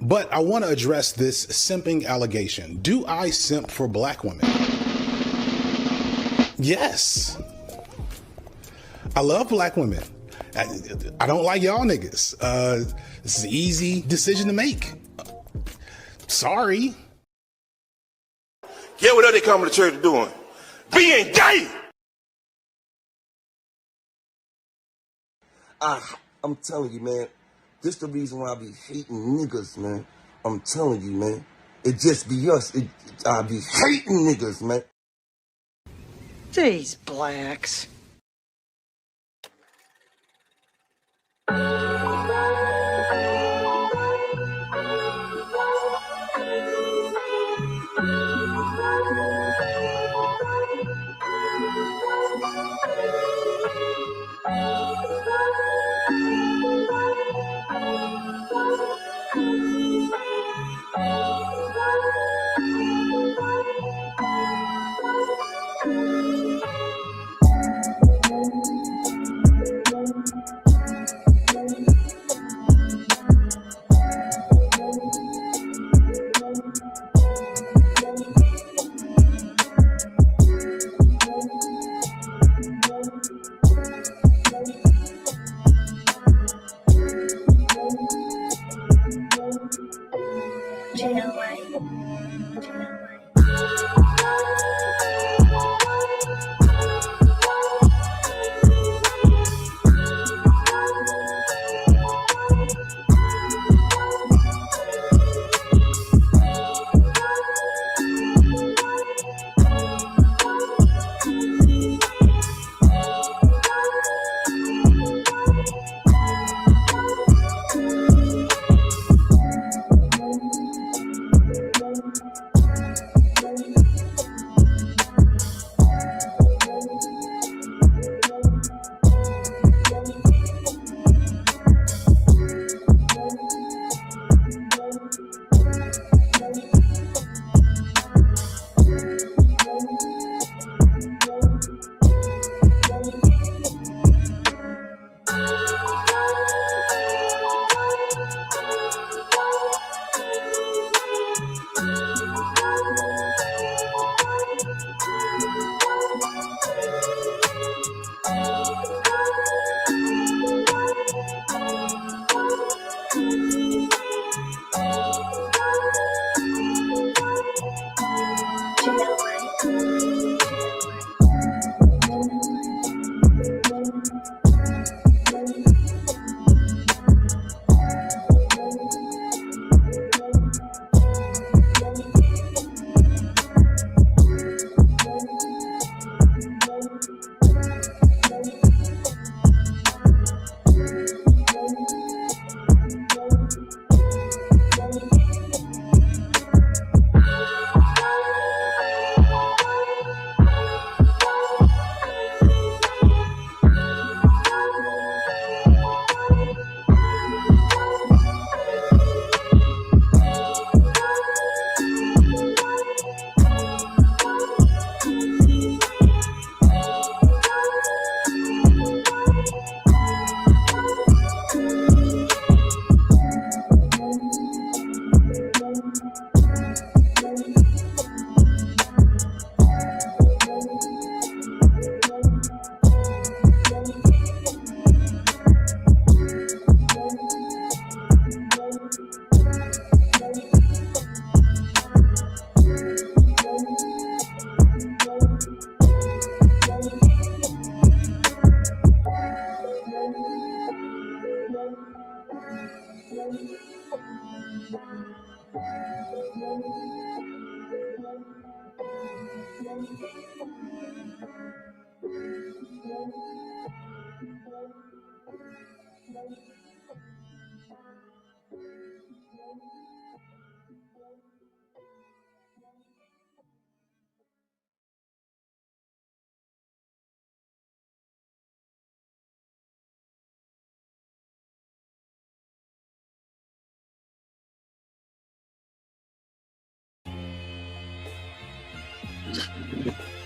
But I want to address this simping allegation. Do I simp for black women? Yes. I love black women. I don't like y'all niggas. This is an easy decision to make. Sorry. Get what they come to church doing? Being gay! I'm telling you, man. This the reason why I be hating niggas, man. I'm telling you, man. It just be us. I be hating niggas, man. These blacks.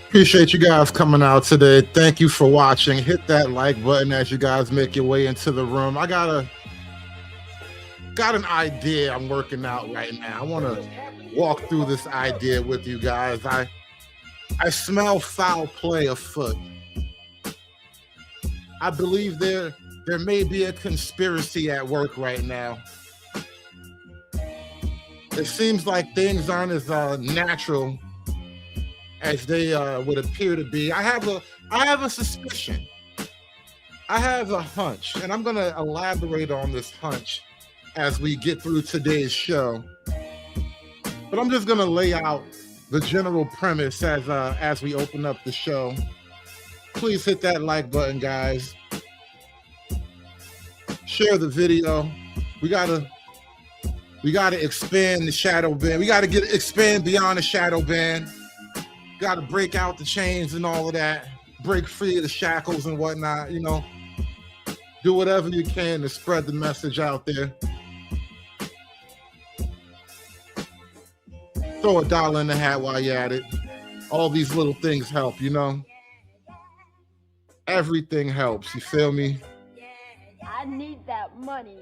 Appreciate you guys coming out today. Thank you for watching. Hit that like button as you guys make your way into the room. I gotta got an idea I'm working out right now. I want to walk through this idea with you guys. I smell foul play afoot. I believe there may be a conspiracy at work right now. It seems like things aren't as natural as they would appear to be. I have a suspicion. I have a hunch, and I'm going to elaborate on this hunch as we get through today's show. But I'm just going to lay out the general premise as we open up the show. Please hit that like button, guys. Share the video. We gotta expand the shadow ban. We gotta expand beyond the shadow ban. Gotta break out the chains and all of that. Break free of the shackles and whatnot. You know, do whatever you can to spread the message out there. Throw $1 in the hat while you're at it. All these little things help, you know. Everything helps. You feel me? I need that money.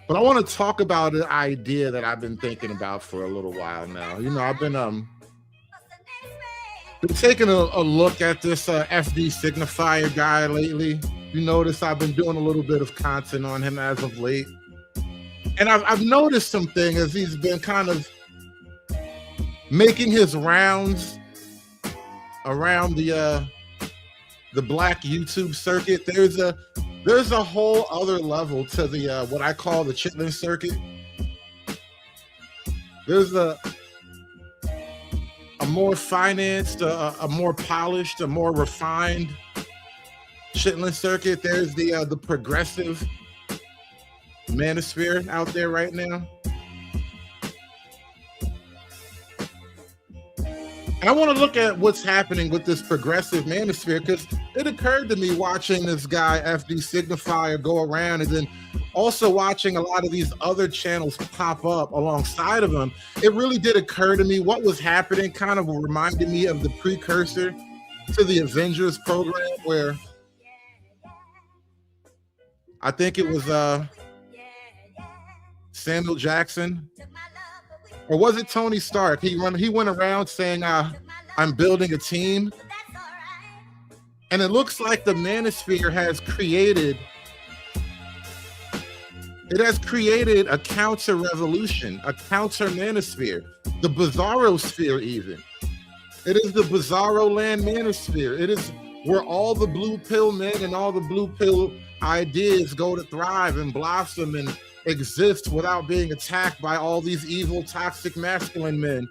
But I want to talk about an idea that I've been thinking about for a little while now. You know, I've been taking a look at this FD signifier guy lately. You notice I've been doing a little bit of content on him as of late. And I've noticed something as he's been kind of making his rounds around the black YouTube circuit. There's a whole other level to the what I call the chitlin circuit. There's a more financed, a more polished, a more refined chitlin circuit. There's the Progressive Manosphere out there right now. And I want to look at what's happening with this Progressive Manosphere, because it occurred to me watching this guy, FD Signifier, go around, and then also watching a lot of these other channels pop up alongside of him. It really did occur to me what was happening kind of reminded me of the precursor to the Avengers program, where I think it was Samuel Jackson, or was it Tony Stark? He went around saying, I'm building a team. And it looks like the Manosphere has created a counter revolution, a counter Manosphere, the Bizarro sphere even. It is the Bizarro Land Manosphere. It is where all the blue pill men and all the blue pill ideas go to thrive and blossom and exist without being attacked by all these evil, toxic, masculine men.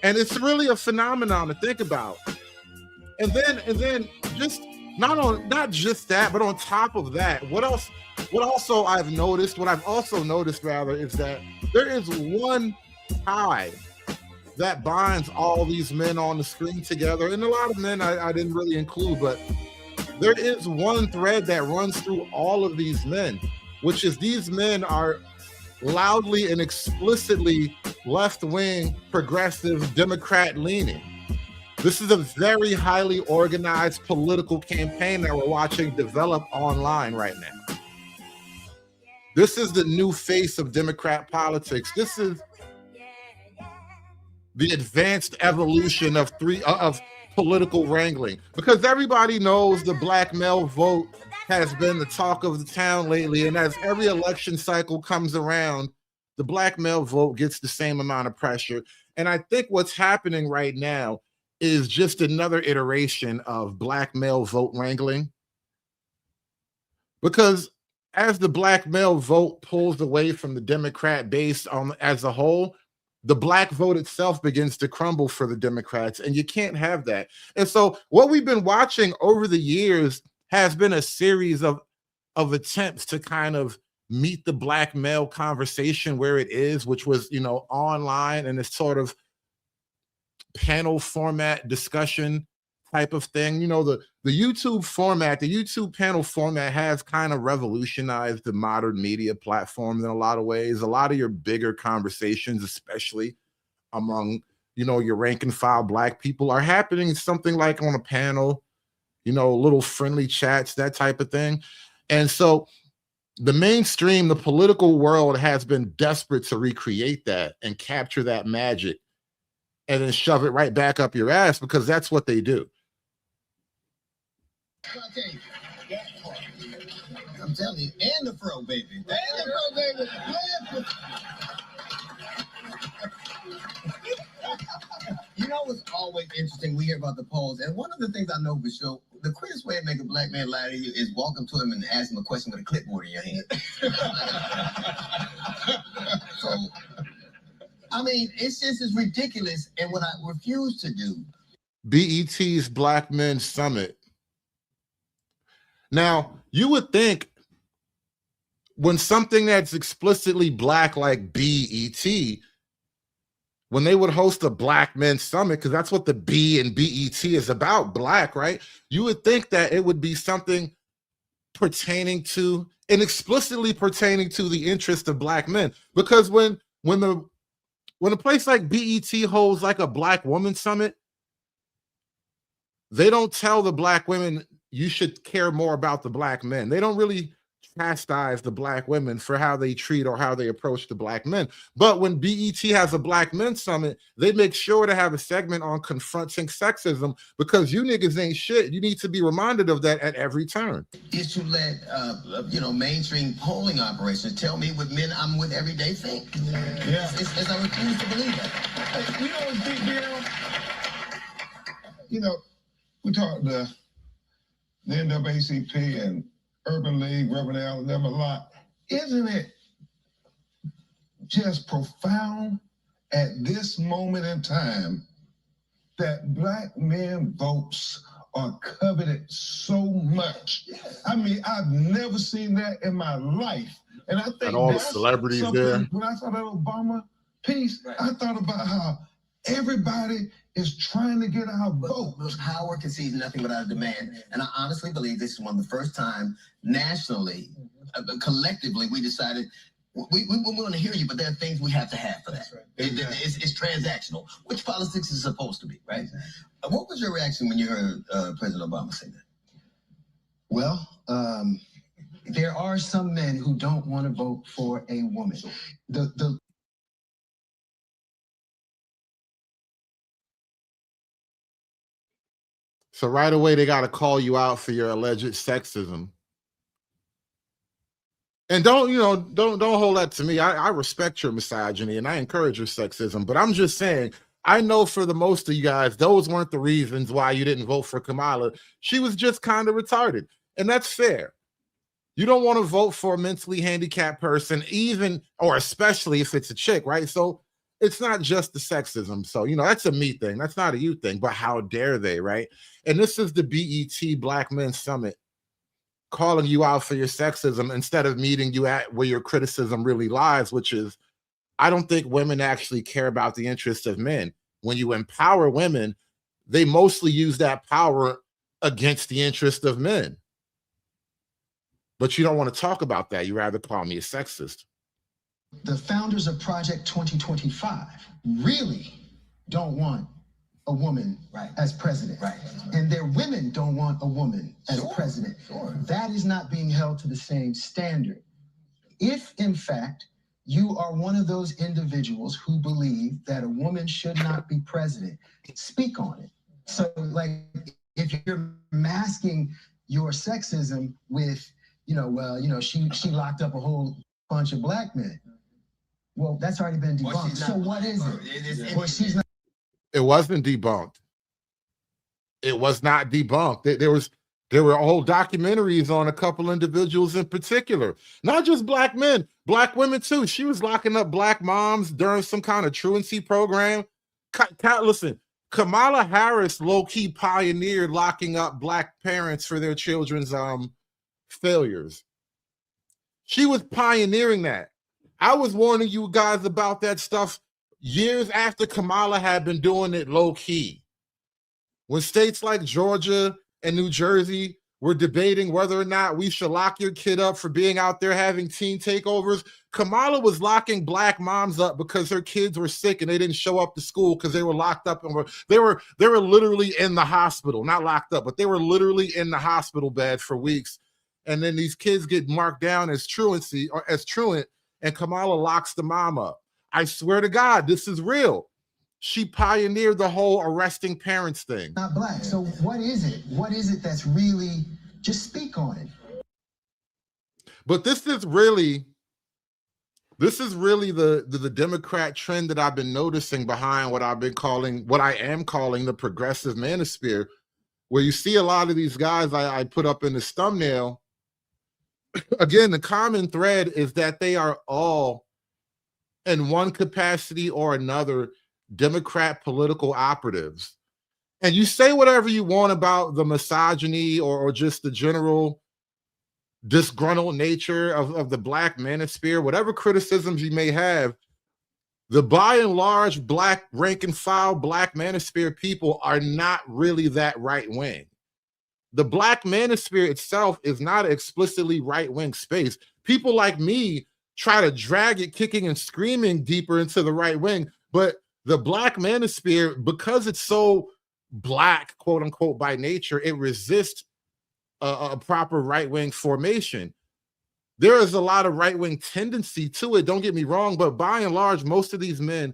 And it's really a phenomenon to think about. And then just not just that, but on top of that, what I've also noticed rather is that there is one tie that binds all these men on the screen together. And a lot of men I didn't really include, but there is one thread that runs through all of these men, which is these men are loudly and explicitly left-wing, progressive, Democrat-leaning. This is a very highly organized political campaign that we're watching develop online right now. This is the new face of Democrat politics. This is the advanced evolution of political wrangling, because everybody knows the black male vote has been the talk of the town lately. And as every election cycle comes around, the black male vote gets the same amount of pressure. And I think what's happening right now is just another iteration of black male vote wrangling. Because as the black male vote pulls away from the Democrat base as a whole, the black vote itself begins to crumble for the Democrats, and you can't have that. And so what we've been watching over the years has been a series of attempts to kind of meet the black male conversation where it is, which was, online and this sort of panel format discussion type of thing. The YouTube format, the YouTube panel format has kind of revolutionized the modern media platforms in a lot of ways. A lot of your bigger conversations, especially among, your rank and file black people, are happening something like on a panel, little friendly chats, that type of thing. And so The mainstream, the political world has been desperate to recreate that and capture that magic and then shove it right back up your ass because that's what they do. Okay. I'm telling you, and the fro, baby. And the fro, baby. You know what's always interesting? We hear about the polls, and one of the things I know for sure, the quickest way to make a black man lie to you is walk up to him and ask him a question with a clipboard in your hand. So, I mean, it's just as ridiculous, and what I refuse to do. BET's Black Men Summit. Now, you would think when something that's explicitly black like BET, when they would host a Black Men Summit, because that's what the B in BET is about, black, right? You would think that it would be something pertaining to and explicitly pertaining to the interest of black men. Because when a place like BET holds like a Black Woman Summit, they don't tell the black women you should care more about the black men. They don't really chastise the black women for how they treat or how they approach the black men. But when BET has a Black Men Summit, they make sure to have a segment on confronting sexism because you niggas ain't shit. You need to be reminded of that at every turn. Is to let mainstream polling operations tell me what men I'm with every day think. Yeah. It's I refuse to believe that. You know what's big deal? You know, we talked the NAACP and Urban League, Reverend Allen, them a lot. Isn't it just profound at this moment in time that black men votes are coveted so much? I mean, I've never seen that in my life. And I think and all the celebrities there. When I saw that Obama piece, right, I thought about how everybody is trying to get our vote. But power concedes nothing without a demand. And I honestly believe this is one of the first time nationally, collectively, we decided we want to hear you, but there are things we have to have for that. Right. It's transactional, which politics is supposed to be, right? What was your reaction when you heard President Obama say that? Well, there are some men who don't want to vote for a woman. So right away, they got to call you out for your alleged sexism. And don't hold that to me. I respect your misogyny and I encourage your sexism, but I'm just saying, I know for the most of you guys, those weren't the reasons why you didn't vote for Kamala. She was just kind of retarded, and that's fair. You don't want to vote for a mentally handicapped person, even or especially if it's a chick, right? So it's not just the sexism. So, that's a me thing. That's not a you thing, but how dare they, right? And this is the BET Black Men Summit calling you out for your sexism instead of meeting you at where your criticism really lies, which is, I don't think women actually care about the interests of men. When you empower women, they mostly use that power against the interest of men. But you don't want to talk about that. You rather call me a sexist. The founders of Project 2025 really don't want a woman as president. Right. And their women don't want a woman as president. Sure. That is not being held to the same standard. If, in fact, you are one of those individuals who believe that a woman should not be president, speak on it. So, if you're masking your sexism with, she locked up a whole bunch of black men. Well, that's already been debunked. So what is it? Well, she's not. It wasn't debunked. It was not debunked. There were whole documentaries on a couple individuals in particular, not just black men, black women too. She was locking up black moms during some kind of truancy program. Listen, Kamala Harris low-key pioneered locking up black parents for their children's failures. She was pioneering that. I was warning you guys about that stuff years after Kamala had been doing it low-key. When states like Georgia and New Jersey were debating whether or not we should lock your kid up for being out there having teen takeovers, Kamala was locking black moms up because her kids were sick and they didn't show up to school because they were locked up and they were literally in the hospital, not locked up, but they were literally in the hospital bed for weeks. and then these kids get marked down as truancy or as truant, and Kamala locks the mom up. I swear to God, this is real. She pioneered the whole arresting parents thing. Not black. So what is it? What is it that's really, just speak on it. But this is really the Democrat trend that I've been noticing behind what I am calling the progressive manosphere, where you see a lot of these guys I put up in this thumbnail. Again, the common thread is that they are all, in one capacity or another, Democrat political operatives. And you say whatever you want about the misogyny or just the general disgruntled nature of the Black manosphere, whatever criticisms you may have, the by and large Black rank and file Black manosphere people are not really that right wing. The Black manosphere itself is not an explicitly right wing space. People like me try to drag it kicking and screaming deeper into the right wing, but the Black manosphere, because it's so Black, quote unquote, by nature, it resists a proper right-wing formation. There is a lot of right-wing tendency to it, don't get me wrong, but by and large, most of these men,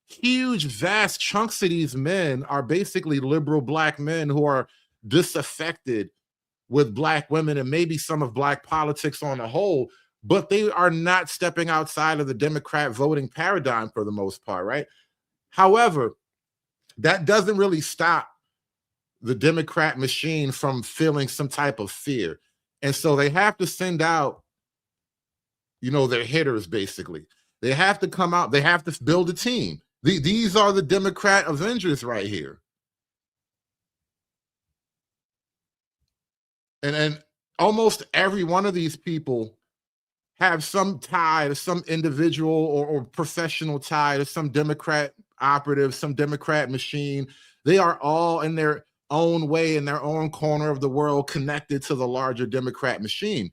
huge, vast chunks of these men are basically liberal Black men who are disaffected with Black women and maybe some of Black politics on the whole, but they are not stepping outside of the Democrat voting paradigm for the most part, right? However, that doesn't really stop the Democrat machine from feeling some type of fear. And so they have to send out, their hitters, basically. They have to come out. They have to build a team. These are the Democrat Avengers right here. And almost every one of these people have some tie to some individual or professional tie to some Democrat operative, some Democrat machine. They are all in their own way, in their own corner of the world, connected to the larger Democrat machine.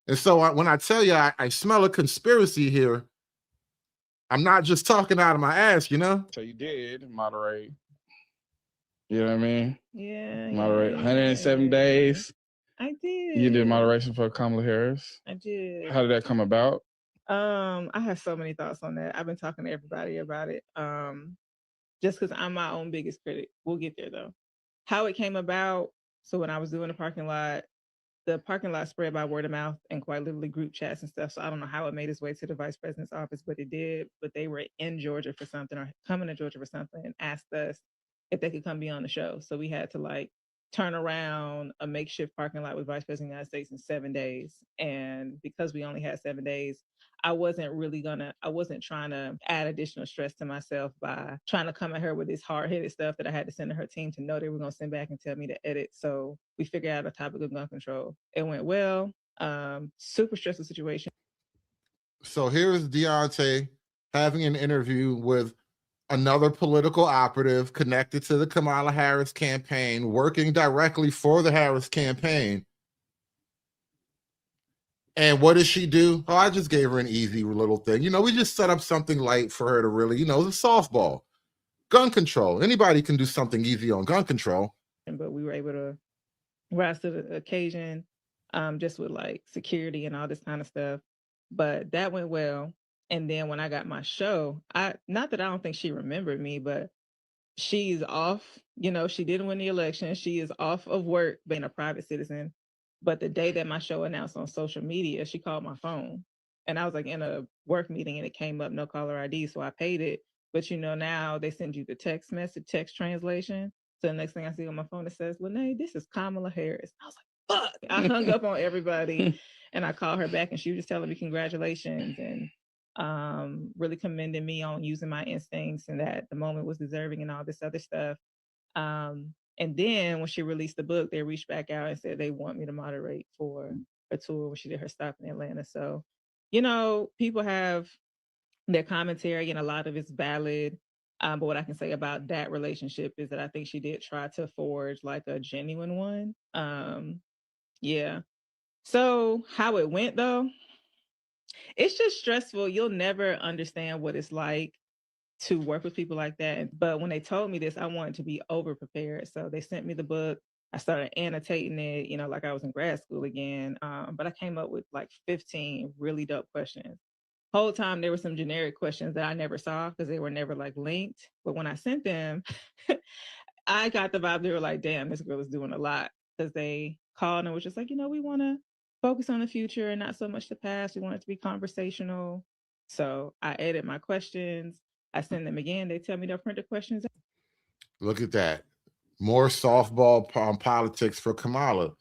And so when I tell you I smell a conspiracy here, I'm not just talking out of my ass, So you did moderate. You know what I mean? Yeah. Moderate 107 days. I did. You did moderation for Kamala Harris. I did. How did that come about? I have so many thoughts on that. I've been talking to everybody about it. Just because I'm my own biggest critic. We'll get there though. How it came about. So when I was doing the parking lot spread by word of mouth and quite literally group chats and stuff. So I don't know how it made its way to the vice president's office, but it did. But they were in Georgia for something or coming to Georgia for something and asked us if they could come be on the show. So we had to turn around a makeshift parking lot with Vice President of the United States in 7 days. And because we only had 7 days, I wasn't trying to add additional stress to myself by trying to come at her with this hard-headed stuff that I had to send to her team to know they were going to send back and tell me to edit. So we figured out a topic of gun control. It went well. Super stressful situation. So here's Deontay having an interview with another political operative connected to the Kamala Harris campaign, working directly for the Harris campaign. And what does she do? Oh, I just gave her an easy little thing. We just set up something light for her to really, the softball. Gun control. Anybody can do something easy on gun control. But we were able to rise to the occasion, just with security and all this kind of stuff. But that went well. And then when I got my show, not that I don't think she remembered me, but she's off. She didn't win the election. She is off of work being a private citizen. But the day that my show announced on social media, she called my phone. And I was in a work meeting and it came up no caller ID. So I paid it. But now they send you the text translation. So the next thing I see on my phone, it says, Lene, this is Kamala Harris. I was like, fuck. I hung up on everybody and I called her back and she was just telling me congratulations and really commending me on using my instincts and that the moment was deserving and all this other stuff. And then when she released the book, they reached back out and said they want me to moderate for a tour when she did her stop in Atlanta. So, people have their commentary and a lot of it's valid. But what I can say about that relationship is that I think she did try to forge a genuine one. Yeah. So how it went though, it's just stressful. You'll never understand what it's like to work with people like that. But when they told me this, I wanted to be over prepared. So they sent me the book. I started annotating it, like I was in grad school again. But I came up with like 15 really dope questions. Whole time there were some generic questions that I never saw because they were never like linked. But when I sent them, I got the vibe they were like, damn, this girl is doing a lot, because they called and was just like, we want to focus on the future and not so much the past. We want it to be conversational. So I edit my questions. I send them again. They tell me they'll print the questions. Look at that. More softball politics for Kamala.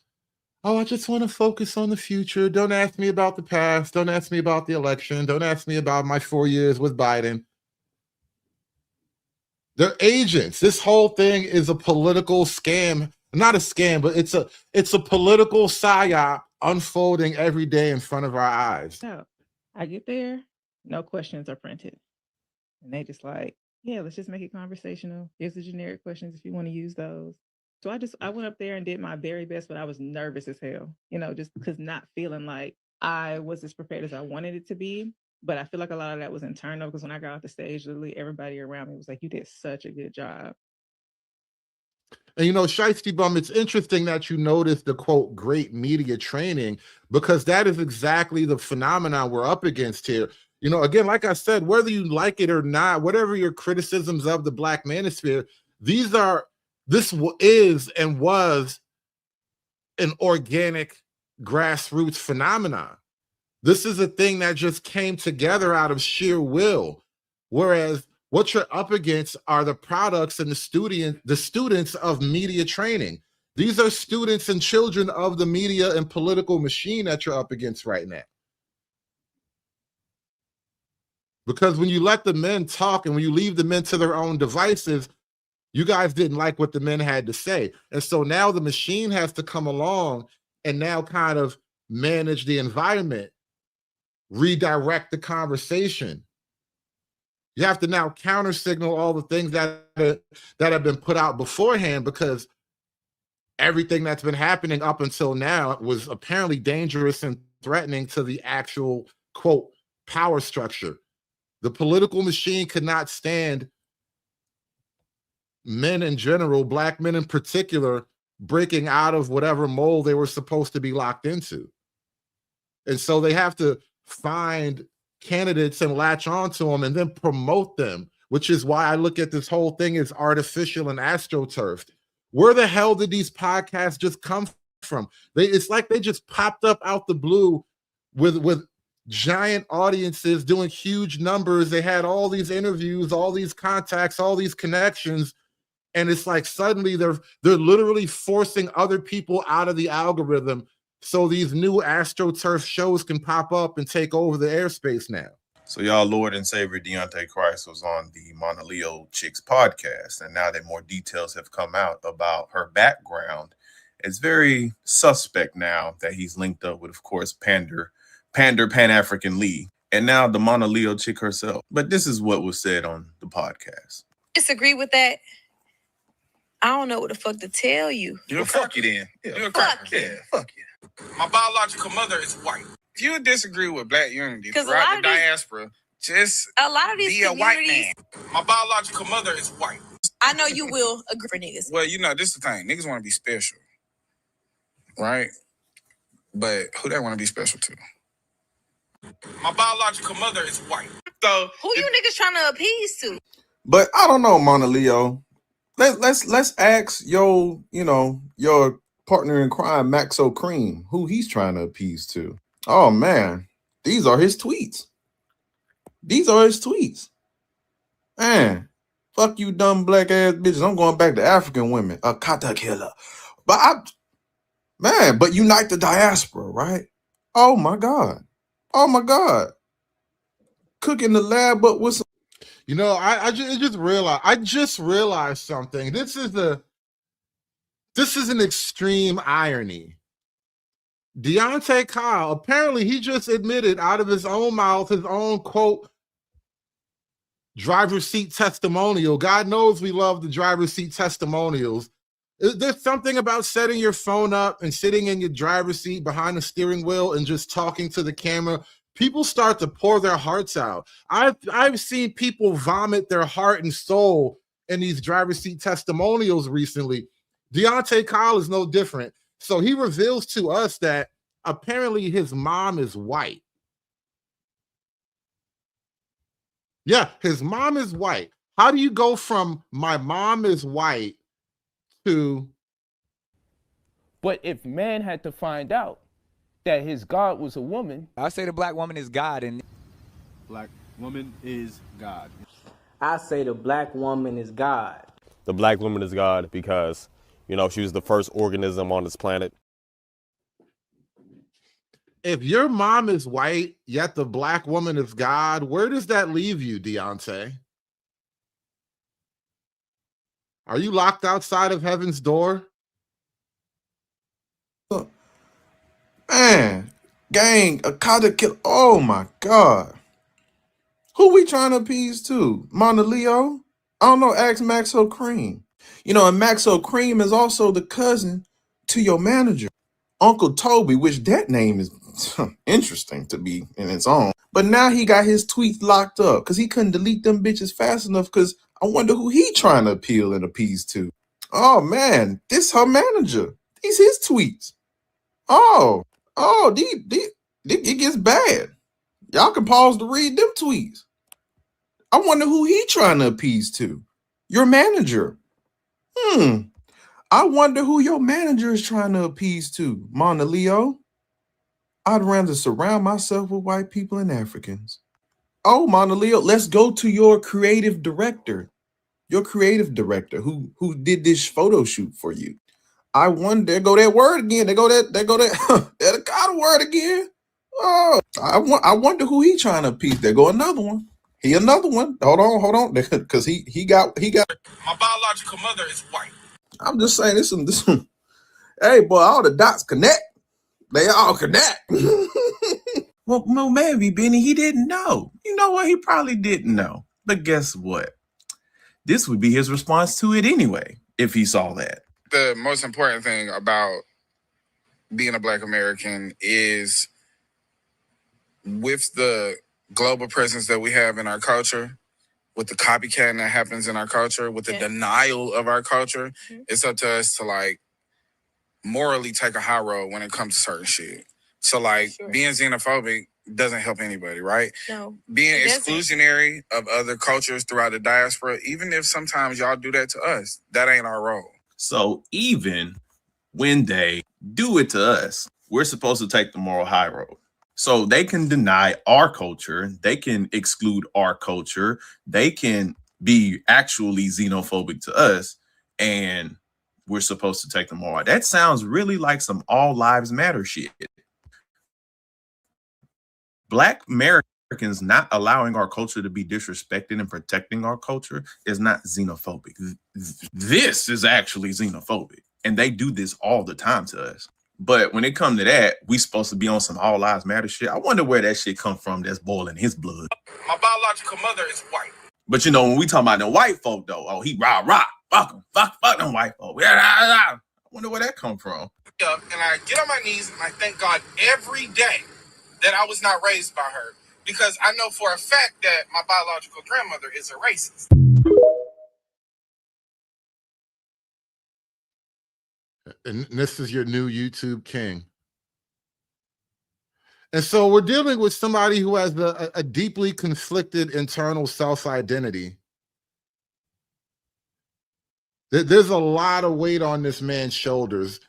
Oh, I just want to focus on the future. Don't ask me about the past. Don't ask me about the election. Don't ask me about my 4 years with Biden. They're agents. This whole thing is a political scam. Not a scam, but it's a political psyop unfolding every day in front of our eyes. So I get there, no questions are printed. And they just like, yeah, let's just make it conversational. Here's the generic questions if you want to use those. So I went up there and did my very best, but I was nervous as hell, just because not feeling like I was as prepared as I wanted it to be. But I feel like a lot of that was internal, because when I got off the stage, literally everybody around me was like, you did such a good job. And Shiesty Bum, it's interesting that you noticed the quote great media training, because that is exactly the phenomenon we're up against here. Again, like I said, whether you like it or not, whatever your criticisms of the Black Manosphere, this is and was an organic grassroots phenomenon. This is a thing that just came together out of sheer will. Whereas what you're up against are the products and the students of media training. These are students and children of the media and political machine that you're up against right now. Because when you let the men talk and when you leave the men to their own devices, you guys didn't like what the men had to say. And so now the machine has to come along and now kind of manage the environment, redirect the conversation. You have to now counter signal all the things that have been put out beforehand, because everything that's been happening up until now was apparently dangerous and threatening to the actual, quote, power structure. The political machine could not stand men in general, Black men in particular, breaking out of whatever mold they were supposed to be locked into. And so they have to find candidates and latch onto them and then promote them, which is why I look at this whole thing as artificial and astroturfed. Where the hell did these podcasts just come from? It's like they just popped up out the blue with giant audiences doing huge numbers. They had all these interviews, all these contacts, all these connections. And it's like suddenly they're literally forcing other people out of the algorithm so these new AstroTurf shows can pop up and take over the airspace now. So y'all Lord and Savior Deontay Christ was on the Mauna Leo Chicks podcast, and now that more details have come out about her background, it's very suspect now that he's linked up with, of course, Pander Pan-African Lee, and now the Mauna Leo chick herself. But this is what was said on the podcast. Disagree with that? I don't know what the fuck to tell you. Well, fuck you then. Yeah, You're a cracker. Yeah, fuck you. My biological mother is white. If you disagree with Black unity 'Cause a throughout lot the of these- diaspora, just A lot of these be a white man. communities, My biological mother is white. I know you will agree for niggas. Well, this is the thing. Niggas want to be special, right? But who they want to be special to? My biological mother is white. So Who you niggas trying to appease to? But I don't know, Mauna Leo. Let's ask your partner in crime, Maxo Cream, who he's trying to appease to. Oh man, these are his tweets. Man, fuck you, dumb black ass bitches. I'm going back to African women. A kata killer. But unite the diaspora, right? Oh my God. Cooking the lab, but with some. I just realized something. This is an extreme irony. Deontay Kyle, apparently he just admitted out of his own mouth, his own quote, driver's seat testimonial. God knows we love the driver's seat testimonials. There's something about setting your phone up and sitting in your driver's seat behind the steering wheel and just talking to the camera people start to pour their hearts out. I've seen people vomit their heart and soul in these driver's seat testimonials recently. Deontay Kyle is no different. So he reveals to us that apparently his mom is white. Yeah, his mom is white. How do you go from my mom is white to... But if man had to find out that his God was a woman, I say the black woman is God, and black woman is God. I say the black woman is God. The black woman is God because, you know, she was the first organism on this planet. If your mom is white, yet the black woman is God, where does that leave you, Deontay? Are you locked outside of heaven's door? Man, gang, a Akata kill. Oh my God. Who we trying to appease to? Mona Leo? I don't know, ask Maxo Cream. You know, and Maxo Cream is also the cousin to your manager, Uncle Toby, which that name is interesting to be in its own. But now he got his tweets locked up because he couldn't delete them bitches fast enough because I wonder who he trying to appeal and appease to. Oh man, this her manager. These his tweets. Oh, it gets bad. Y'all can pause to read them tweets. I wonder who he trying to appease to. Your manager. I wonder who your manager is trying to appease to. Mona Leo. I'd rather surround myself with white people and Africans. Oh, Mona Leo, let's go to your creative director. Your creative director who did this photo shoot for you. I wonder, there go that word again. There go that God word again. Oh, I wonder who he trying to appease. There go another one. He another one. Hold on, because he got. My biological mother is white. I'm just saying this one. Hey, boy, all the dots connect. They all connect. Well, maybe Benny, he didn't know. You know what? He probably didn't know. But guess what? This would be his response to it anyway, if he saw that. The most important thing about being a Black American is with the global presence that we have in our culture, with the copycatting that happens in our culture, with the denial of our culture, it's up to us to like morally take a high road when it comes to certain shit. So like being xenophobic doesn't help anybody, right? No. Being exclusionary of other cultures throughout the diaspora, even if sometimes y'all do that to us, that ain't our role. So even when they do it to us, we're supposed to take the moral high road. So they can deny our culture. They can exclude our culture. They can be actually xenophobic to us. And we're supposed to take the moral. That sounds really like some all lives matter shit. Black Americans not allowing our culture to be disrespected and protecting our culture is not xenophobic. This is actually xenophobic. And they do this all the time to us. But when it comes to that, we supposed to be on some all lives matter shit. I wonder where that shit come from that's boiling his blood. My biological mother is white. But you know, when we talk about the white folk though, oh, he rah, fuck them, fuck them white folk. I wonder where that come from. And I get on my knees and I thank God every day that I was not raised by her, because I know for a fact that my biological grandmother is a racist. And this is your new YouTube king. And so we're dealing with somebody who has a deeply conflicted internal self-identity. There's a lot of weight on this man's shoulders.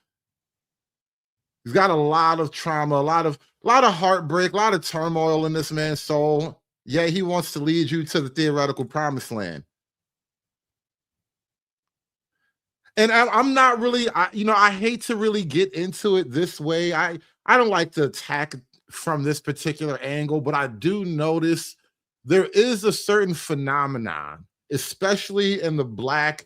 He's got a lot of trauma, a lot of heartbreak, a lot of turmoil in this man's soul. Yeah, he wants to lead you to the theoretical promised land. And I'm not really, I hate to really get into it this way. I don't like to attack from this particular angle, but I do notice there is a certain phenomenon, especially in the Black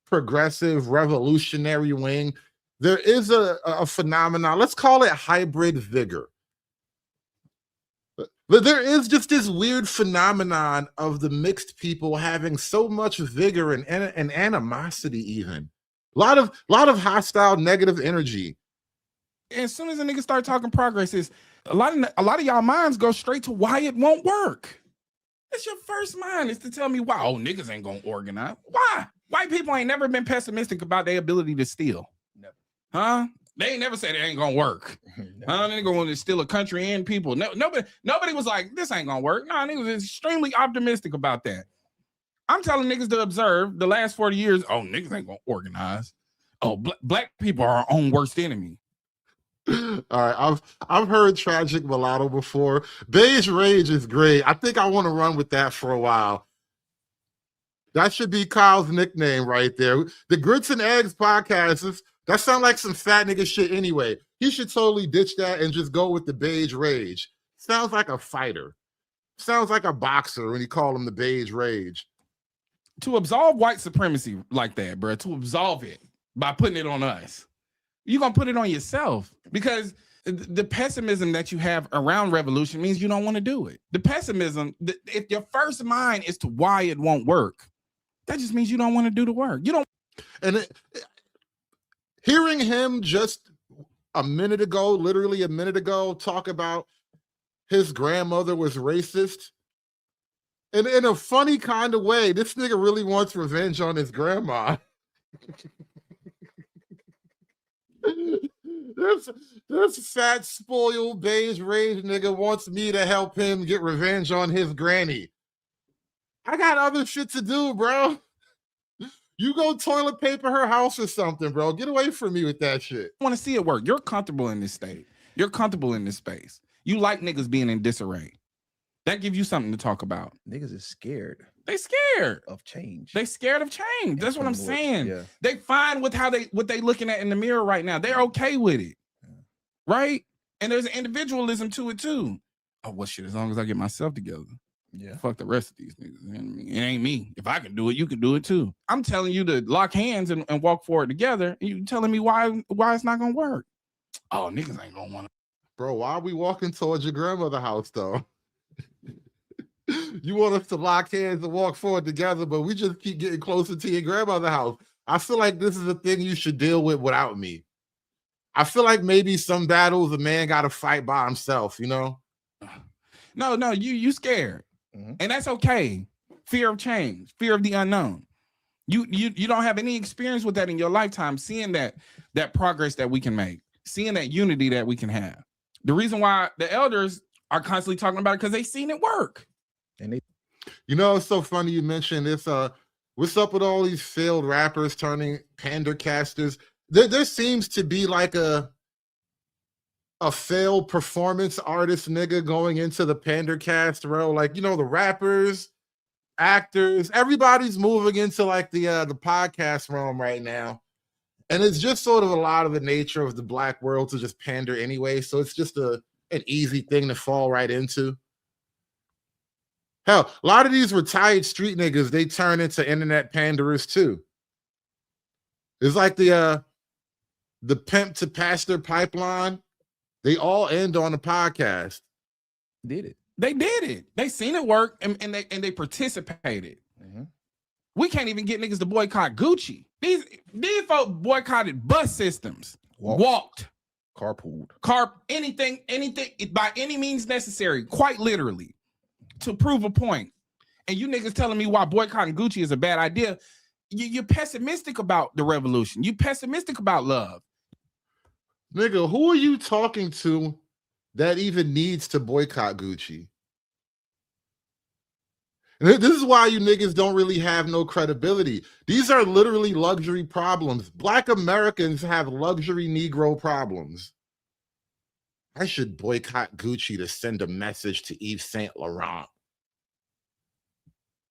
progressive revolutionary wing. There is a phenomenon, let's call it hybrid vigor. But there is just this weird phenomenon of the mixed people having so much vigor and animosity even. A lot of hostile, negative energy. As soon as a nigga start talking progress, is a lot of y'all minds go straight to why it won't work. It's your first mind is to tell me why. Oh, niggas ain't gonna organize. Why? White people ain't never been pessimistic about their ability to steal. Never. Huh? They ain't never said it ain't gonna work. Huh? They going to steal a country and people. No, nobody was like, this ain't gonna work. No, niggas was extremely optimistic about that. I'm telling niggas to observe the last 40 years. Oh, niggas ain't gonna organize. Oh, black people are our own worst enemy. All right, I've heard Tragic Mulatto before. Beige Rage is great. I think I want to run with that for a while. That should be Kyle's nickname right there. The Grits and Eggs podcast, that sounds like some fat nigga shit anyway. He should totally ditch that and just go with the Beige Rage. Sounds like a fighter. Sounds like a boxer when you call him the Beige Rage. To absolve white supremacy like that, bro, to absolve it by putting it on us, you're going to put it on yourself because the pessimism that you have around revolution means you don't want to do it. The pessimism, if your first mind is to why it won't work, that just means you don't want to do the work. You don't. And hearing him just literally a minute ago, talk about his grandmother was racist, and in a funny kind of way, this nigga really wants revenge on his grandma. This fat, spoiled, beige rage nigga wants me to help him get revenge on his granny. I got other shit to do, bro. You go toilet paper her house or something, bro. Get away from me with that shit. I want to see it work. You're comfortable in this state. You're comfortable in this space. You like niggas being in disarray. That gives you something to talk about. Niggas is scared. They scared of change. They scared of change. That's what I'm saying. Yeah. They fine with what they looking at in the mirror right now. They're okay with it. Right? And there's an individualism to it too. Oh, well, shit, as long as I get myself together. Yeah. Fuck the rest of these niggas. You know what I mean? It ain't me. If I can do it, you can do it too. I'm telling you to lock hands and walk forward together. And you telling me why it's not gonna work. Oh, niggas ain't gonna want to. Bro, why are we walking towards your grandmother's house though? You want us to lock hands and walk forward together, but we just keep getting closer to your grandmother's house. I feel like this is a thing you should deal with without me. I feel like maybe some battles a man got to fight by himself, you know? No, you scared. Mm-hmm. And that's okay. Fear of change, fear of the unknown. You don't have any experience with that in your lifetime, seeing that progress that we can make, seeing that unity that we can have. The reason why the elders are constantly talking about it because they seen it work. And you know, it's so funny you mentioned this. What's up with all these failed rappers turning pander casters? There seems to be like a failed performance artist nigga going into the pander cast role. Like, you know, the rappers, actors, everybody's moving into like the podcast realm right now. And it's just sort of a lot of the nature of the black world to just pander anyway. So it's just an easy thing to fall right into. Hell, a lot of these retired street niggas, they turn into internet panderers too. It's like the pimp to pastor pipeline. They all end on a podcast. Did it. They did it. They seen it work and they participated. Mm-hmm. We can't even get niggas to boycott Gucci. These folks boycotted bus systems. Walked. Carpooled. Anything by any means necessary, quite literally, to prove a point. And you niggas telling me why boycotting Gucci is a bad idea. You're pessimistic about the revolution. You're pessimistic about love. Nigga, who are you talking to that even needs to boycott Gucci? This is why you niggas don't really have no credibility. These are literally luxury problems. Black Americans have luxury Negro problems. I should boycott Gucci to send a message to Yves Saint Laurent.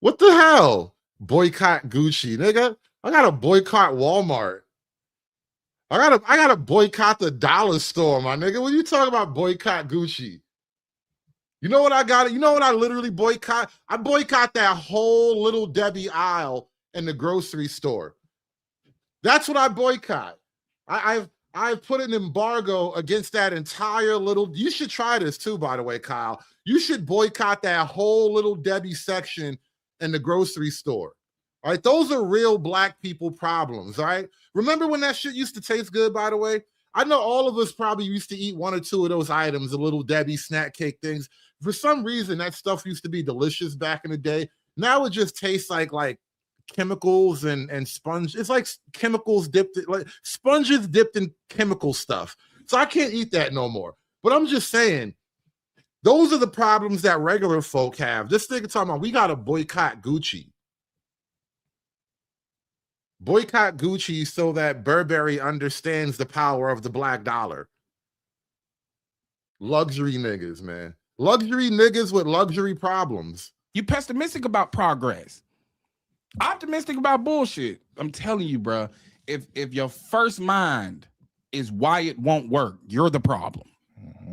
What the hell? Boycott Gucci, nigga. I gotta boycott Walmart. I gotta boycott the dollar store, my nigga. When you talk about boycott Gucci, you know what I got? You know what I literally boycott? I boycott that whole Little Debbie aisle in the grocery store. That's what I boycott. I've put an embargo against that entire little. You should try this too, by the way, Kyle. You should boycott that whole Little Debbie section in the grocery store. All right, those are real black people problems. All right, remember when that shit used to taste good? By the way, I know all of us probably used to eat one or two of those items, the little Debbie snack cake things. For some reason, that stuff used to be delicious back in the day. Now it just tastes like chemicals and sponge. It's like chemicals dipped like sponges dipped in chemical stuff. So I can't eat that no more. But I'm just saying, those are the problems that regular folk have. This nigga talking about we gotta boycott Gucci. Boycott Gucci so that Burberry understands the power of the black dollar. Luxury niggas, man. Luxury niggas with luxury problems. You pessimistic about progress. Optimistic about bullshit. I'm telling you, bro. If your first mind is why it won't work, you're the problem.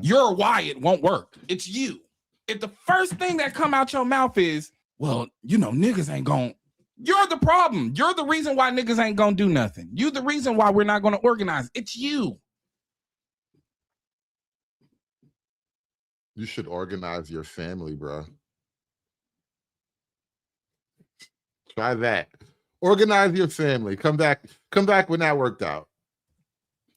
You're why it won't work. It's you. If the first thing that come out your mouth is, well, you know, niggas ain't gonna, you're the problem. You're the reason why niggas ain't gonna do nothing. You're the reason why we're not gonna organize. It's you. You should organize your family, bro. Try that. Organize your family. Come back when that worked out.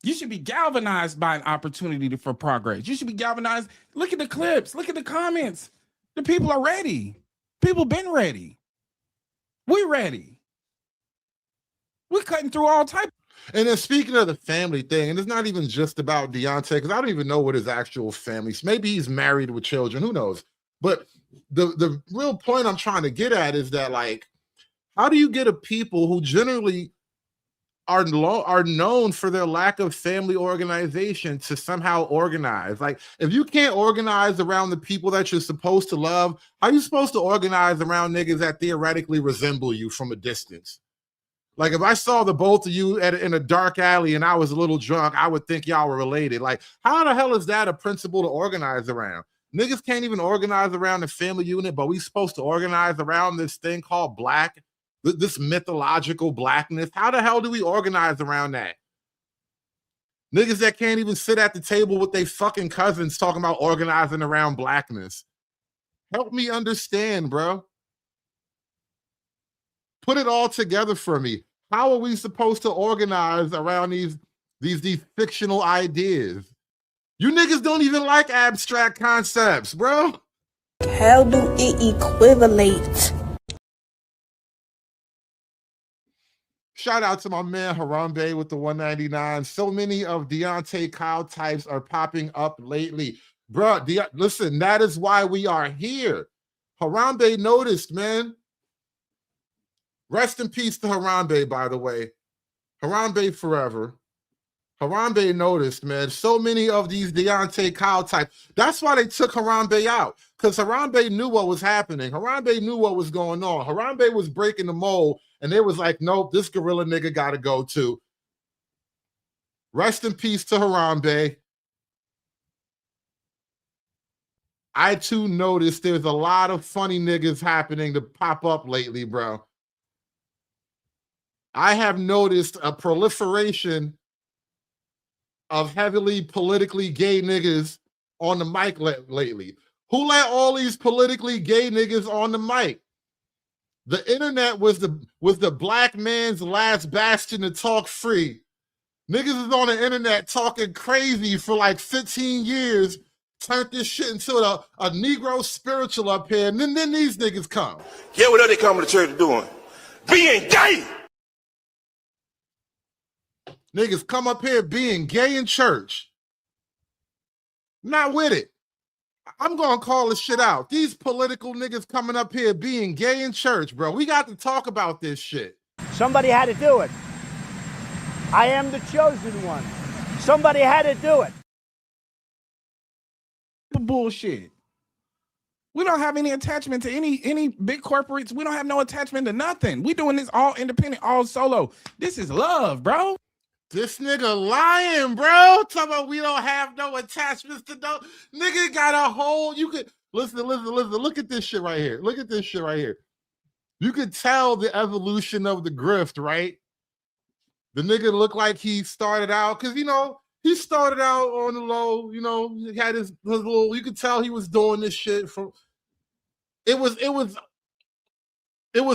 You should be galvanized by an opportunity for progress. You should be galvanized. Look at the clips. Look at the comments. The people are ready. People been ready. We're ready. We're cutting through all types. And then speaking of the family thing, and it's not even just about Deontay, because I don't even know what his actual family is. Maybe he's married with children. Who knows? But the real point I'm trying to get at is that, like, how do you get a people who generally are known for their lack of family organization to somehow organize? Like, if you can't organize around the people that you're supposed to love, how are you supposed to organize around niggas that theoretically resemble you from a distance? Like, if I saw the both of you in a dark alley and I was a little drunk, I would think y'all were related. Like, how the hell is that a principle to organize around? Niggas can't even organize around the family unit, but we supposed to organize around this thing called black, this mythological blackness. How the hell do we organize around that? Niggas that can't even sit at the table with their fucking cousins talking about organizing around blackness. Help me understand, bro. Put it all together for me. How are we supposed to organize around these fictional ideas? You niggas don't even like abstract concepts, bro. How do it equivalate? Shout out to my man Harambe with the 199. So many of Deontay Kyle types are popping up lately. Bro, listen, that is why we are here. Harambe noticed, man. Rest in peace to Harambe, by the way. Harambe forever. Harambe noticed, man, so many of these Deontay Kyle types. That's why they took Harambe out, because Harambe knew what was happening. Harambe knew what was going on. Harambe was breaking the mold, and they was like, nope, this gorilla nigga got to go too. Rest in peace to Harambe. I, too, noticed there's a lot of funny niggas happening to pop up lately, bro. I have noticed a proliferation of heavily politically gay niggas on the mic lately. Who let all these politically gay niggas on the mic? The internet was the black man's last bastion to talk free. Niggas is on the internet talking crazy for like 15 years, turned this shit into a Negro spiritual up here, and then these niggas come. Yeah, what are they coming to church doing? Being gay! Niggas come up here being gay in church. Not with it. I'm going to call this shit out. These political niggas coming up here being gay in church, bro. We got to talk about this shit. Somebody had to do it. I am the chosen one. Somebody had to do it. Bullshit. We don't have any attachment to any big corporates. We don't have no attachment to nothing. We doing this all independent, all solo. This is love, bro. This nigga lying, bro. Talking about we don't have no attachments to no. Nigga got a whole, you could, listen. Look at this shit right here. Look at this shit right here. You could tell the evolution of the grift, right? The nigga looked like he started out, because, you know, he started out on the low, you know, he had his little, you could tell he was doing this shit from, it was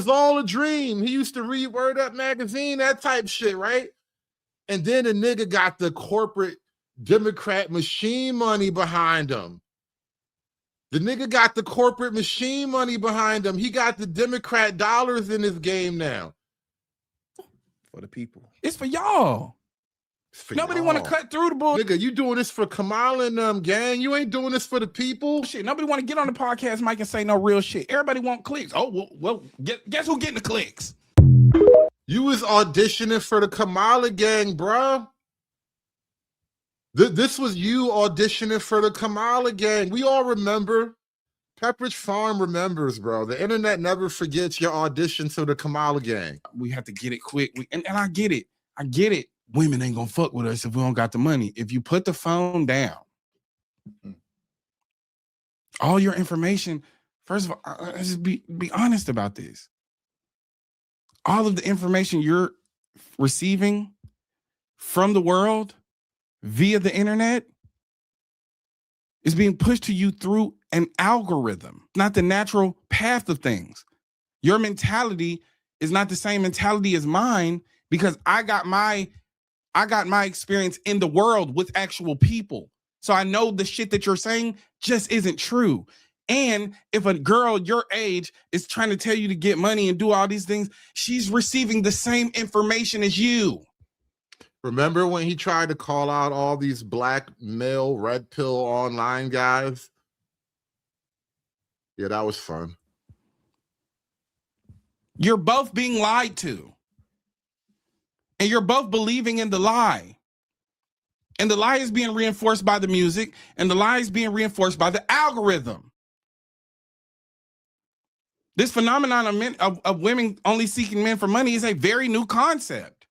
all a dream. He used to read Word Up magazine, that type shit, right? And then the nigga got the corporate Democrat machine money behind him. The nigga got the corporate machine money behind him. He got the Democrat dollars in his game now. For the people. It's for y'all. Nobody want to cut through the bull. Nigga, you doing this for Kamala and them, gang. You ain't doing this for the people. Shit, nobody want to get on the podcast mic and say no real shit. Everybody want clicks. Oh, well guess who getting the clicks? You was auditioning for the Kamala gang, bro. This was you auditioning for the Kamala gang. We all remember. Pepperidge Farm remembers, bro. The internet never forgets your audition to the Kamala gang. We have to get it quick. And I get it. I get it. Women ain't gonna fuck with us if we don't got the money. If you put the phone down, all your information, first of all, let's just be honest about this. All of the information you're receiving from the world via the internet is being pushed to you through an algorithm, not the natural path of things. Your mentality is not the same mentality as mine because I got my experience in the world with actual people. So I know the shit that you're saying just isn't true. And if a girl your age is trying to tell you to get money and do all these things, she's receiving the same information as you. Remember when he tried to call out all these black male red pill online guys? Yeah, that was fun. You're both being lied to. And you're both believing in the lie. And the lie is being reinforced by the music, and the lie is being reinforced by the algorithm. This phenomenon of men, of women only seeking men for money is a very new concept.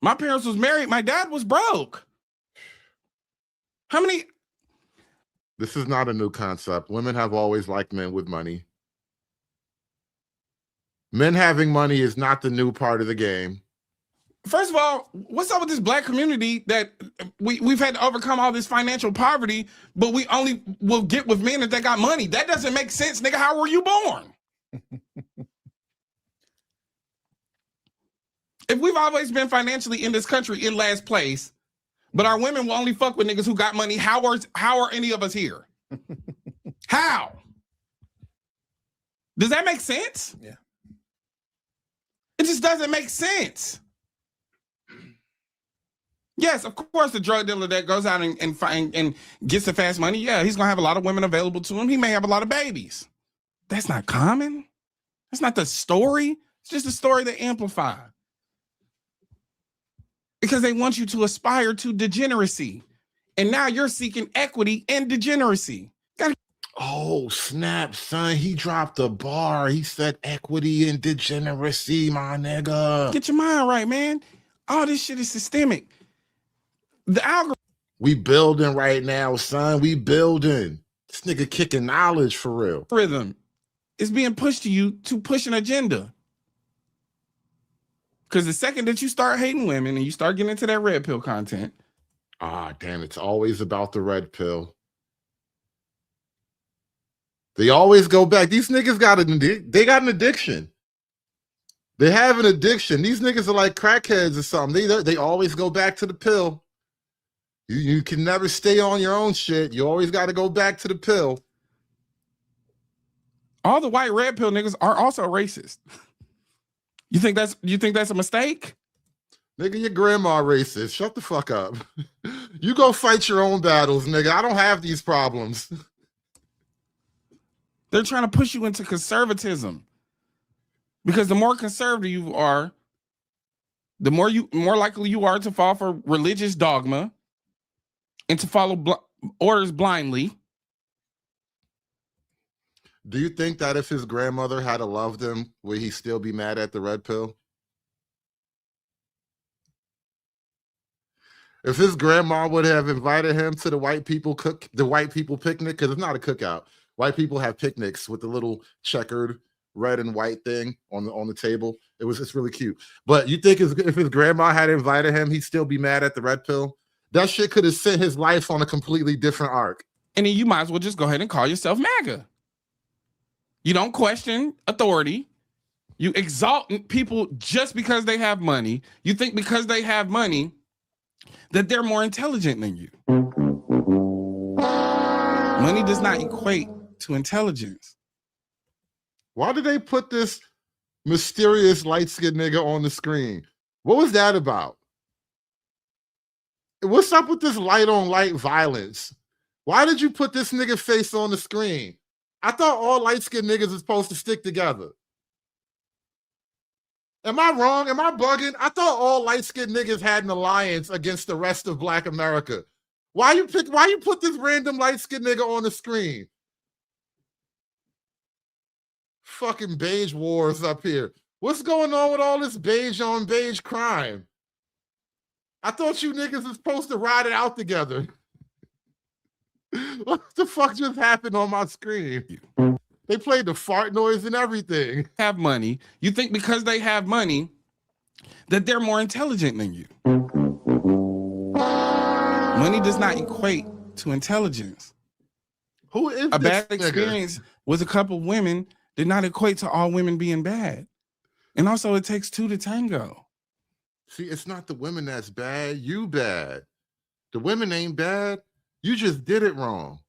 My parents was married. My dad was broke. How many? This is not a new concept. Women have always liked men with money. Men having money is not the new part of the game. First of all, what's up with this black community that we've had to overcome all this financial poverty, but we only will get with men if they got money? That doesn't make sense, nigga. How were you born? If we've always been financially in this country in last place, but our women will only fuck with niggas who got money, how are any of us here? How? Does that make sense? Yeah. It just doesn't make sense. Yes, of course, the drug dealer that goes out and gets the fast money, yeah, he's gonna have a lot of women available to him. He may have a lot of babies. That's not common. That's not the story. It's just a story they amplify. Because they want you to aspire to degeneracy. And now you're seeking equity and degeneracy. Oh, snap, son. He dropped the bar. He said equity and degeneracy, my nigga. Get your mind right, man. All this shit is systemic. The algorithm. We building right now, son. We building. This nigga kicking knowledge for real. Rhythm is being pushed to you to push an agenda. Because the second that you start hating women and you start getting into that red pill content. Ah, damn, it's always about the red pill. They always go back. These niggas got they got an addiction. They have an addiction. These niggas are like crackheads or something. They always go back to the pill. You can never stay on your own shit. You always got to go back to the pill. All the white red pill niggas are also racist. You think that's a mistake? Nigga, your grandma racist. Shut the fuck up. You go fight your own battles, nigga. I don't have these problems. They're trying to push you into conservatism. Because the more conservative you are, the more likely you are to fall for religious dogma and to follow orders blindly. Do you think that if his grandmother had loved him, would he still be mad at the red pill? If his grandma would have invited him to the white people picnic, because it's not a cookout. White people have picnics with the little checkered red and white thing on the table. It's really cute. But you think if his grandma had invited him, he'd still be mad at the red pill? That shit could have sent his life on a completely different arc. And then you might as well just go ahead and call yourself MAGA. You don't question authority. You exalt people just because they have money. You think because they have money that they're more intelligent than you. Money does not equate to intelligence. Why did they put this mysterious light-skinned nigga on the screen? What was that about? What's up with this light-on-light violence? Why did you put this nigga face on the screen? I thought all light-skinned niggas are supposed to stick together. Am I wrong? Am I bugging? I thought all light-skinned niggas had an alliance against the rest of Black America. Why you put this random light-skinned nigga on the screen? Fucking beige wars up here. What's going on with all this beige on beige crime? I thought you niggas was supposed to ride it out together. What the fuck just happened on my screen? They played the fart noise and everything. Have money. You think because they have money that they're more intelligent than you. Money does not equate to intelligence. Who is a this bad experience with a couple of women did not equate to all women being bad. And also it takes two to tango. See, it's not the women that's bad, you bad. The women ain't bad. You just did it wrong.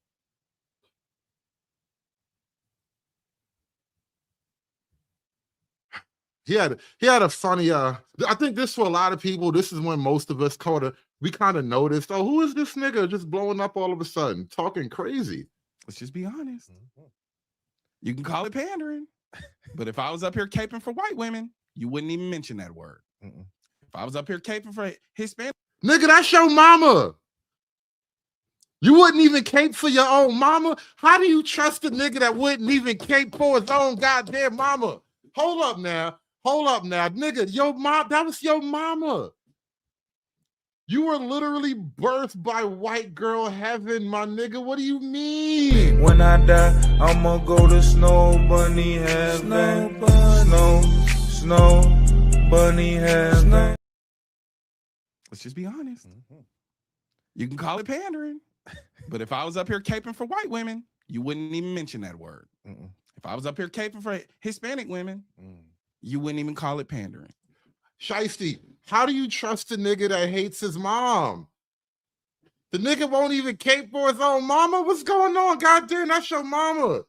He had a funny, I think this for a lot of people, this is when most of us we kind of noticed, oh, who is this nigga just blowing up all of a sudden, talking crazy? Let's just be honest. You can call it pandering, but if I was up here caping for white women, you wouldn't even mention that word. If I was up here caping for Hispanic, nigga, that's your mama. You wouldn't even cape for your own mama? How do you trust a nigga that wouldn't even cape for his own goddamn mama? Hold up now, nigga, your mom, that was your mama. You were literally birthed by white girl heaven, my nigga. What do you mean? When I die, I'ma go to snow bunny heaven. Snow bunny heaven. Let's just be honest. You can call it pandering, but if I was up here caping for white women, you wouldn't even mention that word. If I was up here caping for Hispanic women, you wouldn't even call it pandering. Shiesty, how do you trust a nigga that hates his mom? The nigga won't even cape for his own mama? What's going on? Goddamn, that's your mama.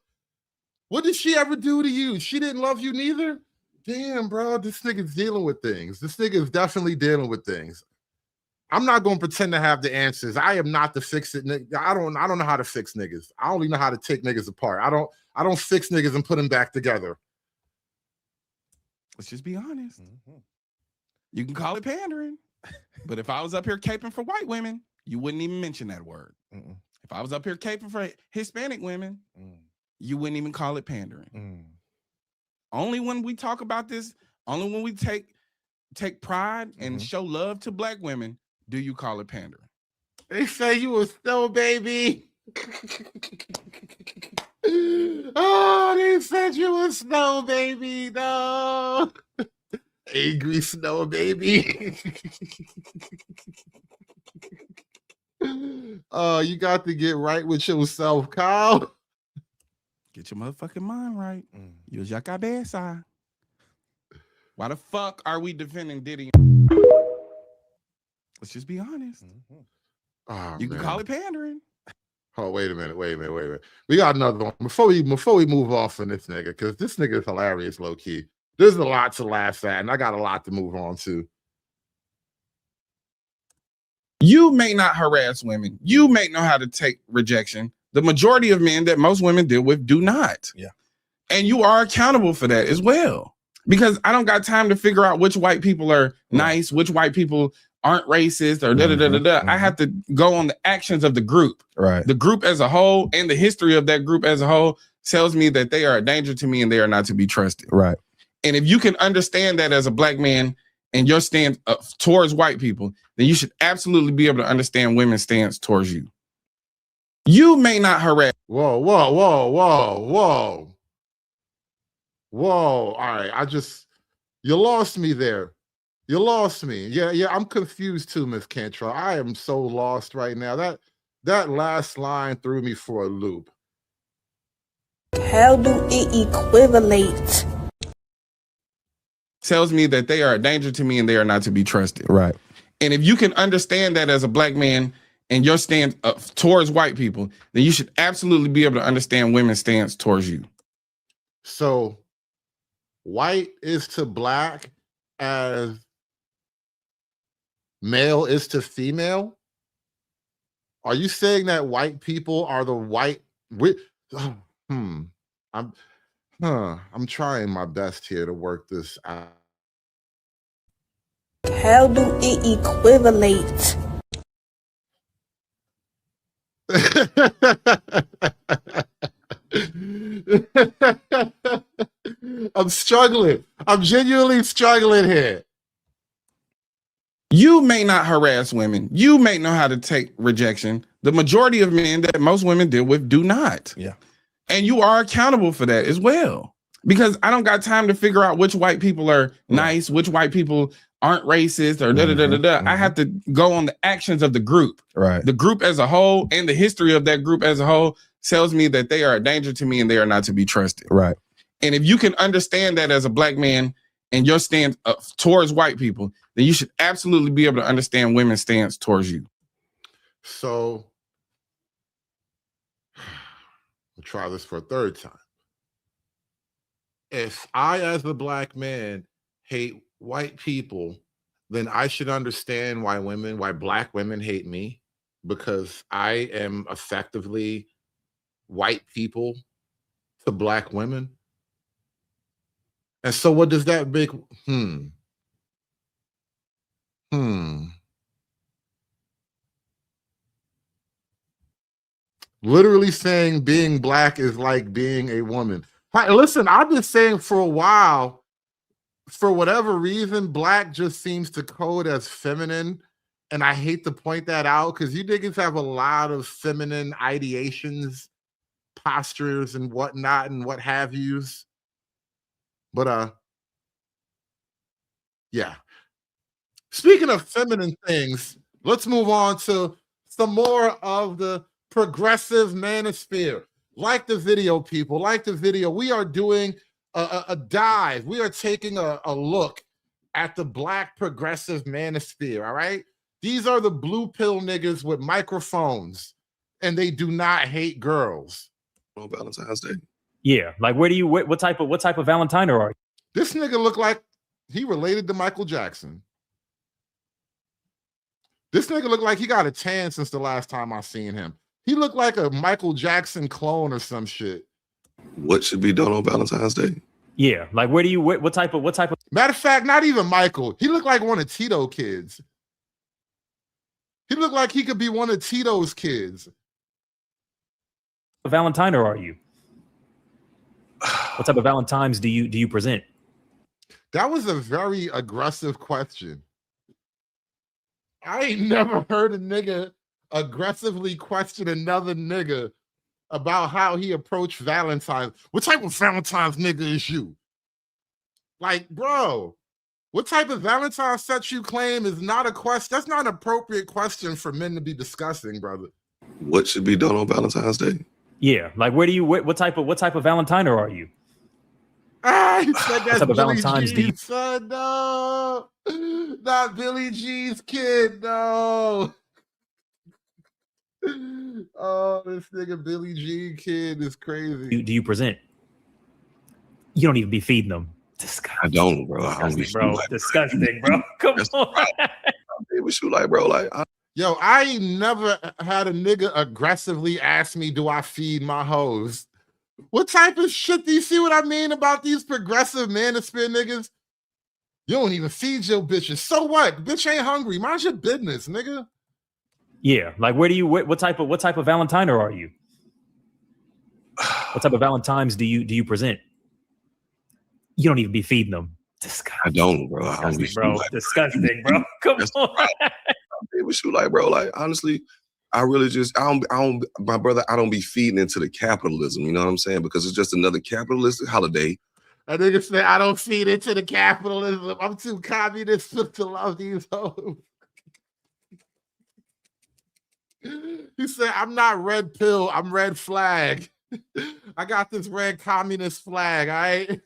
What did she ever do to you? She didn't love you neither? Damn, bro, this nigga's dealing with things. This nigga is definitely dealing with things. I'm not going to pretend to have the answers. I am not the fix-it nigga. I don't know how to fix niggas. I only know how to take niggas apart. I don't fix niggas and put them back together. Let's just be honest. You can call it pandering, but if I was up here caping for white women, you wouldn't even mention that word. If I was up here caping for Hispanic women, you wouldn't even call it pandering. Only when we talk about this, only when we take pride and show love to Black women, do you call it pandering. They say you a snow baby. Oh, they said you a snow baby. No. Angry snow baby. You got to get right with yourself, Kyle. Get your motherfucking mind right. Use your cabeza. Why the fuck are we defending Diddy? Let's just be honest. Oh, you can man. call it pandering. Oh, wait a minute. We got another one. Before we move off from this nigga, because this nigga is hilarious, low-key. There's a lot to laugh at, and I got a lot to move on to. You may not harass women. You may know how to take rejection. The majority of men that most women deal with do not. Yeah. And you are accountable for that as well. Because I don't got time to figure out which white people are nice, which white people aren't racist, or da-da-da-da-da. I have to go on the actions of the group. Right. The group as a whole and the history of that group as a whole tells me that they are a danger to me and they are not to be trusted. Right. And if you can understand that as a Black man and your stance towards white people, then you should absolutely be able to understand women's stance towards you. You may not harass. Whoa. All right, you lost me there. You lost me. Yeah, I'm confused too, Miss Cantrell. I am so lost right now. That last line threw me for a loop. How do it equivalate? tells me that they are a danger to me and they are not to be trusted. Right. And if you can understand that as a black man and your stance towards white people, then you should absolutely be able to understand women's stance towards you. So white is to black as male is to female? Are you saying that white people are the white? I'm trying my best here to work this out. How do it equivalate? I'm struggling. I'm genuinely struggling here. You may not harass women. You may know how to take rejection. The majority of men that most women deal with do not. Yeah. And you are accountable for that as well. Because I don't got time to figure out which white people are nice, which white people aren't racist, or I have to go on the actions of the group. Right. The group as a whole and the history of that group as a whole tells me that they are a danger to me and they are not to be trusted. Right. And if you can understand that as a black man and your stance towards white people, then you should absolutely be able to understand women's stance towards you. So we'll try this for a third time. If I, as a black man, hate white people, then I should understand why black women hate me, because I am effectively white people to black women. And so what does that make? Literally saying being black is like being a woman. Listen, I've been saying for a while, for whatever reason, black just seems to code as feminine. And I hate to point that out because you niggas have a lot of feminine ideations, postures, and whatnot, and what have yous. But yeah. Speaking of feminine things, let's move on to some more of the Progressive Manosphere. Like the video, people, like the video. We are doing a dive. We are taking a look at the Black Progressive Manosphere, all right? These are the blue pill niggas with microphones, and they do not hate girls. On Valentine's Day. Yeah, like what type of Valentine are you? This nigga look like he related to Michael Jackson. This nigga look like he got a tan since the last time I seen him. He looked like a Michael Jackson clone or some shit. What should be done on Valentine's Day? Yeah, like what type of Matter of fact, not even Michael. He looked like one of Tito kids. He looked like he could be one of Tito's kids. Valentine are you? What type of Valentines do you present? That was a very aggressive question. I ain't never heard a nigga aggressively question another nigga about how he approached Valentine's. What type of Valentine's nigga is you? Like, bro, what type of Valentine's set you claim is not a question? That's not an appropriate question for men to be discussing, brother. What should be done on Valentine's Day? Yeah, like what type of Valentine are you? He said that's Billy Valentine's G's son, no. Not Billy G's kid, no. Oh, this nigga Billy G kid is crazy. Do you present? You don't even be feeding them. Disgusting. I don't, bro. Disgusting, bro. Come on. What you like, bro? Like, yo, I ain't never had a nigga aggressively ask me, do I feed my hoes? What type of shit do you see what I mean about these Progressive Manosphere niggas? You don't even feed your bitches. So what? Bitch ain't hungry. Mind your business, nigga. Yeah, like what type of Valentine are you? What type of Valentines do you present? You don't even be feeding them. Disgusting. I don't, bro. Disgusting, bro. Come on. What you like, bro? Like, honestly, I really just, I don't, my brother, I don't be feeding into the capitalism. You know what I'm saying? Because it's just another capitalistic holiday. A nigga say, I don't feed into the capitalism. I'm too communist to love these hoes. He said, I'm not red pill, I'm red flag. I got this red communist flag, all right?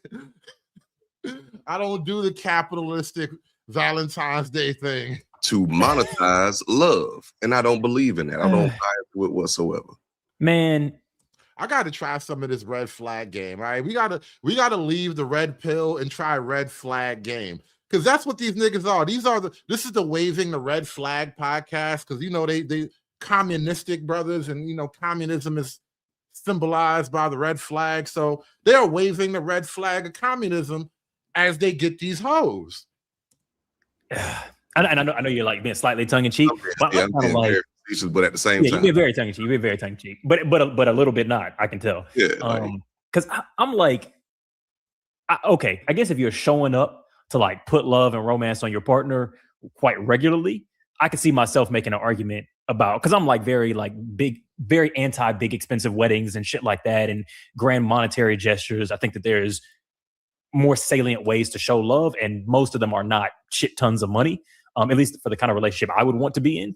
I don't do the capitalistic Valentine's Day thing. To monetize love, and I don't believe in that. I don't buy into it whatsoever. Man, I got to try some of this red flag game. All right, we gotta leave the red pill and try red flag game, because that's what these niggas are. This is the waving the red flag podcast, because they communistic brothers, and communism is symbolized by the red flag, so they're waving the red flag of communism as they get these hoes. And I know you're like being slightly tongue in cheek, but I'm kind of like, but at the same time, you're being very tongue in cheek. You're being very tongue in cheek, but a little bit not. I can tell. Yeah. Because I'm like, okay, I guess if you're showing up to like put love and romance on your partner quite regularly, I could see myself making an argument about, because I'm like very like big, very anti big expensive weddings and shit like that, and grand monetary gestures. I think that there's more salient ways to show love, and most of them are not shit tons of money. At least for the kind of relationship I would want to be in.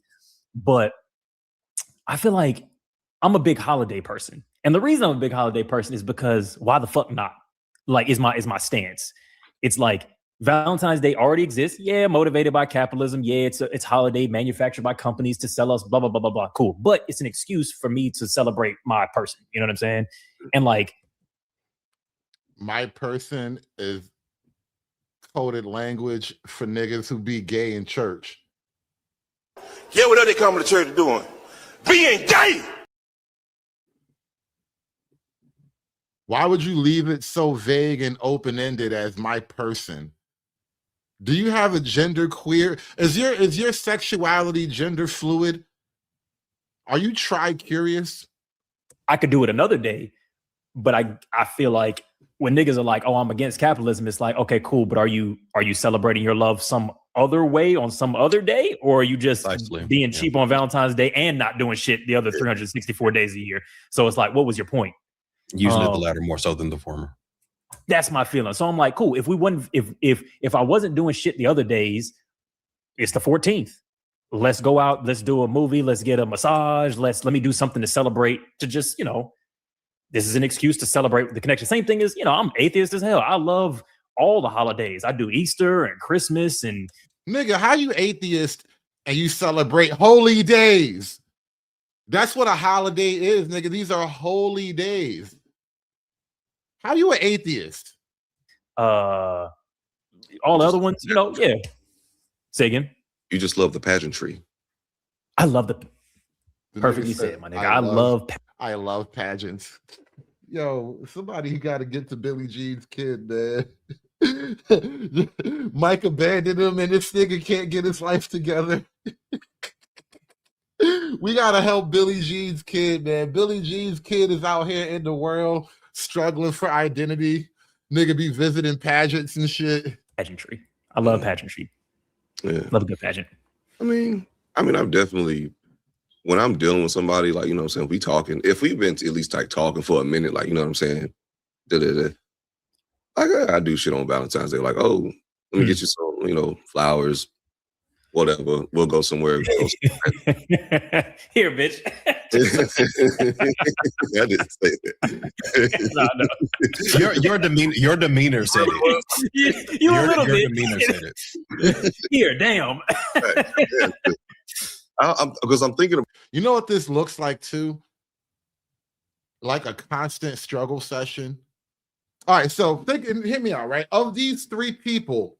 But I feel like I'm a big holiday person. And the reason I'm a big holiday person is because why the fuck not? Like, is my stance. It's like Valentine's Day already exists. Yeah, motivated by capitalism. Yeah, it's holiday manufactured by companies to sell us, blah, blah, blah, blah, blah. Cool. But it's an excuse for me to celebrate my person. You know what I'm saying? And like, my person is coded language for niggas who be gay in church. Yeah, what are they coming to church doing? Being gay! Why would you leave it so vague and open-ended as my person? Do you have a gender queer? Is your sexuality gender fluid? Are you tri-curious? I could do it another day, but I feel like when niggas are like, oh, I'm against capitalism, it's like, okay, cool, but are you celebrating your love some other way on some other day? Or are you just being cheap on Valentine's Day and not doing shit the other 364 days a year? So it's like, what was your point? Usually the latter more so than the former. That's my feeling. So I'm like, cool, if I wasn't doing shit the other days, it's the 14th. Let's go out, let's do a movie, let's get a massage, let me do something to celebrate, to just, this is an excuse to celebrate the connection. Same thing as, I'm atheist as hell. I love all the holidays. I do Easter and Christmas and... Nigga, how you atheist and you celebrate holy days? That's what a holiday is, nigga. These are holy days. How you an atheist? All the other ones, yeah. Say again. You just love the pageantry. I love the perfectly said, my nigga. I love pageants. Yo, somebody got to get to Billie Jean's kid, man. Mike abandoned him, and this nigga can't get his life together. We got to help Billie Jean's kid, man. Billie Jean's kid is out here in the world struggling for identity. Nigga be visiting pageants and shit. Pageantry. I love pageantry. Yeah. Love a good pageant. I mean, I've definitely, when I'm dealing with somebody, like, I'm saying, we talking, if we've been at least like talking for a minute, like, what I'm saying? Like, I do shit on Valentine's Day. Like, oh, let me get you some, flowers, whatever. We'll go somewhere. Here, bitch. I didn't say that. Your demeanor said it. Your your demeanor said it. Here, damn. Because I'm thinking of, you know what this looks like too? Like a constant struggle session. All right, so hit me out, right? Of these three people,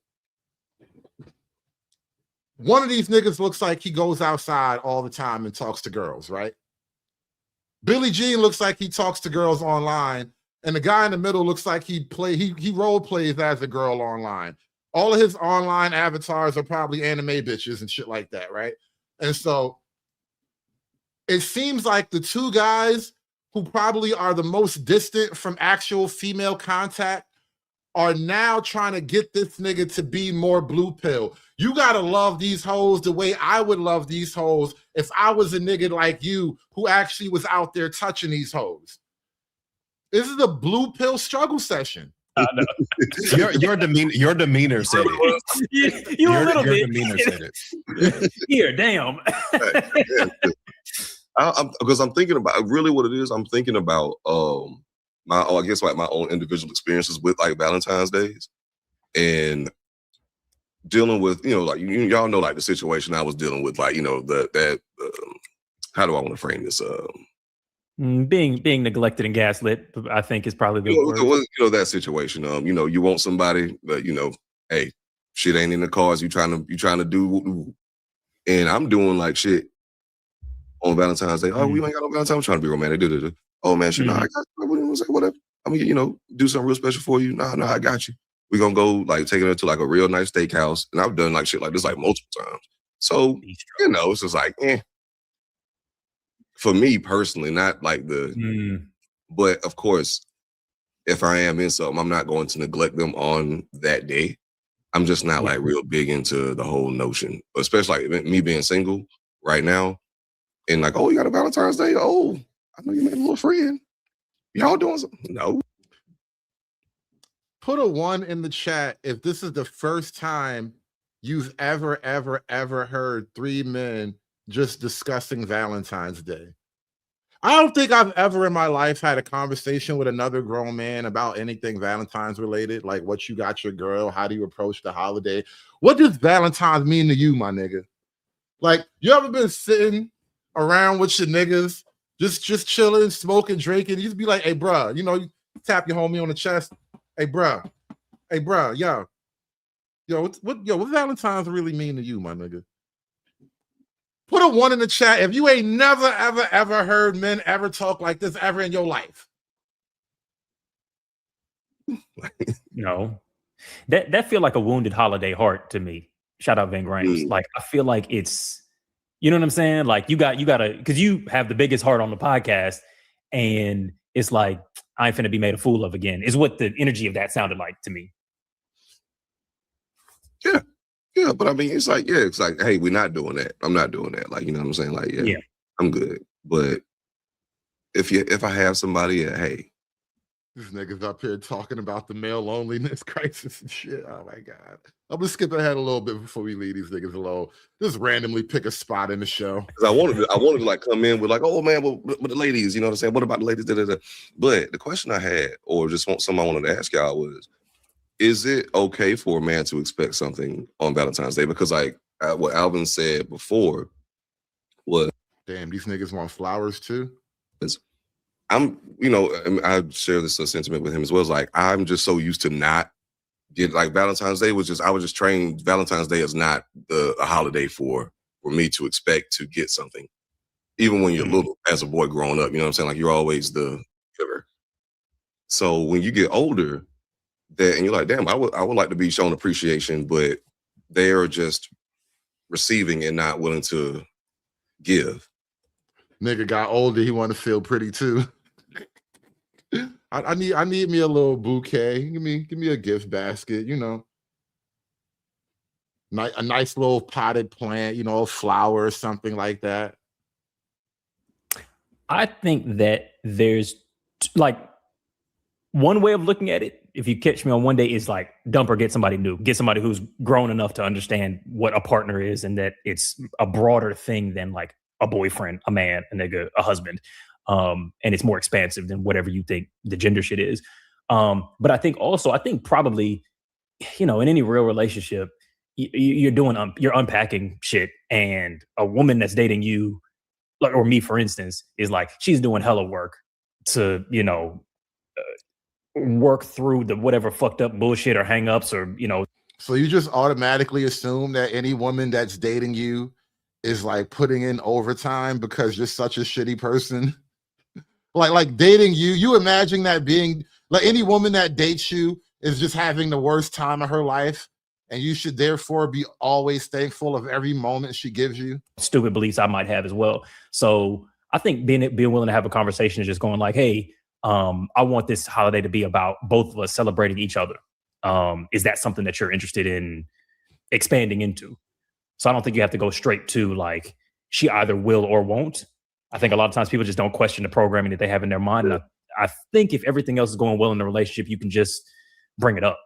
one of these niggas looks like he goes outside all the time and talks to girls, right? Billie Jean looks like he talks to girls online, and the guy in the middle looks like he role plays as a girl online. All of his online avatars are probably anime bitches and shit like that, right? And so it seems like the two guys who probably are the most distant from actual female contact are now trying to get this nigga to be more blue pill. You gotta love these hoes the way I would love these hoes if I was a nigga like you who actually was out there touching these hoes. This is a blue pill struggle session. Your demeanor said it. Your demeanor said it. Here, damn. Because I'm thinking about really what it is. I'm thinking about my own individual experiences with like Valentine's days. and dealing with, like y'all know, like the situation I was dealing with, like that. How do I want to frame this? Being neglected and gaslit, I think is probably the word. That situation. You want somebody, but hey, shit ain't in the cards. You trying to do, and I'm doing like shit on Valentine's Day. Oh, we ain't got no Valentine's. I'm trying to be romantic. Oh man, shit, no, I got you. Whatever. I mean, do something real special for you. No, I got you. We're gonna go like taking her to like a real nice steakhouse. And I've done like shit like this like multiple times. So, it's just like, for me personally, not like but of course, if I am in something, I'm not going to neglect them on that day. I'm just not like real big into the whole notion, especially like me being single right now. And like, oh, you got a Valentine's Day? Oh, I know you made a little friend. Y'all doing something? No. Put a 1 in the chat if this is the first time you've ever heard 3 men just discussing Valentine's Day. I don't think I've ever in my life had a conversation with another grown man about anything Valentine's related, like what you got your girl, how do you approach the holiday? What does Valentine's mean to you, my nigga? Like, you ever been sitting around with your niggas, just chilling, smoking, drinking? You just be like, hey, bruh, you tap your homie on the chest. Hey, bruh, what Valentine's really mean to you, my nigga? Put a 1 in the chat if you ain't never, ever heard men ever talk like this ever in your life. No. That feel like a wounded holiday heart to me. Shout out Van Grimes. Like, I feel like it's, you know what I'm saying? Like, you gotta, because you have the biggest heart on the podcast, and it's like, I ain't finna be made a fool of again, is what the energy of that sounded like to me. Yeah, but I mean, it's like, hey, we're not doing that. I'm not doing that. Like, you know what I'm saying? Like, yeah. I'm good. But if I have somebody, hey. These niggas up here talking about the male loneliness crisis and shit. Oh my God. I'm gonna skip ahead a little bit before we leave these niggas alone. Just randomly pick a spot in the show. Because I wanted to like come in with like, oh man, but the ladies, you know what I'm saying? What about the ladies? But the question I had, or just something I wanted to ask y'all was, is it okay for a man to expect something on Valentine's Day? Because like what Alvin said before was, damn, these niggas want flowers too. I share this sentiment with him as well. It's like, I'm just so used to not get like Valentine's Day I was just trained. Valentine's Day is not a holiday for me to expect to get something. Even when you're little, as a boy growing up, you know what I'm saying? Like, you're always the giver. So when you get older, and you're like, damn, I would like to be shown appreciation, but they are just receiving and not willing to give. Nigga got older, he want to feel pretty too. I need me a little bouquet. Give me a gift basket, a nice little potted plant, a flower or something like that. I think that there's like one way of looking at it, if you catch me on one day, is like dump or get somebody new, get somebody who's grown enough to understand what a partner is and that it's a broader thing than like a boyfriend, a man, a nigga, a husband. And it's more expansive than whatever you think the gender shit is. But I think probably, in any real relationship, you're unpacking shit, and a woman that's dating you, like, or me, for instance, is like, she's doing hella work to, work through the whatever fucked up bullshit or hangups or, So you just automatically assume that any woman that's dating you is like putting in overtime because you're such a shitty person? Like dating you imagine that being like any woman that dates you is just having the worst time of her life, and you should therefore be always thankful of every moment she gives you? Stupid beliefs I might have as well. So I think being willing to have a conversation is just going like, hey, I want this holiday to be about both of us celebrating each other. Is that something that you're interested in expanding into? So I don't think you have to go straight to like, she either will or won't. I think a lot of times people just don't question the programming that they have in their mind. And I think if everything else is going well in the relationship, you can just bring it up.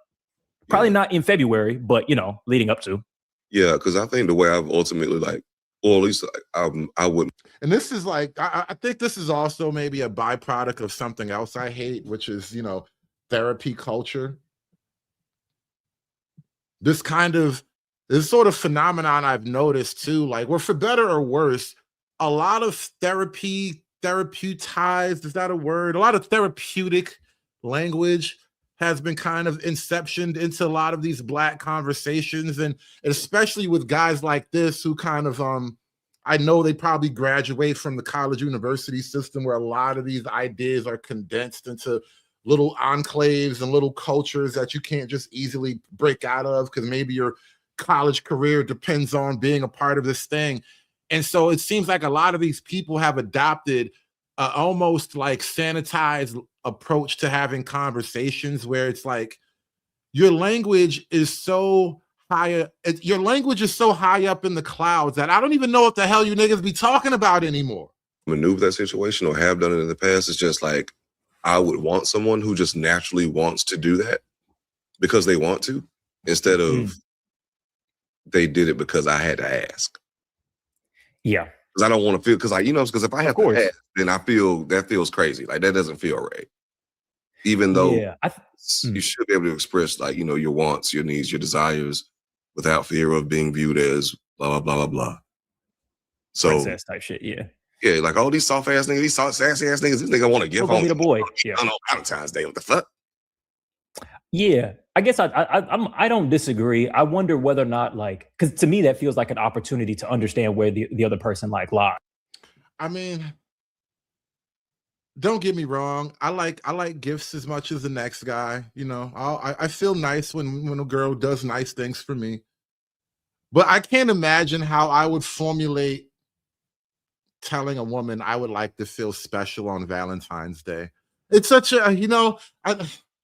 Probably not in February, but leading up to. Yeah, because I think the way I've ultimately or at least I wouldn't. And this is like, I think this is also maybe a byproduct of something else I hate, which is, therapy culture. this sort of phenomenon I've noticed too, like, where for better or worse, a lot of therapeutized, is that a word? A lot of therapeutic language has been kind of inceptioned into a lot of these Black conversations, and especially with guys like this who kind of I know they probably graduate from the college university system where a lot of these ideas are condensed into little enclaves and little cultures that you can't just easily break out of because maybe your college career depends on being a part of this thing. And so it seems like a lot of these people have adopted almost like sanitized approach to having conversations where it's like your language is so high up in the clouds that I don't even know what the hell you niggas be talking about anymore. Maneuver that situation or have done it in the past. It's just like, I would want someone who just naturally wants to do that because they want to, instead of they did it because I had to ask. Yeah. Because I don't want to feel, because if I have to ask, then I feel that feels crazy. Like, that doesn't feel right. Even though you should be able to express, like, your wants, your needs, your desires without fear of being viewed as blah, blah, blah, blah, blah. So, princess type shit, yeah. Yeah, like all these soft ass niggas, these sassy ass niggas, this nigga want to give home the boy. Yeah. On Valentine's Day. What the fuck? Yeah, I guess I don't disagree. I wonder whether or not, like, because to me that feels like an opportunity to understand where the other person like lies. I mean, don't get me wrong. I like gifts as much as the next guy. I feel nice when a girl does nice things for me, but I can't imagine how I would formulate telling a woman I would like to feel special on Valentine's Day. It's such a,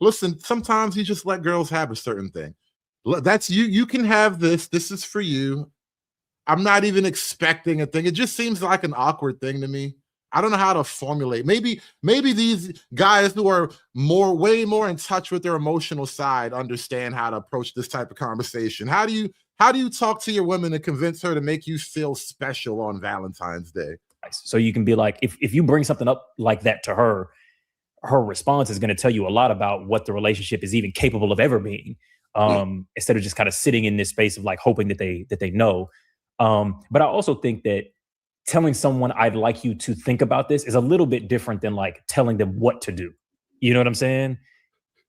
listen, sometimes you just let girls have a certain thing. That's you can have this. This is for you. I'm not even expecting a thing. It just seems like an awkward thing to me. I don't know how to formulate. Maybe these guys who are way more in touch with their emotional side understand how to approach this type of conversation. How do you talk to your woman and convince her to make you feel special on Valentine's Day? So you can be like, if you bring something up like that to her, her response is going to tell you a lot about what the relationship is even capable of ever being. Instead of just kind of sitting in this space of like hoping that they know. But I also think that telling someone I'd like you to think about this is a little bit different than like telling them what to do. You know what I'm saying?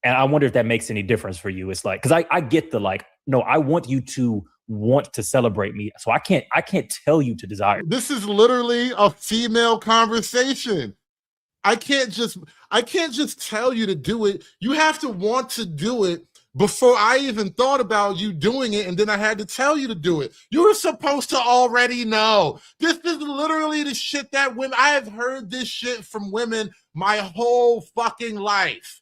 And I wonder if that makes any difference for you. It's like, because I get the like, no, I want you to want to celebrate me. So I can't tell you to desire. This is literally a female conversation. I can't just tell you to do it. You have to want to do it before I even thought about you doing it, and then I had to tell you to do it. You were supposed to already know. This is literally the shit that women, I have heard this shit from women my whole fucking life.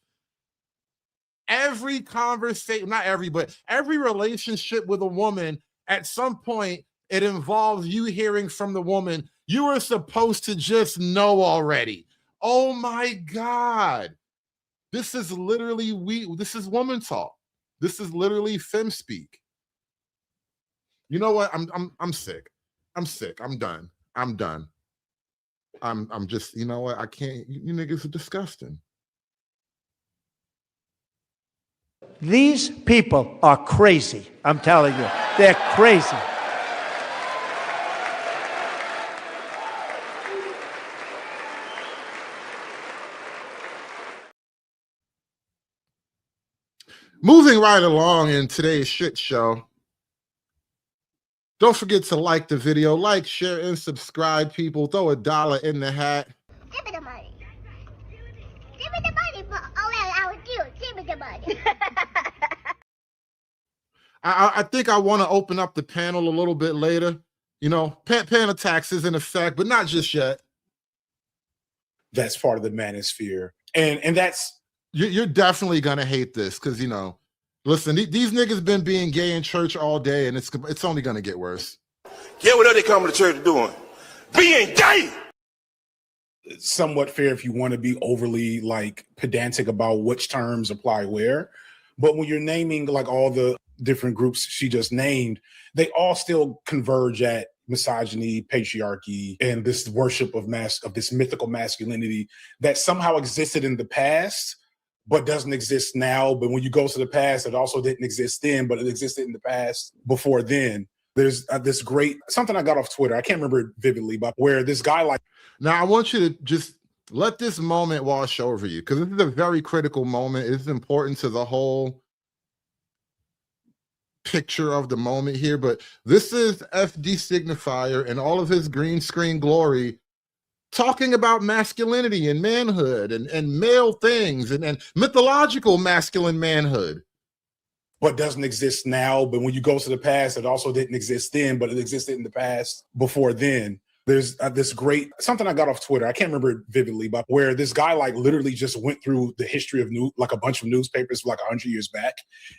Every conversation, not every, but every relationship with a woman, at some point, it involves you hearing from the woman, you were supposed to just know already. Oh my God. This is literally this is woman talk. This is literally femme speak. You know what? I'm sick. I'm sick. I'm done. I'm just, you know what? I can't, you niggas are disgusting. These people are crazy. I'm telling you, they're crazy. Moving right along in today's shit show. Don't forget to like the video, like, share, and subscribe, people. Throw $1 in the hat. Give me the money. Give me the money for all that I would do. Give me the money. I think I want to open up the panel a little bit later. Panic attacks is in effect, but not just yet. That's part of the manosphere. And that's... You're definitely going to hate this because, listen, these niggas been being gay in church all day, and it's only going to get worse. Yeah, what are they coming to church doing? Being gay! It's somewhat fair if you want to be overly, like, pedantic about which terms apply where. But when you're naming, like, all the different groups she just named, they all still converge at misogyny, patriarchy, and this worship of this mythical masculinity that somehow existed in the past, but doesn't exist now. But when you go to the past, it also didn't exist then, but it existed in the past before then. There's this great, something I got off Twitter. I can't remember it vividly, but where this guy like. Now, I want you to just let this moment wash over you, because this is a very critical moment. It's important to the whole picture of the moment here. But this is FD Signifier and all of his green screen glory talking about masculinity and manhood and male things and mythological masculine manhood. But doesn't exist now. But when you go to the past, it also didn't exist then, but it existed in the past before then. There's this great, something I got off Twitter. I can't remember it vividly, but where this guy like literally just went through the history of like a bunch of newspapers like 100 years back.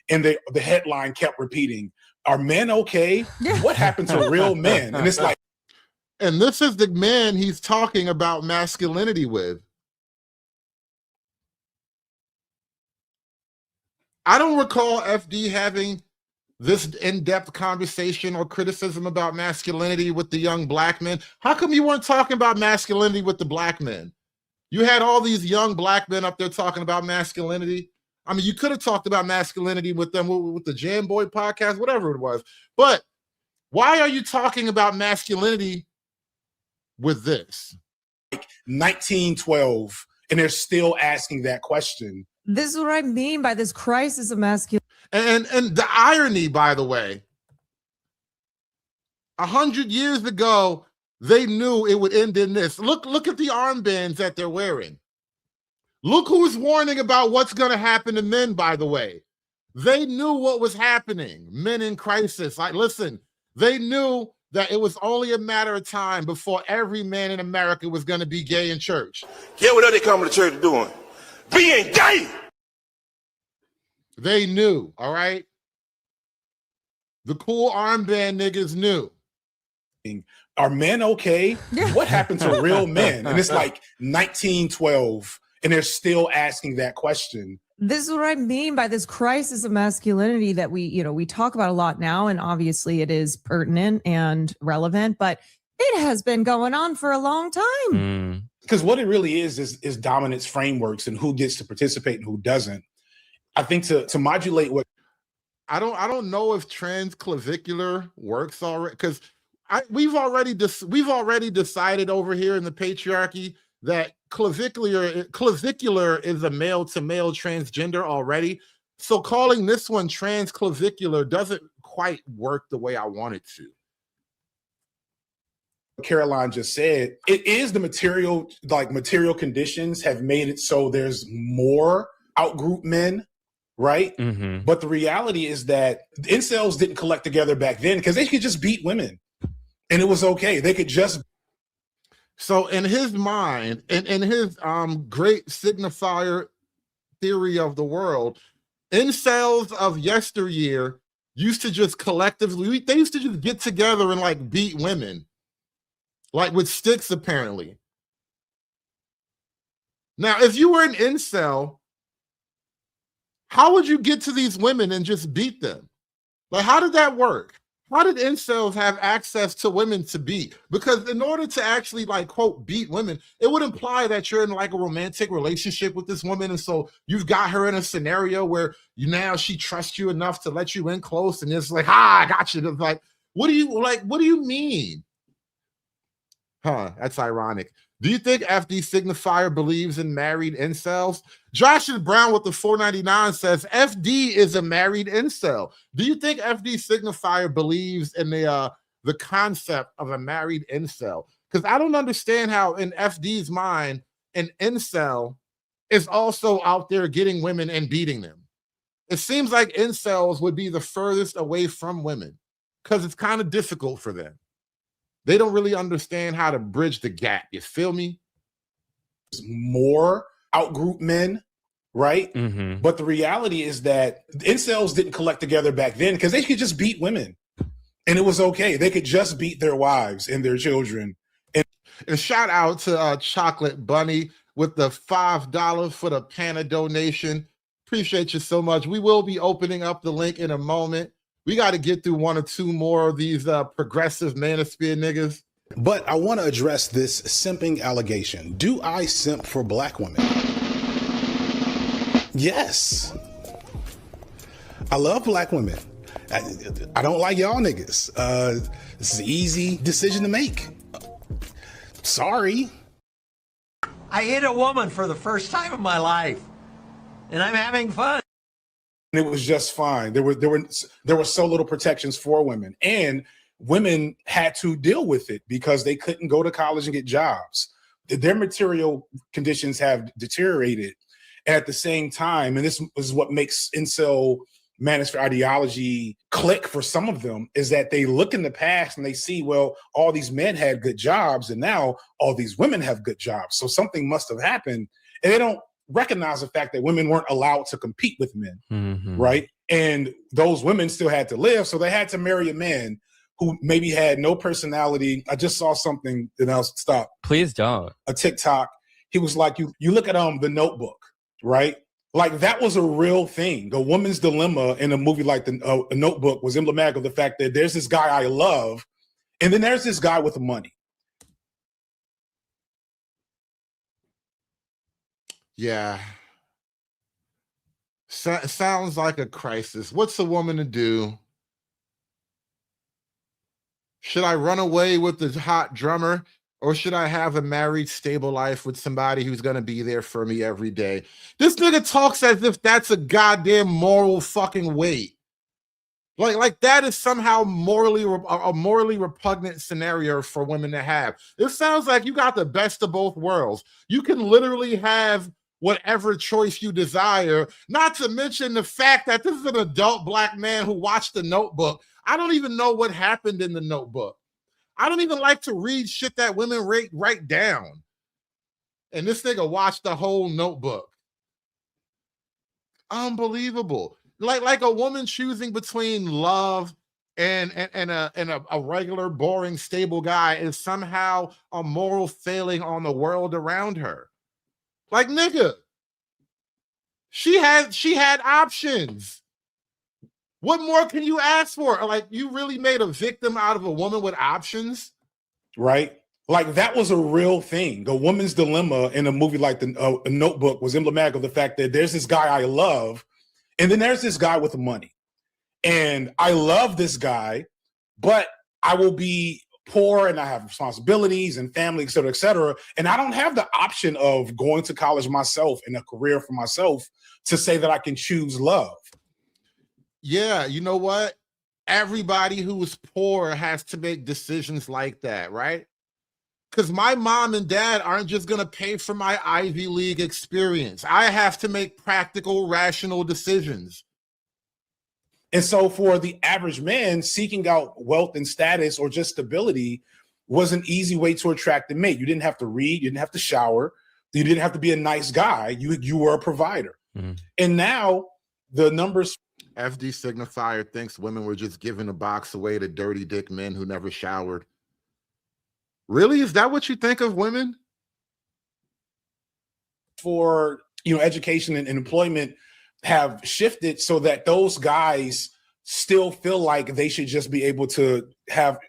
And the headline kept repeating, "Are men okay? What happened to real men?" And it's like, and this is the man he's talking about masculinity with. I don't recall FD having this in-depth conversation or criticism about masculinity with the young black men. How come you weren't talking about masculinity with the black men? You had all these young black men up there talking about masculinity. I mean, you could have talked about masculinity with them with the Jam Boy podcast, whatever it was. But why are you talking about masculinity with this? Like 1912, and they're still asking that question. This is what I mean by this crisis of masculinity. And the irony, by the way, 100 years ago, they knew it would end in this. Look at the armbands that they're wearing. Look who's warning about what's going to happen to men, by the way. They knew what was happening. Men in crisis. Like, listen, they knew that it was only a matter of time before every man in America was going to be gay in church. Yeah, what are they coming to church doing? Being gay! They knew, all right? The cool armband niggas knew. Are men okay? What happened to real men? And it's like 1912, and they're still asking that question. This is what I mean by this crisis of masculinity that we talk about a lot now, and obviously it is pertinent and relevant, but it has been going on for a long time. Because what it really is dominance frameworks and who gets to participate and who doesn't. I think to modulate what I don't know if transclavicular works already, because we've already decided over here in the patriarchy that clavicular is a male to male transgender already. So calling this one transclavicular doesn't quite work the way I want it to. Caroline just said, it is the material conditions have made it so there's more outgroup men, right? Mm-hmm. But the reality is that incels didn't collect together back then because they could just beat women and it was okay. They could just. So in his mind, in his great signifier theory of the world, incels of yesteryear used to just collectively, they used to just get together and like beat women. Like with sticks, apparently. Now, if you were an incel, how would you get to these women and just beat them? Like, how did that work? How did incels have access to women to beat? Because in order to actually, like, quote, beat women, it would imply that you're in like a romantic relationship with this woman. And so you've got her in a scenario where she trusts you enough to let you in close. And it's like, I got you. It's like, what do you mean? Huh, that's ironic. Do you think FD Signifier believes in married incels? Josh Brown with the 499 says FD is a married incel. Do you think FD Signifier believes in the concept of a married incel? Because I don't understand how in FD's mind an incel is also out there getting women and beating them. It seems like incels would be the furthest away from women because it's kind of difficult for them. They don't really understand how to bridge the gap. You feel me? More outgroup men, right? Mm-hmm. But the reality is that incels didn't collect together back then because they could just beat women. And it was okay. They could just beat their wives and their children. And shout out to Chocolate Bunny with the $5 for the Pana donation. Appreciate you so much. We will be opening up the link in a moment. We got to get through one or two more of these progressive manosphere niggas. But I want to address this simping allegation. Do I simp for black women? Yes. I love black women. I don't like y'all niggas. This is an easy decision to make. Sorry. I hit a woman for the first time in my life, and I'm having fun. It was just fine. There were so little protections for women, and women had to deal with it because they couldn't go to college and get jobs. Their material conditions have deteriorated. At the same time, and this is what makes incel manosphere ideology click for some of them, is that they look in the past and they see, well, all these men had good jobs and now all these women have good jobs. So something must have happened. And they don't recognize the fact that women weren't allowed to compete with men, right? And those women still had to live. So they had to marry a man who maybe had no personality. I just saw something, and I'll stop. Please don't. A TikTok. He was like, you look at The Notebook, right? Like that was a real thing. A woman's dilemma in a movie like The Notebook was emblematic of the fact that there's this guy I love, and then there's this guy with the money. Yeah. Sounds like a crisis. What's a woman to do? Should I run away with the hot drummer? Or should I have a married, stable life with somebody who's going to be there for me every day? This nigga talks as if that's a goddamn moral fucking weight. Like that is somehow a morally repugnant scenario for women to have. It sounds like you got the best of both worlds. You can literally have whatever choice you desire, not to mention the fact that this is an adult black man who watched The Notebook. I don't even know what happened in The Notebook. I don't even like to read shit that women write down. And this nigga watched the whole Notebook. Unbelievable. Like a woman choosing between love and a regular, boring, stable guy is somehow a moral failing on the world around her. Like, nigga, she had options. What more can you ask for? Like, you really made a victim out of a woman with options? Right? Like, that was a real thing. A woman's dilemma in a movie like The Notebook was emblematic of the fact that there's this guy I love, and then there's this guy with the money. And I love this guy, but I will be poor and I have responsibilities and family, et cetera, and I don't have the option of going to college myself and a career for myself to say that I can choose love. Yeah, you know what? Everybody who is poor has to make decisions like that, right? Because my mom and dad aren't just going to pay for my Ivy League experience. I have to make practical, rational decisions. And so for the average man, seeking out wealth and status or just stability was an easy way to attract a mate. You didn't have to read, you didn't have to shower, you didn't have to be a nice guy. You were a provider. And now the numbers... FD signifier thinks women were just giving a box away to dirty dick men who never showered. Really? Is that what you think of women? For, education and employment have shifted so that those guys still feel like they should just be able to have,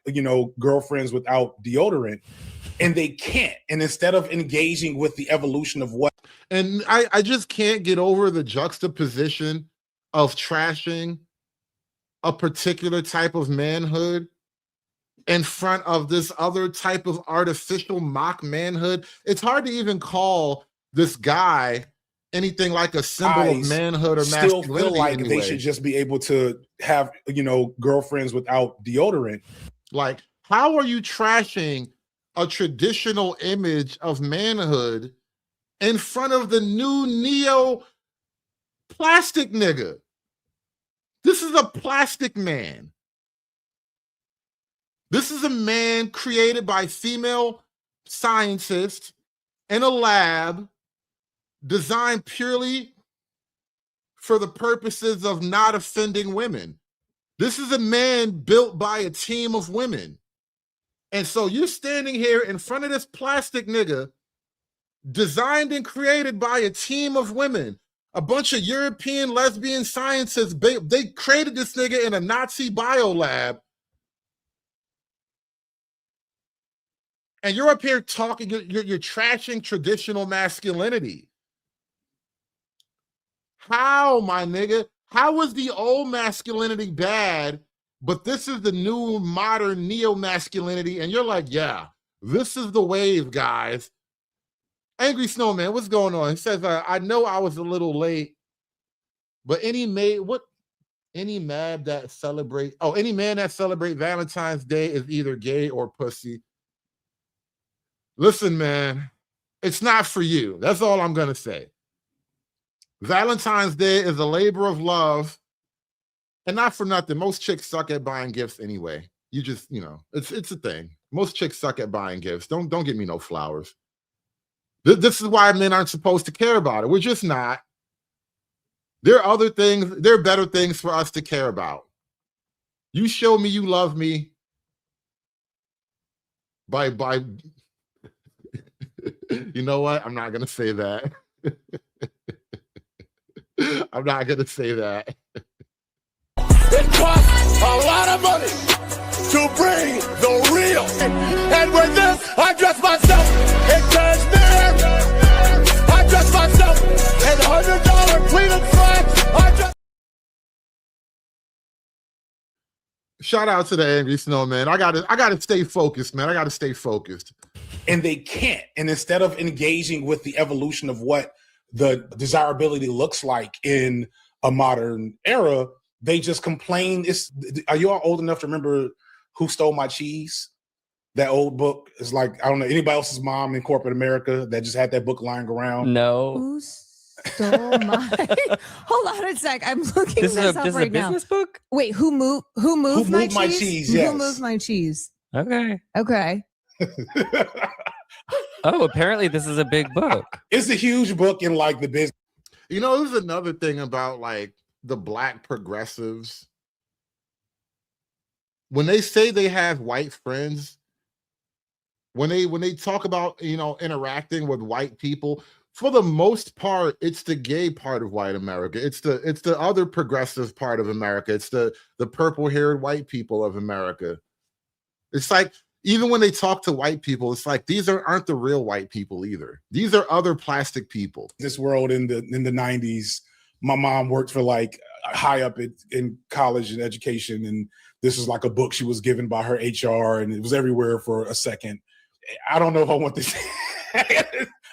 girlfriends without deodorant, and they can't. And instead of engaging with the evolution of what... And I just can't get over the juxtaposition of trashing a particular type of manhood in front of this other type of artificial mock manhood. It's hard to even call this guy anything like a symbol of manhood or masculinity. Still feel like they should just be able to have, girlfriends without deodorant. Like, how are you trashing a traditional image of manhood in front of the new neo plastic nigga? This is a plastic man. This is a man created by female scientists in a lab, designed purely for the purposes of not offending women. This is a man built by a team of women. And so you're standing here in front of this plastic nigga, designed and created by a team of women, a bunch of European lesbian scientists. They created this nigga in a Nazi biolab. And you're up here talking, you're trashing traditional masculinity. How, my nigga? How was the old masculinity bad, but this is the new modern neo-masculinity? And you're like, yeah, this is the wave, guys. Angry Snowman, what's going on? He says, I know I was a little late, but any man that celebrate Valentine's Day is either gay or pussy. Listen, man, it's not for you. That's all I'm gonna say. Valentine's Day is a labor of love, and not for nothing. Most chicks suck at buying gifts anyway. You just, it's a thing. Most chicks suck at buying gifts. Don't get me no flowers. This is why men aren't supposed to care about it. We're just not. There are other things. There are better things for us to care about. You show me you love me by you know what? I'm not gonna say that. I'm not gonna say that. It costs a lot of money to bring the real. And with this, I dress myself in cashmere. I dress myself in $100 pleated slacks. Shout out to the Angry Snowman. I gotta stay focused, man. I gotta stay focused. And they can't. And instead of engaging with the evolution of what the desirability looks like in a modern era, they just complain. Are you all old enough to remember Who Stole My Cheese? That old book is like, I don't know, anybody else's mom in corporate America that just had that book lying around? No. Who stole my? Hold on a sec. I'm looking this up right now. This is a business book? Wait, who moved my cheese? Yes. Who moved my cheese? Okay. Oh, apparently this is a big book. It's a huge book in like the business. There's another thing about like the black progressives. When they say they have white friends, when they talk about interacting with white people, for the most part, it's the gay part of white America. It's the other progressive part of America. It's the purple-haired white people of America. It's like, even when they talk to white people, it's like these aren't the real white people either. These are other plastic people. This world in the 90s, my mom worked for like high up in college and education, and this was like a book she was given by her HR, and it was everywhere for a second. I don't know if I want this.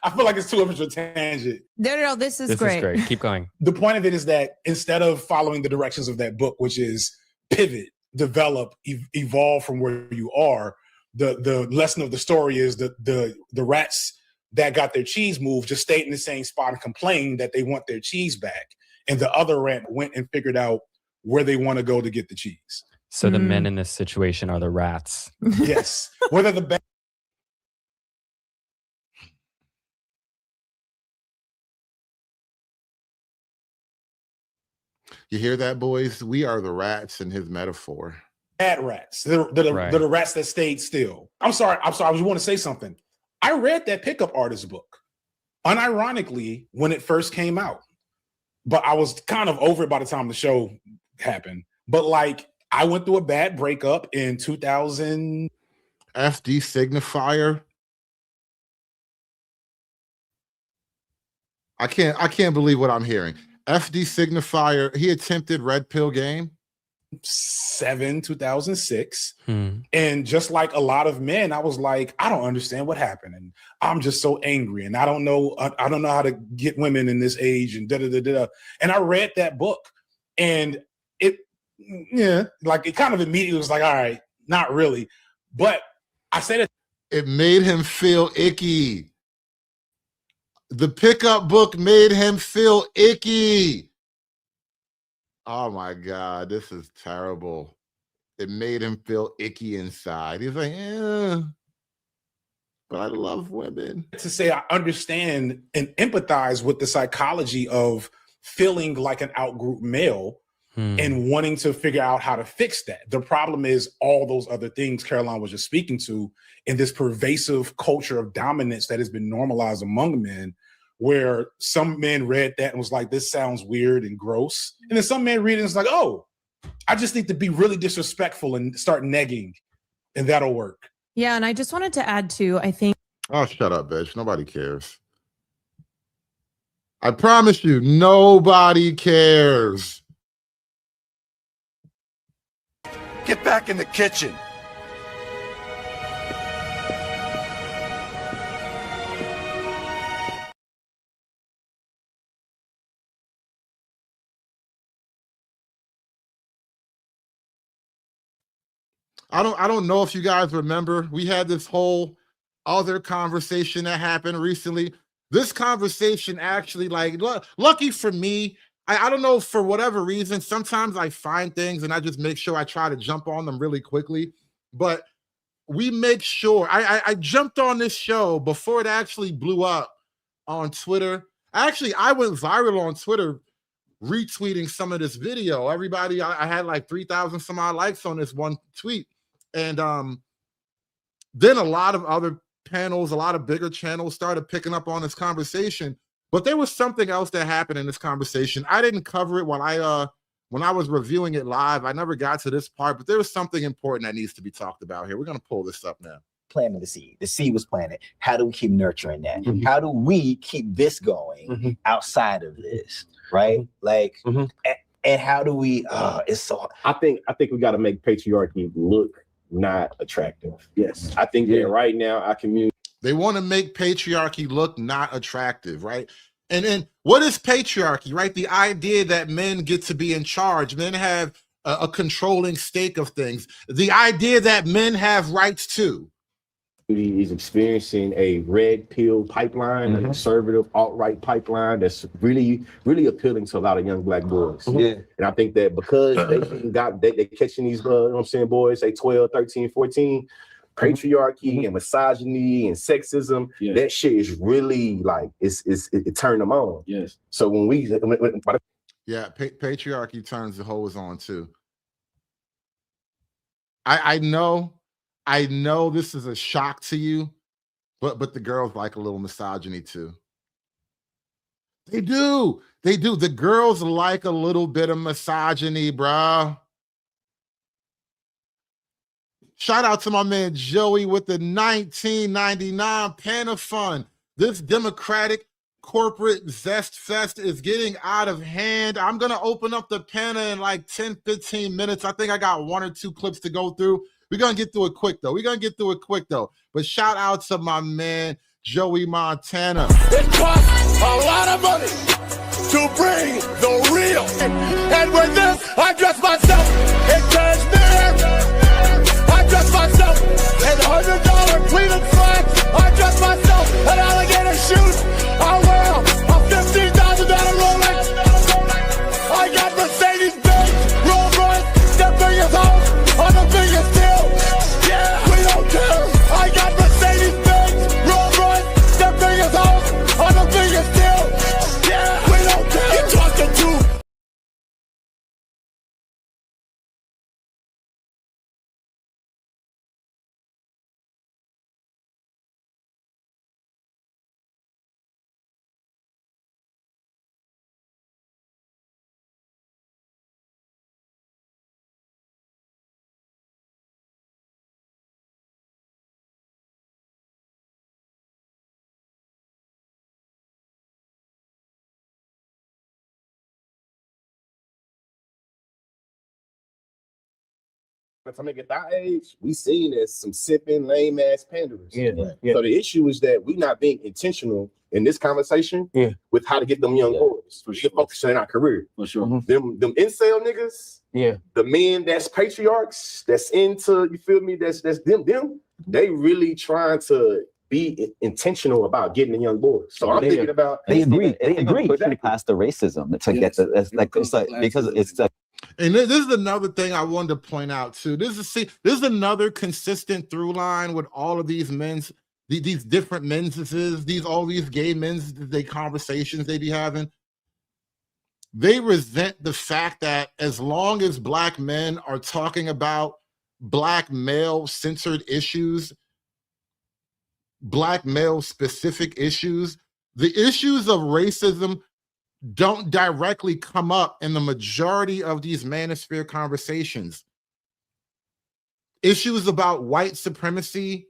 I feel like it's too much of a tangent. No, this is great. Keep going. The point of it is that instead of following the directions of that book, which is pivot, develop, evolve from where you are, the lesson of the story is that the rats that got their cheese moved just stayed in the same spot and complained that they want their cheese back. And the other rat went and figured out where they want to go to get the cheese. So the men in this situation are the rats. Yes. Whether the bad. You hear that, boys? We are the rats in his metaphor. Bad rats. They're the rats that stayed still. I'm sorry. I just want to say something. I read that pickup artist book, unironically, when it first came out. But I was kind of over it by the time the show happened. But like, I went through a bad breakup in 2000. FD Signifier. I can't believe what I'm hearing. FD Signifier, he attempted Red Pill Game. 2006. And just like a lot of men, I was like, I don't understand what happened. And I'm just so angry. And I don't know how to get women in this age and da-da-da-da. And I read that book, and it kind of immediately was like, all right, not really. But I said it made him feel icky. The pickup book made him feel icky. Oh my God, this is terrible. It made him feel icky inside. He's like, but I love women. To say I understand and empathize with the psychology of feeling like an outgroup male and wanting to figure out how to fix that. The problem is all those other things Caroline was just speaking to in this pervasive culture of dominance that has been normalized among men, where some men read that and was like, this sounds weird and gross. And then some men read it and it's like, oh, I just need to be really disrespectful and start negging, and that'll work. Yeah, and I just wanted to add too, I think. Oh, shut up, bitch. Nobody cares. I promise you, nobody cares. Get back in the kitchen. I don't know if you guys remember, we had this whole other conversation that happened recently. This conversation actually, like, lucky for me, I don't know, for whatever reason, sometimes I find things and I just make sure I try to jump on them really quickly. But we make sure I jumped on this show before it actually blew up on Twitter. Actually, I went viral on Twitter retweeting some of this video. Everybody, I had like 3,000 some odd likes on this one tweet. And then a lot of other panels, a lot of bigger channels started picking up on this conversation. But there was something else that happened in this conversation. I didn't cover it when I was reviewing it live. I never got to this part, but there was something important that needs to be talked about here. We're going to pull this up now. Planting the seed. The seed was planted. How do we keep nurturing that? How do we keep this going outside of this? Right? Like, and how do we? It's so. I think we got to make patriarchy look not attractive. Yes, I think that right now our community. They want to make patriarchy look not attractive, right? And then what is patriarchy, right? The idea that men get to be in charge, men have a controlling stake of things. The idea that men have rights too. Is experiencing a red pill pipeline, a conservative alt-right pipeline that's really, really appealing to a lot of young Black boys. And I think that because they catching these, you know what I'm saying, boys, say 12, 13, 14, patriarchy and misogyny and sexism, that shit is really like, it turned them on. Yes. So when patriarchy turns the hoes on too. I know this is a shock to you, but the girls like a little misogyny too. They do. The girls like a little bit of misogyny, bro. Shout out to my man Joey with the 1999 Panafun. This Democratic corporate zest fest is getting out of hand. I'm going to open up the Pana in like 10, 15 minutes. I think I got 1 or 2 clips to go through. We're going to get through it quick, though. But shout out to my man, Joey Montana. It costs a lot of money to bring the real. And with this, I dress myself in cashmere. I dress myself in $100 pleated slacks. I dress myself in alligator shoes. I wear a $15,000 Rolex. I got Mercedes-Benz, Rolls-Royce, the biggest house on the biggest deal. Yeah, we don't care. I got Mercedes-Benz, Rolls-Royce, the biggest house on the biggest deal. Yeah, we don't care. You're talking to. If I make it that age, we seen as some sipping, lame ass panders. So the issue is that we not being intentional in this conversation with how to get them young boys. We should focus on our career. For sure. Them incel niggas, the men that's patriarchs, that's into, you feel me, that's them, they really trying to be intentional about getting the young boys. So I'm thinking about they agree past the racism to get the it's like because it's like. And this is another thing I wanted to point out too. This is another consistent through line with all of these these different menses, all these gay men's conversations they be having. They resent the fact that as long as Black men are talking about Black male censored issues, Black male specific issues, the issues of racism don't directly come up in the majority of these manosphere conversations. Issues about white supremacy,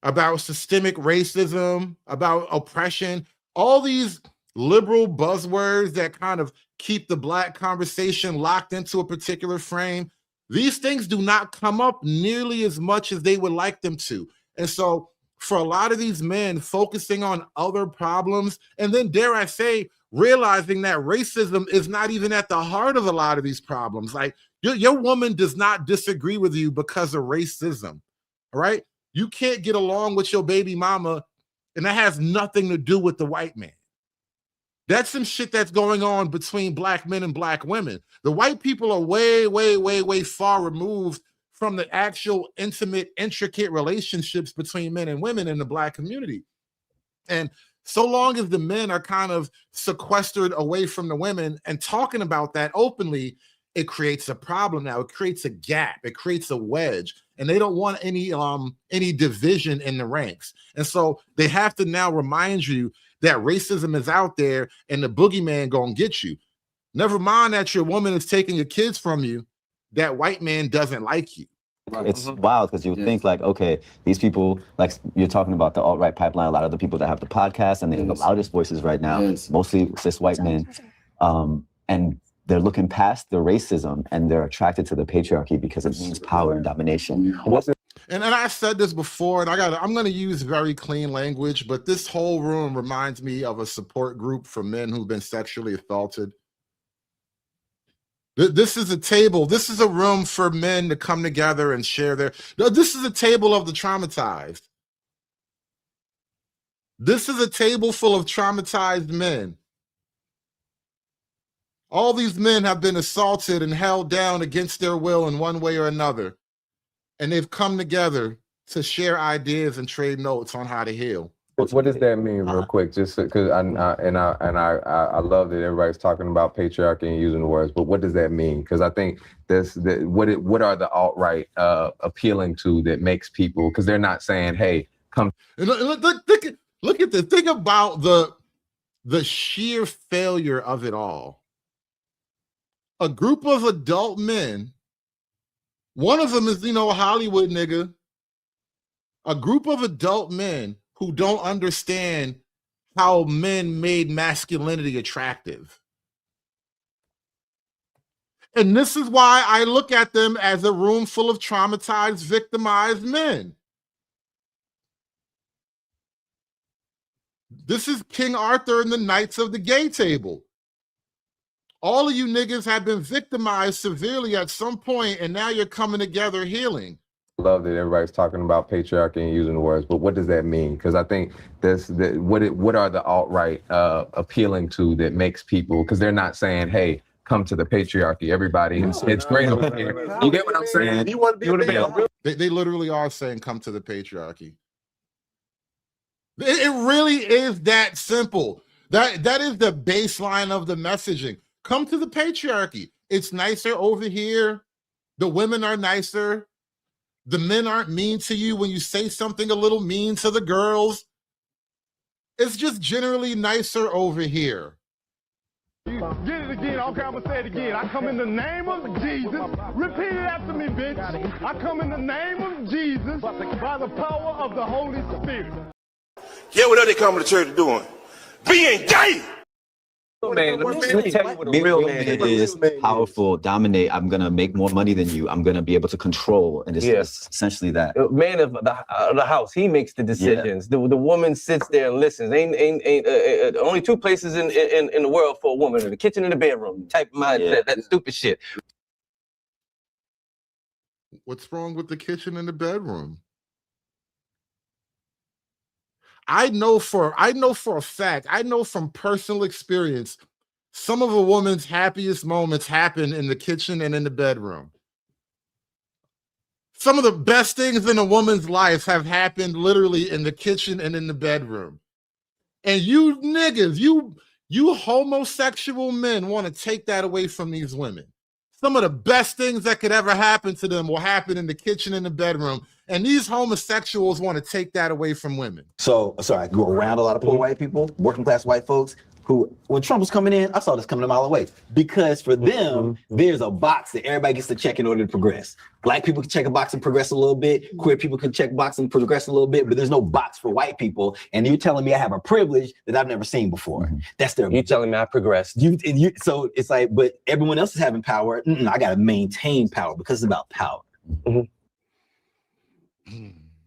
about systemic racism, about oppression, all these liberal buzzwords that kind of keep the Black conversation locked into a particular frame. These things do not come up nearly as much as they would like them to. And so for a lot of these men focusing on other problems, and then dare I say, realizing that racism is not even at the heart of a lot of these problems. Like your woman does not disagree with you because of racism, all right? You can't get along with your baby mama, and that has nothing to do with the white man. That's some shit that's going on between Black men and Black women. The white people are way, way, way, way far removed from the actual intimate, intricate relationships between men and women in the Black community. And so long as the men are kind of sequestered away from the women and talking about that openly, it creates a problem now. It creates a gap. It creates a wedge. And they don't want any division in the ranks. And so they have to now remind you that racism is out there and the boogeyman gonna get you. Never mind that your woman is taking your kids from you, that white man doesn't like you. It's wild because you would think like, okay, these people, like you're talking about the alt-right pipeline, a lot of the people that have the podcast and they're the loudest voices right now, mostly cis white men, and they're looking past the racism and they're attracted to the patriarchy because it means power and domination. And I said this before, and I'm going to use very clean language, but this whole room reminds me of a support group for men who've been sexually assaulted. This is a table. This is a room for men to come together and share this is a table of the traumatized. This is a table full of traumatized men. All these men have been assaulted and held down against their will in one way or another. And they've come together to share ideas and trade notes on how to heal. What does that mean, real quick? Just because I love that everybody's talking about patriarchy and using the words, but what does that mean? Because I think what are the alt-right appealing to that makes people? Because they're not saying, "Hey, come." Look at the thing about the sheer failure of it all. A group of adult men. One of them is, a Hollywood nigga. A group of adult men who don't understand how men made masculinity attractive. And this is why I look at them as a room full of traumatized, victimized men. This is King Arthur and the Knights of the Gay Table. All of you niggas have been victimized severely at some point, and now you're coming together healing. Love that everybody's talking about patriarchy and using the words, but what does that mean? Because I think what are the alt-right appealing to that makes people? Because they're not saying, "Hey, come to the patriarchy." Everybody, it's great over here. You get what I'm saying? They literally are saying, "Come to the patriarchy." It really is that simple. That is the baseline of the messaging. Come to the patriarchy. It's nicer over here. The women are nicer. The men aren't mean to you when you say something a little mean to the girls. It's just generally nicer over here. Get it again. Okay, I'm gonna say it again. I come in the name of Jesus. Repeat it after me, bitch. I come in the name of Jesus by the power of the Holy Spirit. Yeah, what are they coming to church doing? Being gay! Man, let me tell you what a real man is. Powerful, dominate. I'm gonna make more money than you. I'm gonna be able to control, and it's essentially that. Man of the house, he makes the decisions. The woman sits there and listens. Ain't only two places in the world for a woman: the kitchen and the bedroom. Type of mindset. That stupid shit. What's wrong with the kitchen and the bedroom? I know for a fact, I know from personal experience, some of a woman's happiest moments happen in the kitchen and in the bedroom. Some of the best things in a woman's life have happened literally in the kitchen and in the bedroom. And you niggas, you homosexual men want to take that away from these women. Some of the best things that could ever happen to them will happen in the kitchen and the bedroom. And these homosexuals want to take that away from women. So I grew around a lot of poor white people, working class white folks who, when Trump was coming in, I saw this coming a mile away. Because for them, there's a box that everybody gets to check in order to progress. Black people can check a box and progress a little bit. Queer people can check a box and progress a little bit, but there's no box for white people. And you're telling me I have a privilege that I've never seen before. That's their. You're telling me I progressed. So it's like, but everyone else is having power. I got to maintain power because it's about power. And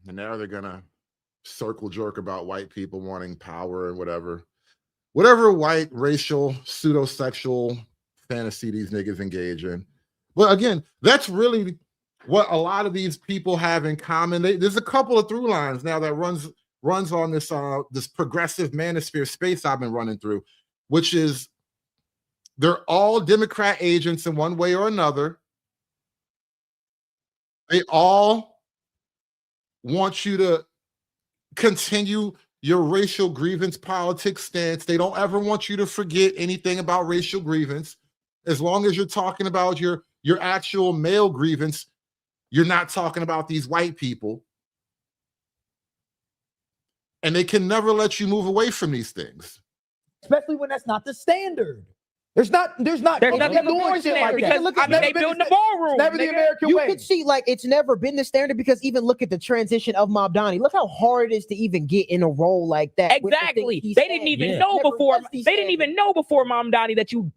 now they're gonna circle jerk about white people wanting power and whatever white racial pseudo-sexual fantasy these niggas engage in. But again, that's really what a lot of these people have in common. There's a couple of through lines now that runs on this this progressive manosphere space I've been running through, which is they're all Democrat agents in one way or another. They all want you to continue your racial grievance politics stance. They don't ever want you to forget anything about racial grievance. As long as you're talking about your actual male grievance, you're not talking about these white people. And they can never let you move away from these things. Especially when that's not the standard. There's never been shit like that. Because they built the ballroom. Never the American way. You can see like it's never been the standard because even look at the transition of Mamdani. Look how hard it is to even get in a role like that. Exactly. They didn't even know before. They didn't even know before Mamdani that you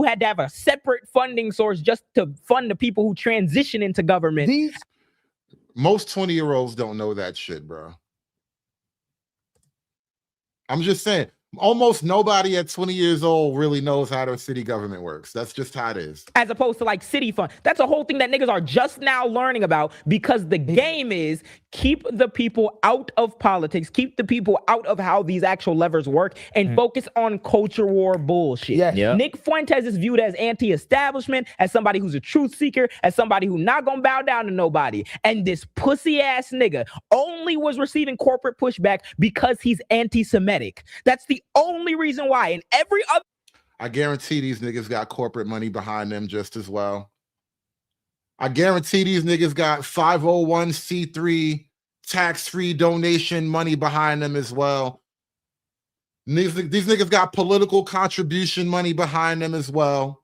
had to have a separate funding source just to fund the people who transition into government. Most 20-year-olds don't know that shit, bro. I'm just saying. Almost nobody at 20 years old really knows how their city government works. That's just how it is. As opposed to like city fund. That's a whole thing that niggas are just now learning about because the game is keep the people out of politics, keep the people out of how these actual levers work, and focus on culture war bullshit. Yeah. Nick Fuentes is viewed as anti-establishment, as somebody who's a truth seeker, as somebody who not gonna bow down to nobody. And this pussy ass nigga only was receiving corporate pushback because he's anti-Semitic. That's the only reason why. And every other, I guarantee these niggas got corporate money behind them just as well. I guarantee these niggas got 501c3 tax-free donation money behind them as well. These niggas got political contribution money behind them as well.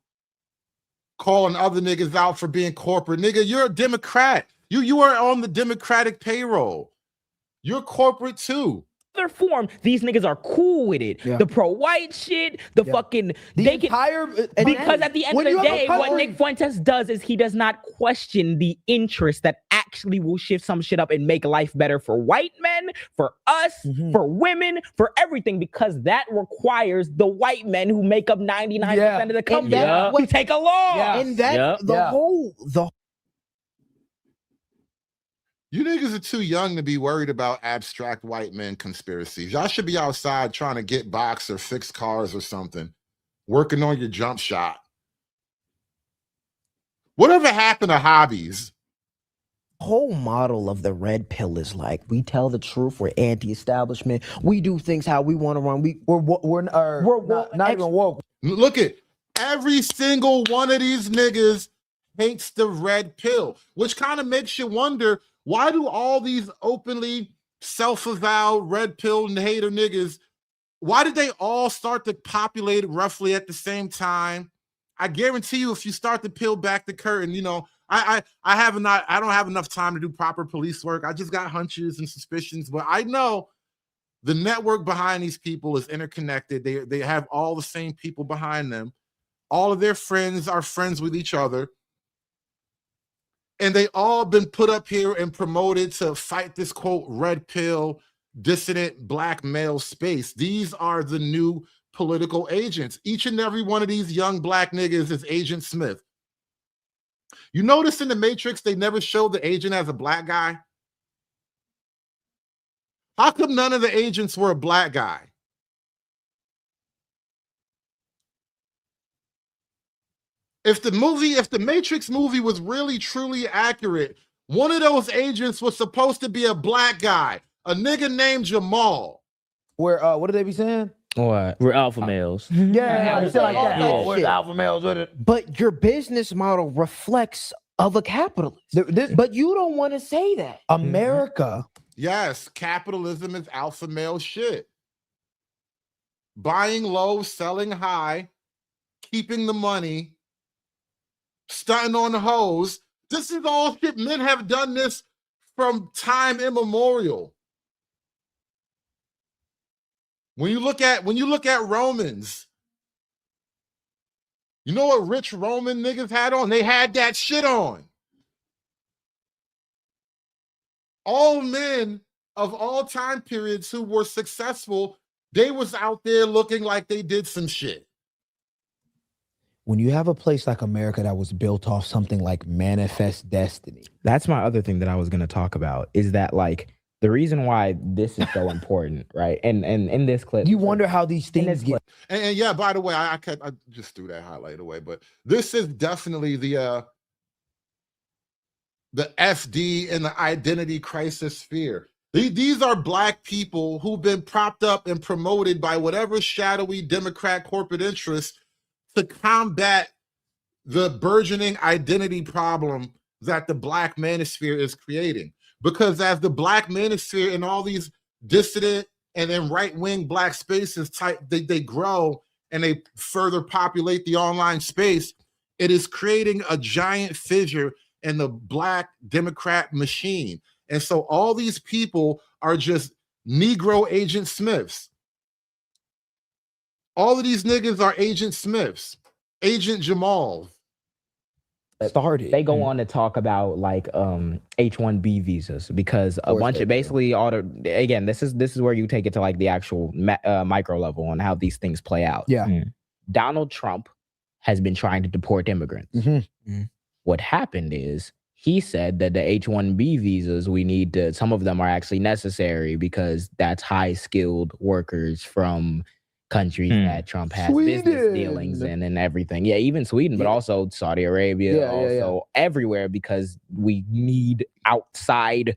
Calling other niggas out for being corporate. Nigga, you're a Democrat. You are on the Democratic payroll. You're corporate too. Form, these niggas are cool with it. The pro-white shit, fucking because at the end of the day, what Nick Fuentes does is he does not question the interest that actually will shift some shit up and make life better for white men, for us, for women, for everything, because that requires the white men who make up 99% of the company to take a law. And that the You niggas are too young to be worried about abstract white men conspiracies. Y'all should be outside trying to get box or fix cars or something, working on your jump shot. Whatever happened to hobbies? Whole model of the red pill is like we tell the truth, we're anti-establishment, we do things how we want to run, we're not even woke. Look at every single one of these niggas hates the red pill, which kind of makes you wonder, why do all these openly self-avowed red pill and hater niggas, why did they all start to populate roughly at the same time? I guarantee you, if you start to peel back the curtain, you know, I don't have enough time to do proper police work. I just got hunches and suspicions, but I know the network behind these people is interconnected. They have all the same people behind them. All of their friends are friends with each other. And they all been put up here and promoted to fight this, quote, red pill, dissident black male space. These are the new political agents. Each and every one of these young black niggas is Agent Smith. You notice in the Matrix, they never showed the agent as a black guy? How come none of the agents were a black guy? If the Matrix movie was really, truly accurate, one of those agents was supposed to be a black guy, a nigga named Jamal. Where, what did they be saying? What? We're alpha males. Yeah, like that. Yeah. Where's the alpha males with it? But your business model reflects of a capitalist. But you don't want to say that. America. Yes, capitalism is alpha male shit. buying low, selling high, keeping the money, stunting on the hoes. This is all shit. Men have done this from time immemorial. When you look at Romans, you know what rich Roman niggas had on? They had that shit on. All men of all time periods who were successful, they was out there looking like they did some shit. When you have a place like America that was built off something like manifest destiny. That's my other thing that I was going to talk about, is that like the reason why this is so important, right? And in this clip, you wonder how these things get. And yeah, by the way, I just threw that highlight away, but this is definitely the FD and the identity crisis sphere. These are Black people who've been propped up and promoted by whatever shadowy Democrat corporate interests to combat the burgeoning identity problem that the Black manosphere is creating. Because as the Black manosphere and all these dissident and then right-wing Black spaces they grow and they further populate the online space, it is creating a giant fissure in the Black Democrat machine. And so all these people are just Negro Agent Smiths. All of these niggas are Agent Smiths, Agent Jamals. Started. They go on to talk about like H-1B visas, because a bunch of basically all the, again, this is where you take it to like the actual micro level on how these things play out. Yeah. Donald Trump has been trying to deport immigrants. What happened is he said that the H-1B visas, we need to, some of them are actually necessary because that's high skilled workers from countries that Trump has business dealings in and everything. Yeah, even Sweden, but also Saudi Arabia, everywhere, because we need outside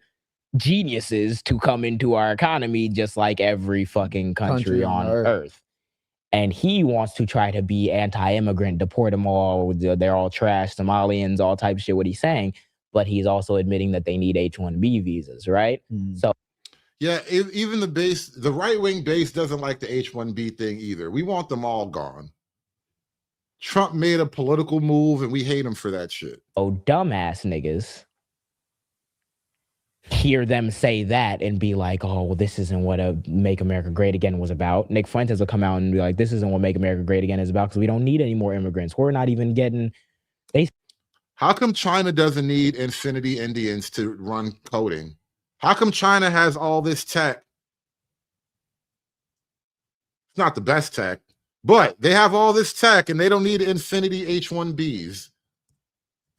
geniuses to come into our economy, just like every fucking country on earth. And he wants to try to be anti-immigrant, deport them all. They're all trash, Somalians, all type of shit, what he's saying. But he's also admitting that they need H-1B visas, right? So yeah, even the right-wing base doesn't like the H-1B thing either. We want them all gone. Trump made a political move and we hate him for that shit. Oh, dumbass niggas hear them say that and be like, oh, well, this isn't what a Make America Great Again was about. Nick Fuentes will come out and be like, this isn't what Make America Great Again is about, because we don't need any more immigrants. We're not even getting... How come China doesn't need Infinity Indians to run coding? How come China has all this tech? It's not the best tech, but they have all this tech and they don't need Infinity H-1Bs.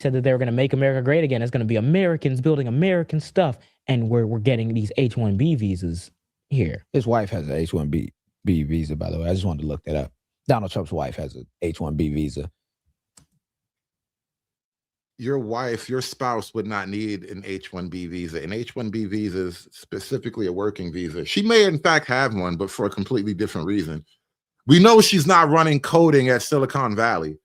Said that they were going to make America great again. It's going to be Americans building American stuff. And we're getting these H-1B visas here. His wife has an H-1B visa, by the way. I just wanted to look that up. Donald Trump's wife has an H-1B visa. Your wife, your spouse would not need an H-1B visa. An H-1B visa is specifically a working visa. She may, in fact, have one, but for a completely different reason. We know she's not running coding at Silicon Valley.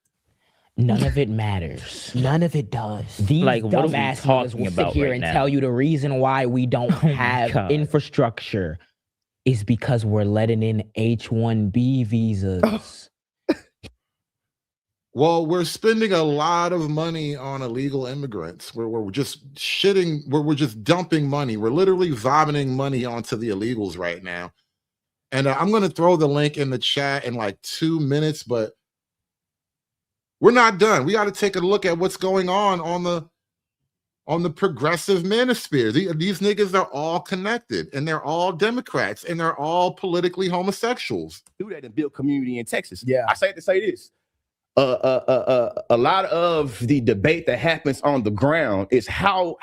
None of it matters. None of it does. These like, what are we dumbass niggas talking will sit about here right and now? tell you the reason why we don't have infrastructure is because we're letting in H-1B visas. Well, we're spending a lot of money on illegal immigrants. We're just shitting, we're just dumping money. We're literally vomiting money onto the illegals right now. And I'm going to throw the link in the chat in like 2 minutes, but we're not done. We got to take a look at what's going on the progressive manosphere. These niggas are all connected, and they're all Democrats, and they're all politically homosexuals. Do that and build community in Texas. Yeah. I say to say this. A lot of the debate that happens on the ground is how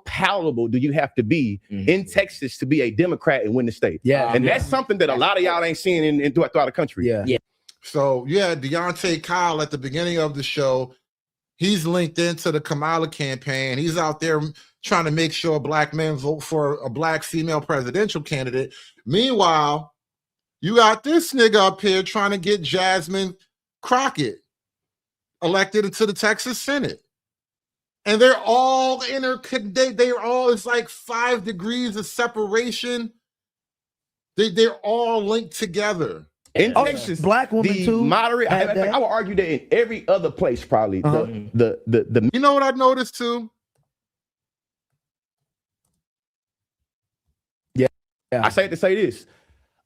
palatable do you have to be in Texas to be a Democrat and win the state? Yeah. And that's something that a lot of y'all ain't seeing in throughout the country. Yeah. So, yeah, Deontay Kyle at the beginning of the show, he's linked into the Kamala campaign. He's out there trying to make sure black men vote for a black female presidential candidate. Meanwhile, you got this nigga up here trying to get Jasmine Crockett elected into the Texas Senate. And they're all interconnected. They're all, it's like 5 degrees of separation. They're all linked together. In Texas, black women the too. moderate. had I that. would argue that in every other place, probably the. You know what I noticed too? Yeah. I say it to say this.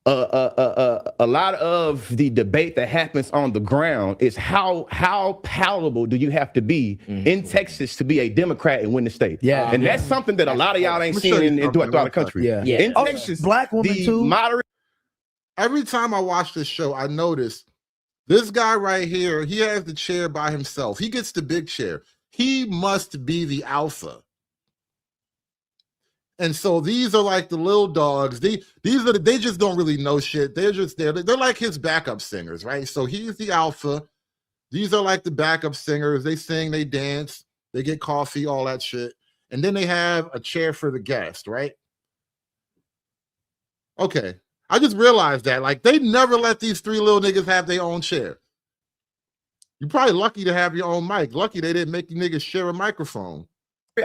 A lot of the debate that happens on the ground is how palatable do you have to be in Texas to be a Democrat and win the state? Yeah. And that's something that a lot of y'all ain't Let me show seeing you throughout the country. Yeah. In Texas, black women the too. moderate. Every time I watch this show, I notice this guy right here, he has the chair by himself. He gets the big chair. He must be the alpha. And so these are like the little dogs. They just don't really know shit. They're just there. They're like his backup singers, right? So he's the alpha. These are like the backup singers. They sing, they dance, they get coffee, all that shit. And then they have a chair for the guest, right? Okay. I just realized that. Like, they never let these three little niggas have their own chair. You're probably lucky to have your own mic. Lucky they didn't make you niggas share a microphone.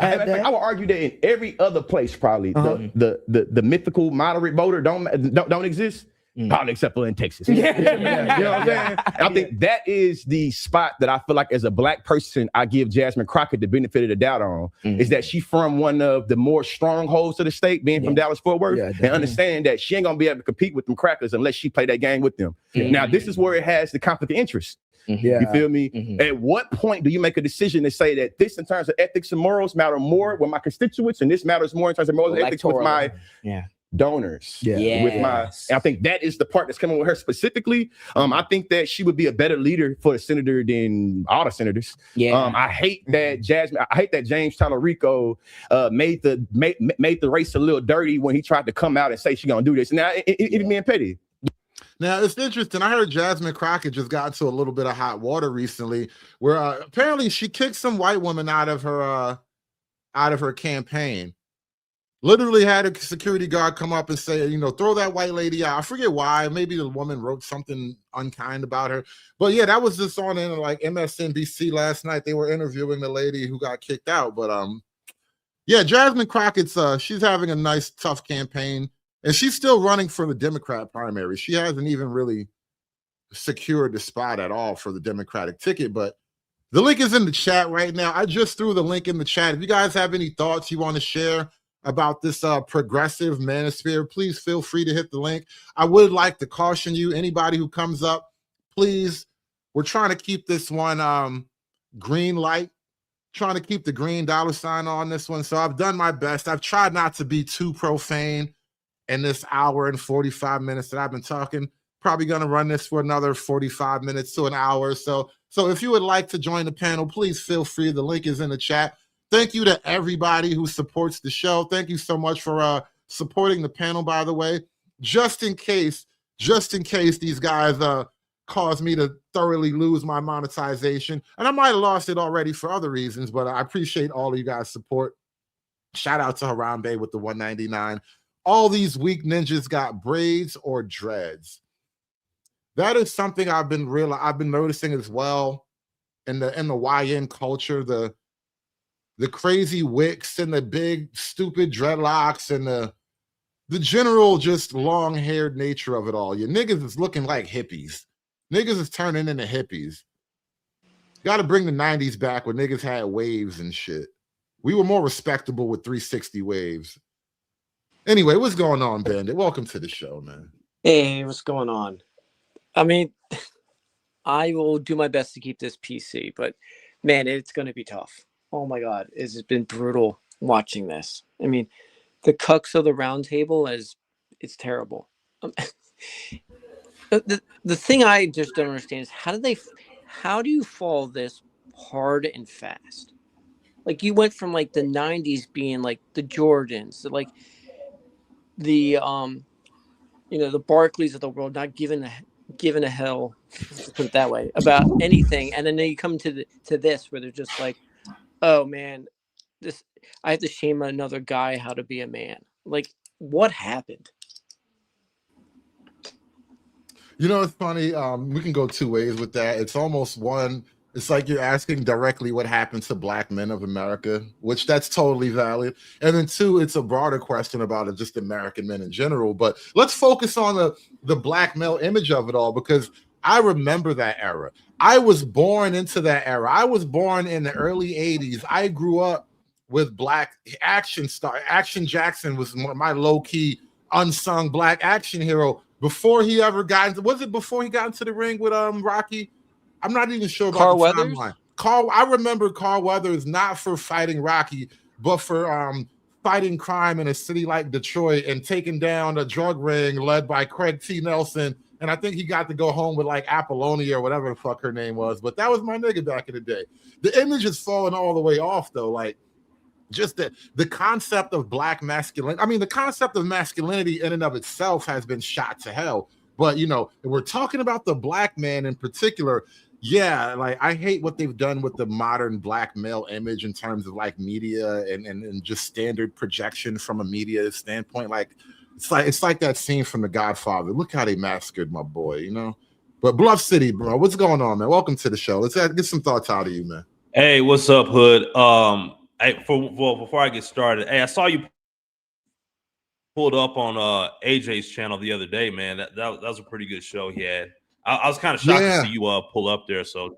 I would argue that in every other place, probably the mythical moderate voter don't exist. Probably except for in Texas. You know what I'm saying? I think that is the spot that I feel like as a black person, I give Jasmine Crockett the benefit of the doubt on, is that she from one of the more strongholds of the state, being from Dallas-Fort Worth, and understand that she ain't gonna be able to compete with them crackers unless she play that game with them. Now, this is where it has the conflict of interest. You feel me? At what point do you make a decision to say that this, in terms of ethics and morals, matter more with my constituents, and this matters more in terms of morals and ethics with my donors? With my, and I think that is the part that's coming with her specifically. I think that she would be a better leader for the senator than all the senators. I hate that James Talarico made the race a little dirty when he tried to come out and say she's gonna do this. Now it being petty. Now, it's interesting. I heard Jasmine Crockett just got into a little bit of hot water recently, where apparently she kicked some white woman out of her campaign. Literally had a security guard come up and say, throw that white lady out. I forget why. Maybe the woman wrote something unkind about her. But yeah, that was just on like MSNBC last night. They were interviewing the lady who got kicked out. But yeah, Jasmine Crockett's she's having a nice, tough campaign. And she's still running for the Democrat primary. She hasn't even really secured the spot at all for the Democratic ticket. But the link is in the chat right now. I just threw the link in the chat. If you guys have any thoughts you want to share about this Progressive Manosphere, please feel free to hit the link. I would like to caution you, anybody who comes up, please, we're trying to keep this one green light, trying to keep the green $sign on this one. So I've done my best. I've tried not to be too profane in this hour and 45 minutes that I've been talking. Probably going to run this for another 45 minutes to an hour or so. So if you would like to join the panel, please feel free. The link is in the chat. Thank you to everybody who supports the show. Thank you so much for supporting the panel, by the way. Just in case these guys cause me to thoroughly lose my monetization. And I might have lost it already for other reasons, but I appreciate all of you guys' support. Shout out to Harambe with the 199. All these weak ninjas got braids or dreads. That is something I've been noticing as well in the YN culture. The crazy wicks and the big stupid dreadlocks and the general just long-haired nature of it all. Your niggas is looking like hippies. Niggas is turning into hippies. Got to bring the 90s back when niggas had waves and shit. We were more respectable with 360 waves. Anyway, what's going on, Bandit? Welcome to the show, man. Hey, what's going on? I mean, I will do my best to keep this PC, but man, it's going to be tough. Oh my God, it's been brutal watching this. I mean, the cucks of the round table it's terrible. The thing I just don't understand is how do you fall this hard and fast? Like, you went from like the 90s being like the Jordans, like the the Barclays of the world, not giving a hell, let's put it that way, about anything, and then you come to this where they're just like, oh man, I have to shame another guy how to be a man. Like, what happened? It's funny. We can go two ways with that. It's almost It's like you're asking directly what happened to black men of America, which that's totally valid. And then two, it's a broader question about just American men in general. But let's focus on the black male image of it all, because I remember that era. I was born into that era. I was born in the early 80s. I grew up with black action star. Action Jackson was my low-key unsung black action hero before he ever got into, was it before he got into the ring with Rocky? I'm not even sure about Carl the Weathers? timeline. I remember Carl Weathers not for fighting Rocky, but for fighting crime in a city like Detroit and taking down a drug ring led by Craig T. Nelson. And I think he got to go home with like Apollonia or whatever the fuck her name was. But that was my nigga back in the day. The image is falling all the way off though. Like, just the concept of black masculinity. I mean, the concept of masculinity in and of itself has been shot to hell. But, you know, we're talking about the black man in particular. Yeah, like I hate what they've done with the modern black male image in terms of like media and just standard projection from a media standpoint. Like it's like that scene from The Godfather. Look how they massacred my boy, you know. But Bluff City, bro, what's going on, man? Welcome to the show. Let's get some thoughts out of you, man. Hey, what's up, Hood? Before I get started, hey, I saw you pulled up on AJ's channel the other day, man. That was a pretty good show he had. I was kind of shocked to see you pull up there. So,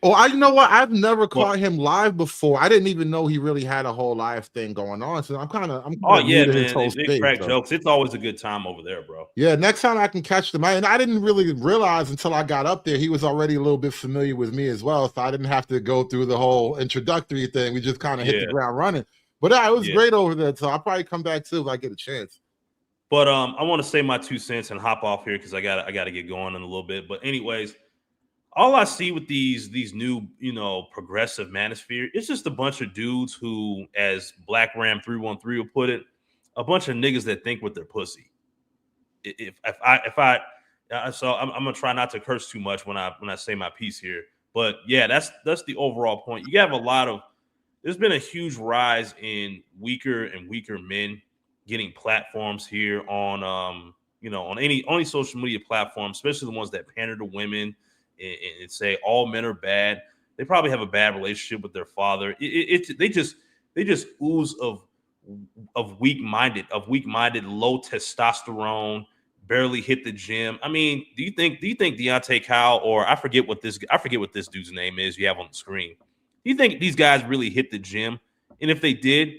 you know what? I've never caught him live before. I didn't even know he really had a whole live thing going on. So I'm kind of yeah, man. They crack jokes. It's always a good time over there, bro. Yeah, next time I can catch them. And I didn't really realize until I got up there he was already a little bit familiar with me as well. So I didn't have to go through the whole introductory thing. We just kind of hit the ground running. But it was great over there. So I'll probably come back too if I get a chance. But I want to say my 2 cents and hop off here because I got to get going in a little bit. But anyways, all I see with these new, you know, progressive manosphere, it's just a bunch of dudes who, as Black Ram 313 will put it, a bunch of niggas that think with their pussy. So I'm gonna try not to curse too much when I say my piece here. But yeah, that's the overall point. You have there's been a huge rise in weaker and weaker men getting platforms here on on any social media platform, especially the ones that pander to women and say all men are bad. They probably have a bad relationship with their father. They just ooze of weak-minded, low testosterone, barely hit the gym. I mean, do you think Deontay Kyle, or I forget what this dude's name is you have on the screen? Do you think these guys really hit the gym? And if they did,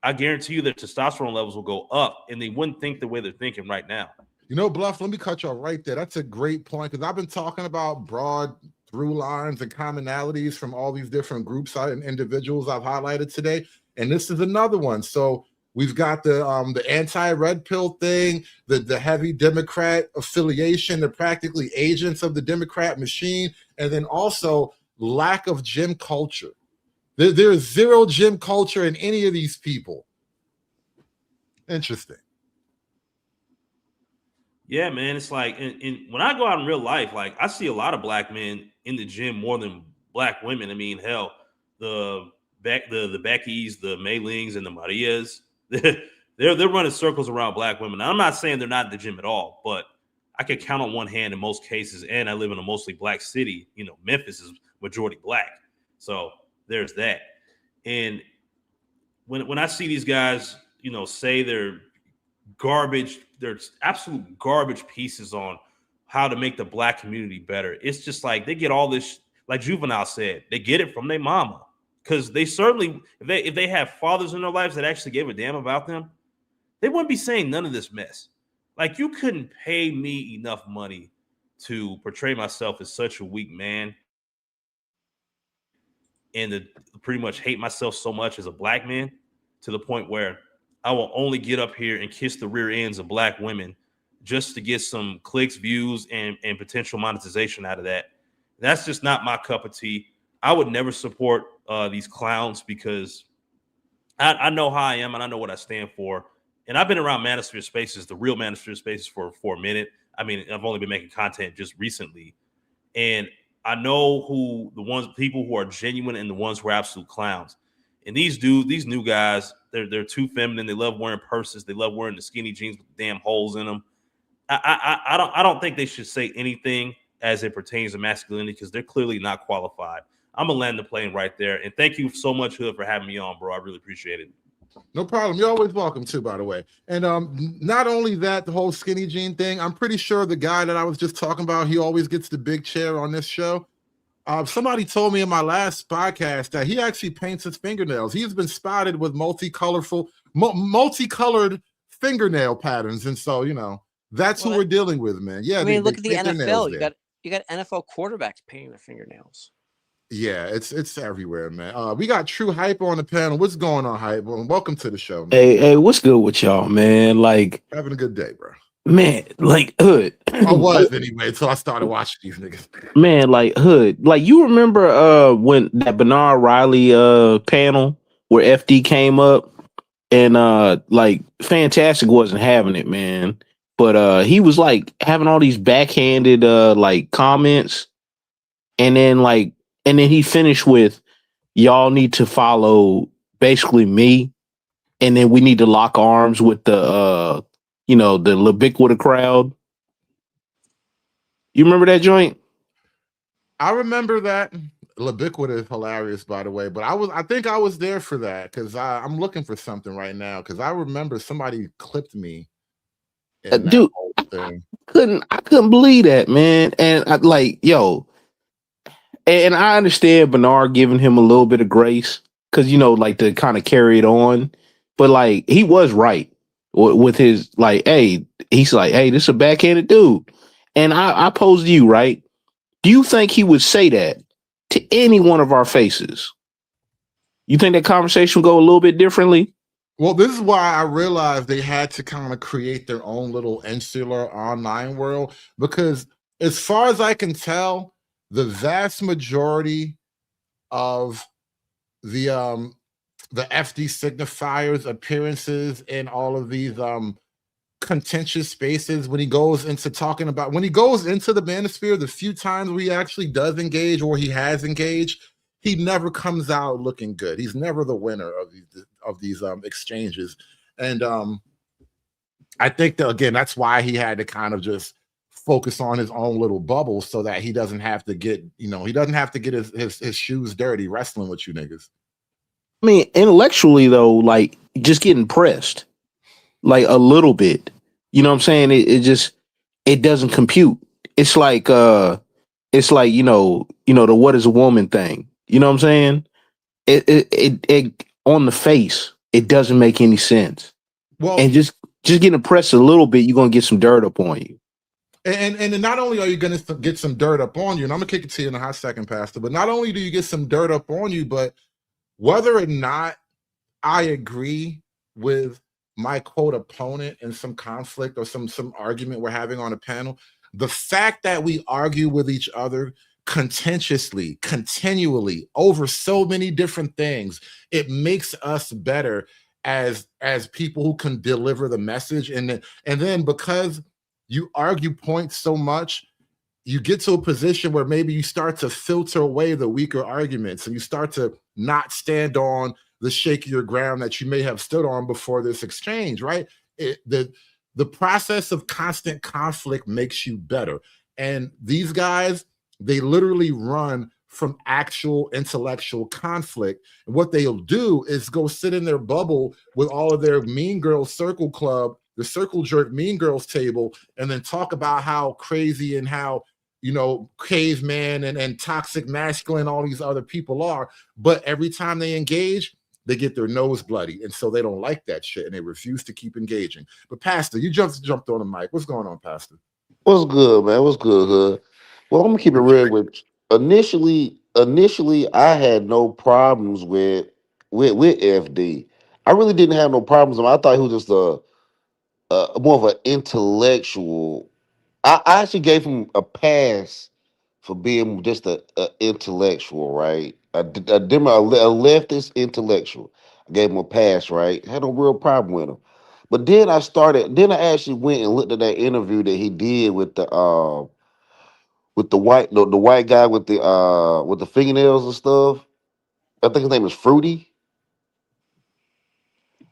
I guarantee you their testosterone levels will go up and they wouldn't think the way they're thinking right now. You know, Bluff, let me cut you off right there. That's a great point because I've been talking about broad through lines and commonalities from all these different groups and individuals I've highlighted today. And this is another one. So we've got the anti-red pill thing, the heavy Democrat affiliation, they're practically agents of the Democrat machine, and then also lack of gym culture. There is zero gym culture in any of these people. Interesting. Yeah, man. It's like, when I go out in real life, like I see a lot of black men in the gym more than black women. I mean, hell, the Beckys, the Maylings, and the Marias, they're running circles around black women. Now, I'm not saying they're not in the gym at all, but I could count on one hand in most cases. And I live in a mostly black city. You know, Memphis is majority black, so there's that. And when I see these guys, you know, say they're garbage, they're absolute garbage pieces on how to make the black community better. It's just like they get all this, like Juvenile said, they get it from their mama. Because they certainly, if they have fathers in their lives that actually gave a damn about them, they wouldn't be saying none of this mess. Like, you couldn't pay me enough money to portray myself as such a weak man and to pretty much hate myself so much as a black man to the point where I will only get up here and kiss the rear ends of black women just to get some clicks, views, and potential monetization out of that. That's just not my cup of tea. I would never support these clowns because I know how I am and I know what I stand for. And I've been around Manosphere spaces, the real Manosphere spaces for a minute. I mean, I've only been making content just recently. And I know people who are genuine and the ones who are absolute clowns. And these new guys, they're too feminine. They love wearing purses. They love wearing the skinny jeans with the damn holes in them. I don't think they should say anything as it pertains to masculinity because they're clearly not qualified. I'm gonna land the plane right there. And thank you so much, Hood, for having me on, bro. I really appreciate it. No problem. You're always welcome too, by the way. And not only that, the whole skinny jean thing, I'm pretty sure the guy that I was just talking about, he always gets the big chair on this show. Somebody told me in my last podcast that he actually paints his fingernails. He's been spotted with multicolored fingernail patterns. And so, that's who we're dealing with, man. Yeah. I mean, look at the NFL. You got NFL quarterbacks painting their fingernails. Yeah, it's everywhere, man. We got True Hype on the panel. What's going on, Hype? Well, welcome to the show, man. Hey, what's good with y'all, man? Like, having a good day, bro. Man, like Hood. I was anyway until I started watching these niggas. Man, like Hood. Like, you remember when that Bernard Riley panel where FD came up and like Fantastic wasn't having it, man. But he was like having all these backhanded like comments, and then he finished with, y'all need to follow basically me, and then we need to lock arms with the the Labiquita crowd. You remember that joint? I remember that. Labiquita is hilarious, by the way. But I think I was there for that because I'm looking for something right now because I remember somebody clipped me. Dude, I couldn't believe that, man. And and I understand Bernard giving him a little bit of grace because like to kind of carry it on, but like he was right with his he's like, hey, this is a backhanded dude. And I pose to you, right? Do you think he would say that to any one of our faces? You think that conversation would go a little bit differently? Well, this is why I realized they had to kind of create their own little insular online world, because as far as I can tell, the vast majority of the FD signifiers appearances in all of these contentious spaces, when he goes into the manosphere, the few times where he actually does engage or he has engaged, he never comes out looking good. He's never the winner of these exchanges. And I think that, again, that's why he had to kind of just focus on his own little bubble so that he doesn't have to get, his shoes dirty wrestling with you niggas. I mean, intellectually though, like just getting pressed like a little bit, you know what I'm saying? It doesn't compute. It's like the what is a woman thing. You know what I'm saying? It on the face, it doesn't make any sense. Well, and just getting pressed a little bit, you're gonna get some dirt up on you. And not only are you going to get some dirt up on you, and I'm going to kick it to you in a hot second, Pastor, but not only do you get some dirt up on you, but whether or not I agree with my quote opponent in some conflict or some argument we're having on a panel, the fact that we argue with each other contentiously, continually over so many different things, it makes us better as people who can deliver the message. And then because you argue points so much, you get to a position where maybe you start to filter away the weaker arguments and you start to not stand on the shakier ground that you may have stood on before this exchange, right? The process of constant conflict makes you better. And these guys, they literally run from actual intellectual conflict. And what they'll do is go sit in their bubble with all of their Mean Girls Circle Club, the Circle Jerk Mean Girls table, and then talk about how crazy and how, caveman and toxic masculine all these other people are. But every time they engage, they get their nose bloody. And so they don't like that shit and they refuse to keep engaging. But Pastor, you jumped on the mic. What's going on, Pastor? What's good, man? What's good, Hood? Well, I'm gonna keep it real with you. Initially, I had no problems with FD. I really didn't have no problems with him. I thought he was just more of an intellectual. I actually gave him a pass for being just a intellectual, right? A leftist intellectual. I gave him a pass, right? Had no real problem with him. But then I actually went and looked at that interview that he did with the white guy with the fingernails and stuff. I think his name is Fruity.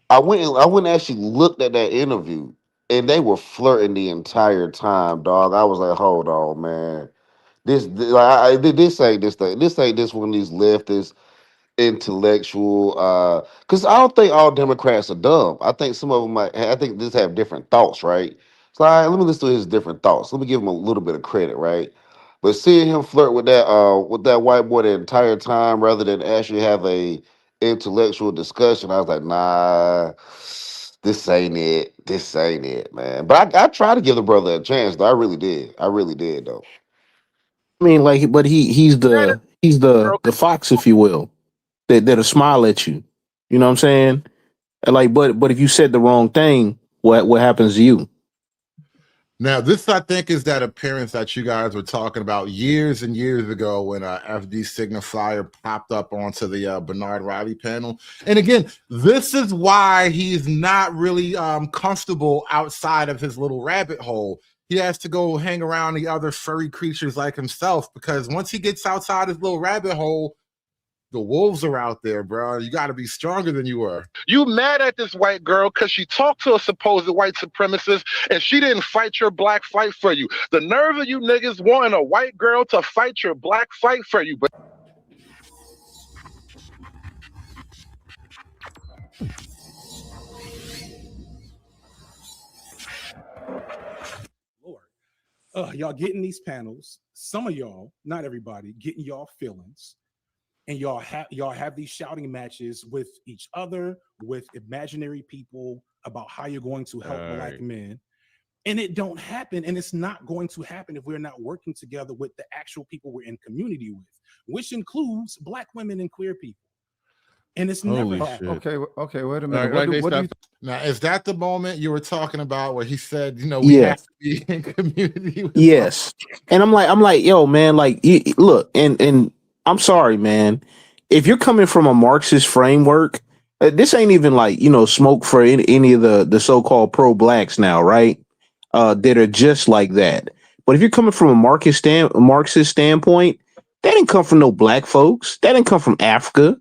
I went and actually looked at that interview, and they were flirting the entire time, dog. I was like, hold on, man. This ain't this thing. This ain't this one of these leftists intellectual because I don't think all Democrats are dumb. I think some of them I think just have different thoughts, right? So let me listen to his different thoughts. Let me give him a little bit of credit, right? But seeing him flirt with that white boy the entire time rather than actually have a intellectual discussion, I was like, nah, this ain't it. This ain't it, man. But I tried to give the brother a chance, though. I really did. I really did, though. I mean, like, but he's the fox, if you will, that'll smile at you. You know what I'm saying? And like, but if you said the wrong thing, what happens to you? Now, this I think is that appearance that you guys were talking about years and years ago when FD Signifier popped up onto the Bernard Riley panel. And again, this is why he's not really comfortable outside of his little rabbit hole. He has to go hang around the other furry creatures like himself, because once he gets outside his little rabbit hole, the wolves are out there, bro. You got to be stronger than you were. You mad at this white girl because she talked to a supposed white supremacist and she didn't fight your black fight for you. The nerve of you niggas wanting a white girl to fight your black fight for you. But y'all getting these panels. Some of y'all, not everybody, getting y'all feelings. And y'all have these shouting matches with each other, with imaginary people about how you're going to help black men. And it don't happen, and it's not going to happen if we're not working together with the actual people we're in community with, which includes black women and queer people. And it's never happened. Okay, wait a minute. Now, is that the moment you were talking about where he said, we have to be in community with Yes. And I'm like, yo, man, like, look, and I'm sorry, man. If you're coming from a Marxist framework, this ain't even like, smoke for any of the so-called pro-blacks now, right? That are just like that. But if you're coming from a Marxist standpoint, that didn't come from no black folks. That didn't come from Africa.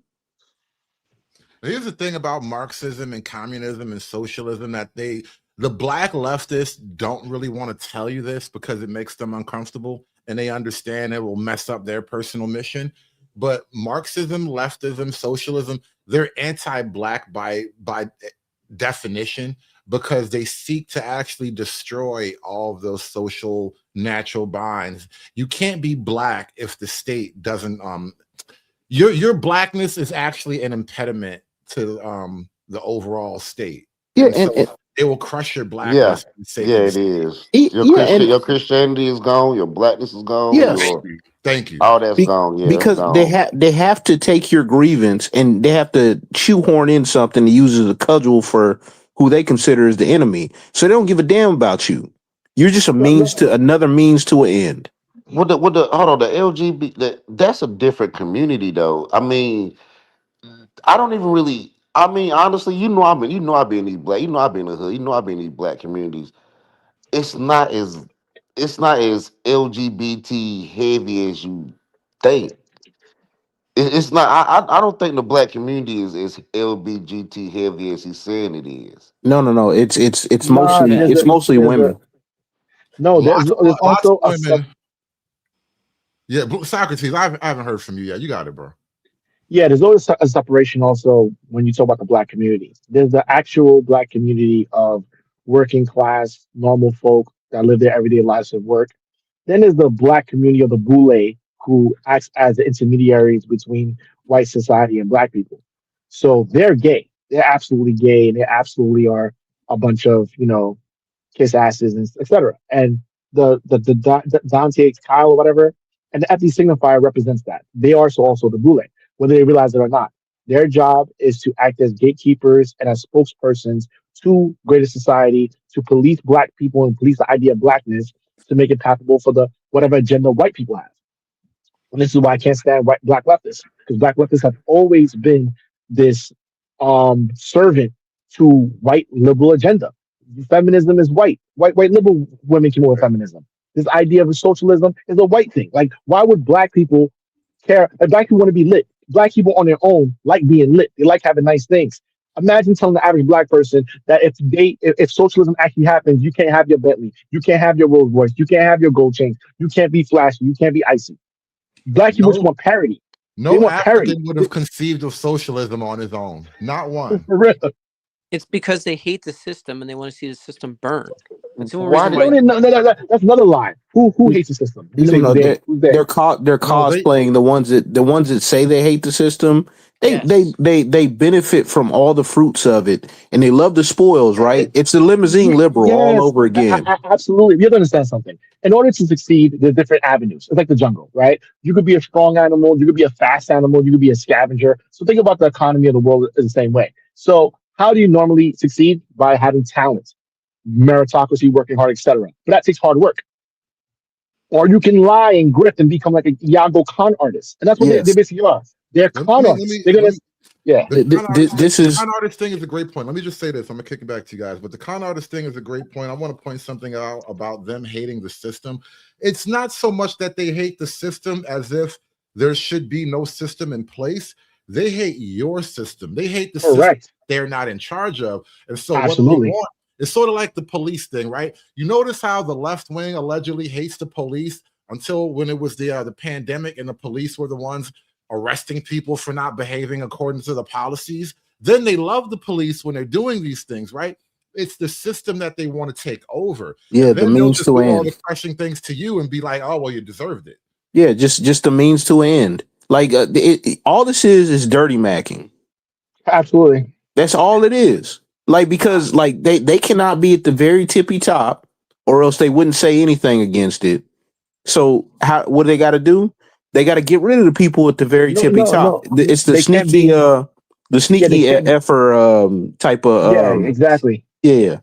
Here's the thing about Marxism and communism and socialism, that the black leftists don't really want to tell you this because it makes them uncomfortable, and they understand it will mess up their personal mission. But Marxism, leftism, socialism, they're anti-black by definition, because they seek to actually destroy all of those social natural binds. You can't be black if the state doesn't your blackness is actually an impediment to the overall state. Yeah, and it will crush your blackness. Yeah, it is. Your Christianity is gone, your blackness is gone. Yes. Thank you. All that's gone. Yeah, because they have to take your grievance and they have to shoehorn in something to use as a cudgel for who they consider as the enemy. So they don't give a damn about you. You're just another means to an end. Hold on, the LGBT, that's a different community though. I mean, I don't even really. I mean, honestly, I be in these black, I be in the hood, I be in these black communities. It's not as LGBT heavy as you think. It's not. I don't think the black community is as LGBT heavy as he's saying it is. No. It's mostly women. There's also a women. Yeah, Socrates, I haven't heard from you yet. You got it, bro. Yeah, there's always a separation also when you talk about the black community. There's the actual black community of working class, normal folk that live their everyday lives at work. Then there's the black community of the boule who acts as the intermediaries between white society and black people. So they're gay. They're absolutely gay, and they absolutely are a bunch of, kiss asses and etc. And the Dante Kyle or whatever, and the FD signifier represents that. They are also the boule, whether they realize it or not. Their job is to act as gatekeepers and as spokespersons to greater society, to police black people and police the idea of blackness, to make it palpable for the whatever agenda white people have. And this is why I can't stand black leftists, because black leftists have always been this servant to white liberal agenda. Feminism is white. White liberal women came up with feminism. This idea of socialism is a white thing. Like, why would black people care? Black people want to be lit. Black people on their own like being lit. They like having nice things. Imagine telling the average black person that if socialism actually happens, you can't have your Bentley, you can't have your Rolls Royce, you can't have your gold chains, you can't be flashy, you can't be icy. Black people just want parity. They No want parity. African would have conceived of socialism on his own. Not one. For real. It's because they hate the system and they want to see the system burn. That's the only Why reason did why. No, that's another lie. Who hates the system? You say they. Who's they? They're cosplaying the ones that say they hate the system. They benefit from all the fruits of it, and they love the spoils. Right? It's the limousine liberal all over again. Absolutely. You have to understand something. In order to succeed, there's different avenues. It's like the jungle, right? You could be a strong animal, you could be a fast animal, you could be a scavenger. So think about the economy of the world in the same way. So how do you normally succeed? By having talent, meritocracy, working hard, etc. But that takes hard work. Or you can lie and grift and become like a Iago con artist. And that's what they basically are. They're con artists. They're gonna The con artist thing is a great point. Let me just say this. I'm gonna kick it back to you guys. But the con artist thing is a great point. I want to point something out about them hating the system. It's not so much that they hate the system as if there should be no system in place. They hate your system. They hate the system they're not in charge of. And so what they want, it's sort of like the police thing, right? You notice how the left wing allegedly hates the police until when it was the pandemic and the police were the ones arresting people for not behaving according to the policies. Then they love the police when they're doing these things, right? It's the system that they want to take over. Yeah, and the then they'll means just to do all end. the crushing things to you and be like, oh, well, you deserved it. Yeah, just the means to an end. Like all this is dirty macking. Absolutely. That's all it is. Like because like they cannot be at the very tippy top, or else they wouldn't say anything against it. So what do they got to do? They got to get rid of the people at the very tippy top. It's the sneaky, effer type of. Exactly. Yeah.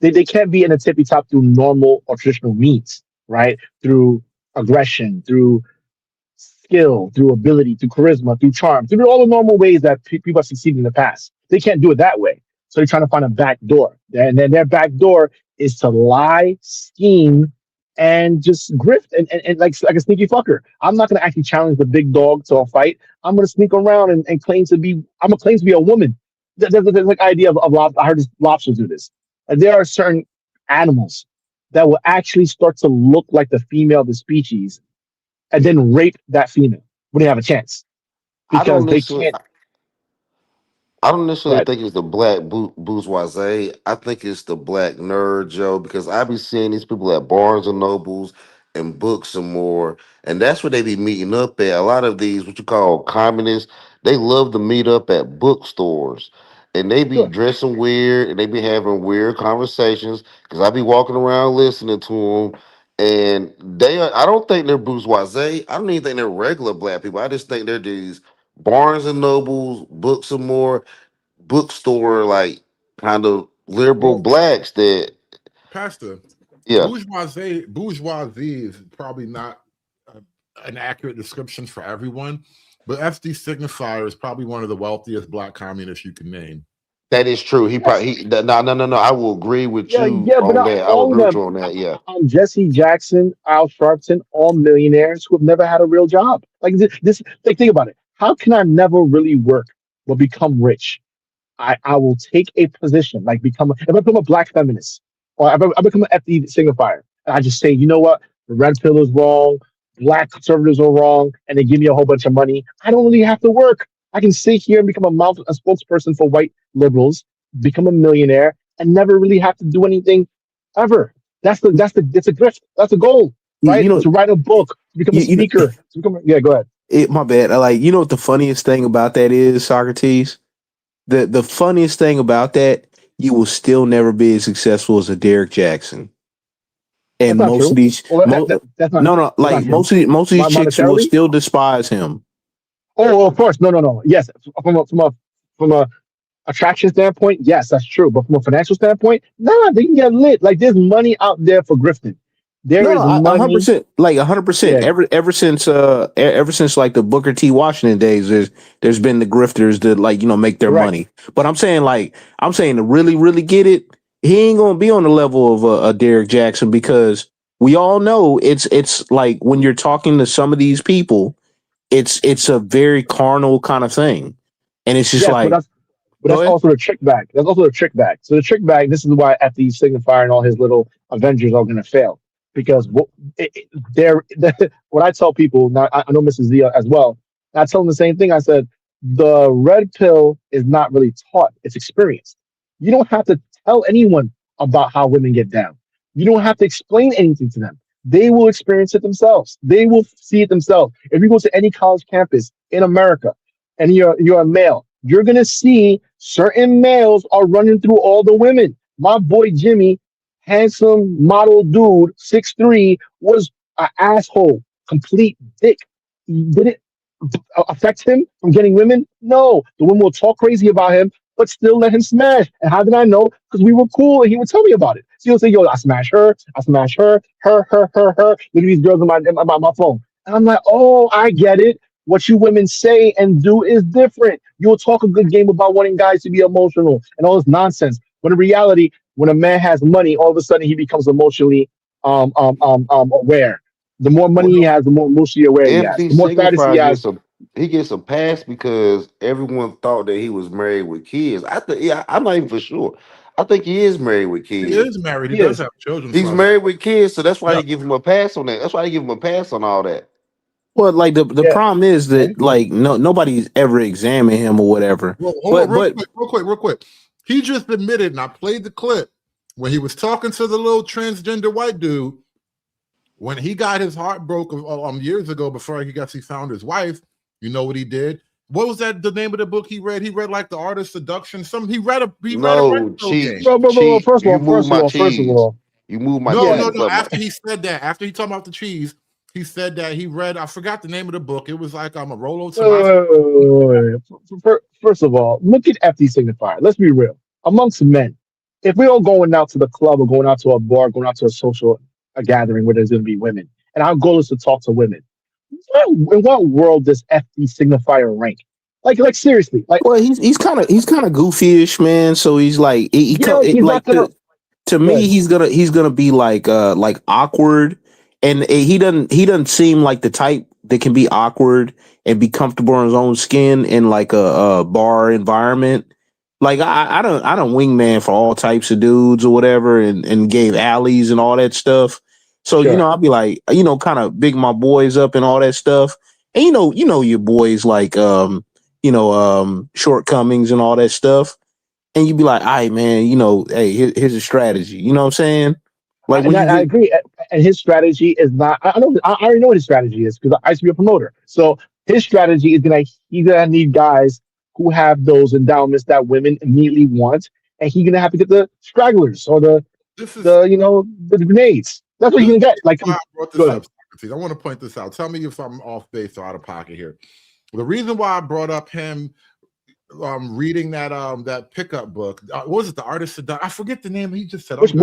They can't be in a tippy top through normal or traditional means, right? Through aggression, through skill, through ability, through charisma, through charm, through all the normal ways that people have succeeded in the past. They can't do it that way. So they're trying to find a back door. And then their back door is to lie, scheme, and just grift and like a sneaky fucker. I'm not going to actually challenge the big dog to a fight. I'm going to sneak around and claim to be, I'm going to claim to be a woman. There's like idea of lobster. I heard lobsters do this. And there are certain animals that will actually start to look like the female of the species and then rape that female when they have a chance. Because they can't. I don't necessarily think it's the black bourgeoisie. I think it's the black nerd, Joe, because I be seeing these people at Barnes and Nobles and Books and More, and that's where they be meeting up at. A lot of these, what you call communists, they love to meet up at bookstores, and they be dressing weird, and they be having weird conversations, because I be walking around listening to them, and I don't think they're bourgeoisie. I don't even think they're regular black people. I just think they're these Barnes and Nobles, Books and More, bookstore like kind of liberal blacks that Pastor, yeah. bourgeoisie is probably not an accurate description for everyone, but FD Signifier is probably one of the wealthiest black communists you can name. That is true. No. I will agree with you on that. I will agree with you on that. Yeah. Jesse Jackson, Al Sharpton, all millionaires who have never had a real job. Like this like, think about it. How can I never really work but become rich? I will take a position, like if I become a black feminist, or I become an FD signifier, and I just say, you know what, the red pill is wrong, black conservatives are wrong, and they give me a whole bunch of money. I don't really have to work. I can sit here and become a spokesperson for white liberals, become a millionaire, and never really have to do anything ever. That's a grift. That's a goal, right? To write a book, to become a speaker. Go ahead. My bad. Like, you know what the funniest thing about that is, Socrates? The funniest thing about that, you will still never be as successful as a Derek Jackson. And most of these, most of these chicks will still despise him. Oh, of course, no. Yes, from a attraction standpoint, yes, that's true. But from a financial standpoint, nah, they can get lit. Like there's money out there for grifting. There is money. 100%, like 100%. Ever since like the Booker T. Washington days, there's been the grifters that make their money. But I'm saying to really, really get it, he ain't gonna be on the level of a Derek Jackson, because we all know it's like when you're talking to some of these people, it's a very carnal kind of thing, and it's just But that's also the trick bag. That's also the trick bag. So the trick bag, this is why FD Signifier and all his little Avengers are going to fail. Because what I tell people, now I know Mrs. Zia as well, I tell them the same thing. I said, the red pill is not really taught, it's experienced. You don't have to tell anyone about how women get down. You don't have to explain anything to them. They will experience it themselves. They will see it themselves. If you go to any college campus in America and you're a male, you're gonna see certain males are running through all the women. My boy Jimmy, handsome model dude, 6'3", was an asshole, complete dick. Did it affect him from getting women? No. The women will talk crazy about him, but still let him smash. And how did I know? Because we were cool and he would tell me about it. So he'll say, yo, I smash her, her. Look at these girls on my phone. And I'm like, oh, I get it. What you women say and do is different. You'll talk a good game about wanting guys to be emotional and all this nonsense. But in reality, when a man has money, all of a sudden he becomes emotionally aware. The more money he has, the more emotionally aware he has. FD The more status he has. gets a pass because everyone thought that he was married with kids. I'm not even for sure. I think he is married with kids. He is married. He does have children. He's married with kids, so that's why they give him a pass on that. That's why they give him a pass on all that. Well, like the problem is that like nobody's ever examined him or whatever. Well, hold on, real quick. He just admitted, and I played the clip when he was talking to the little transgender white dude. When he got his heart broke years ago, before he found his wife, you know what he did? What was that? The name of the book he read? He read like The Art of Seduction. He read a cheese. Bro, first of all. You move my No. After he said that, after he talked about the cheese, he said that he read. I forgot the name of the book. It was like a Rollo. First of all, look at FD Signifier. Let's be real. Amongst men, if we're all going out to the club or going out to a bar, going out to a gathering where there's going to be women, and our goal is to talk to women, in what world does FD Signifier rank? Like seriously, like, well, he's kind of goofy-ish, man. So he's like to me, he's gonna be like awkward, and he doesn't seem like the type that can be awkward and be comfortable in his own skin in like a bar environment. Like I don't wingman for all types of dudes or whatever, and gave alleys and all that stuff. So I'll be like, kind of big my boys up and all that stuff. And your boys like shortcomings and all that stuff. And you'd be like, all right, man, hey, here's a strategy. You know what I'm saying? Like I agree. And his strategy is not. I already know what his strategy is because I used to be a promoter. So his strategy is he's gonna need guys who have those endowments that women immediately want, and he's gonna have to get the stragglers or the grenades. That's what he's gonna get. Like, I brought this up, Socrates. I want to point this out. Tell me if I'm off base or out of pocket here. The reason why I brought up him reading that pickup book, what was it? The Artist of I forget the name. He just said. Did you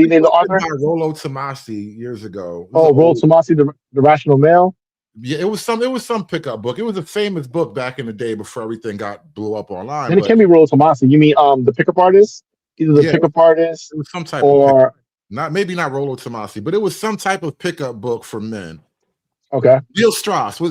name the author? Rollo Tomasi years ago. Rollo Tomasi, the Rational Male. Yeah, it was some pickup book. It was a famous book back in the day before everything blew up online. Then it can be Rollo Tomasi. You mean the pickup artist? Either the pickup artist it was some type or of maybe not Rollo Tomasi, but it was some type of pickup book for men. Okay. Neil Strauss. I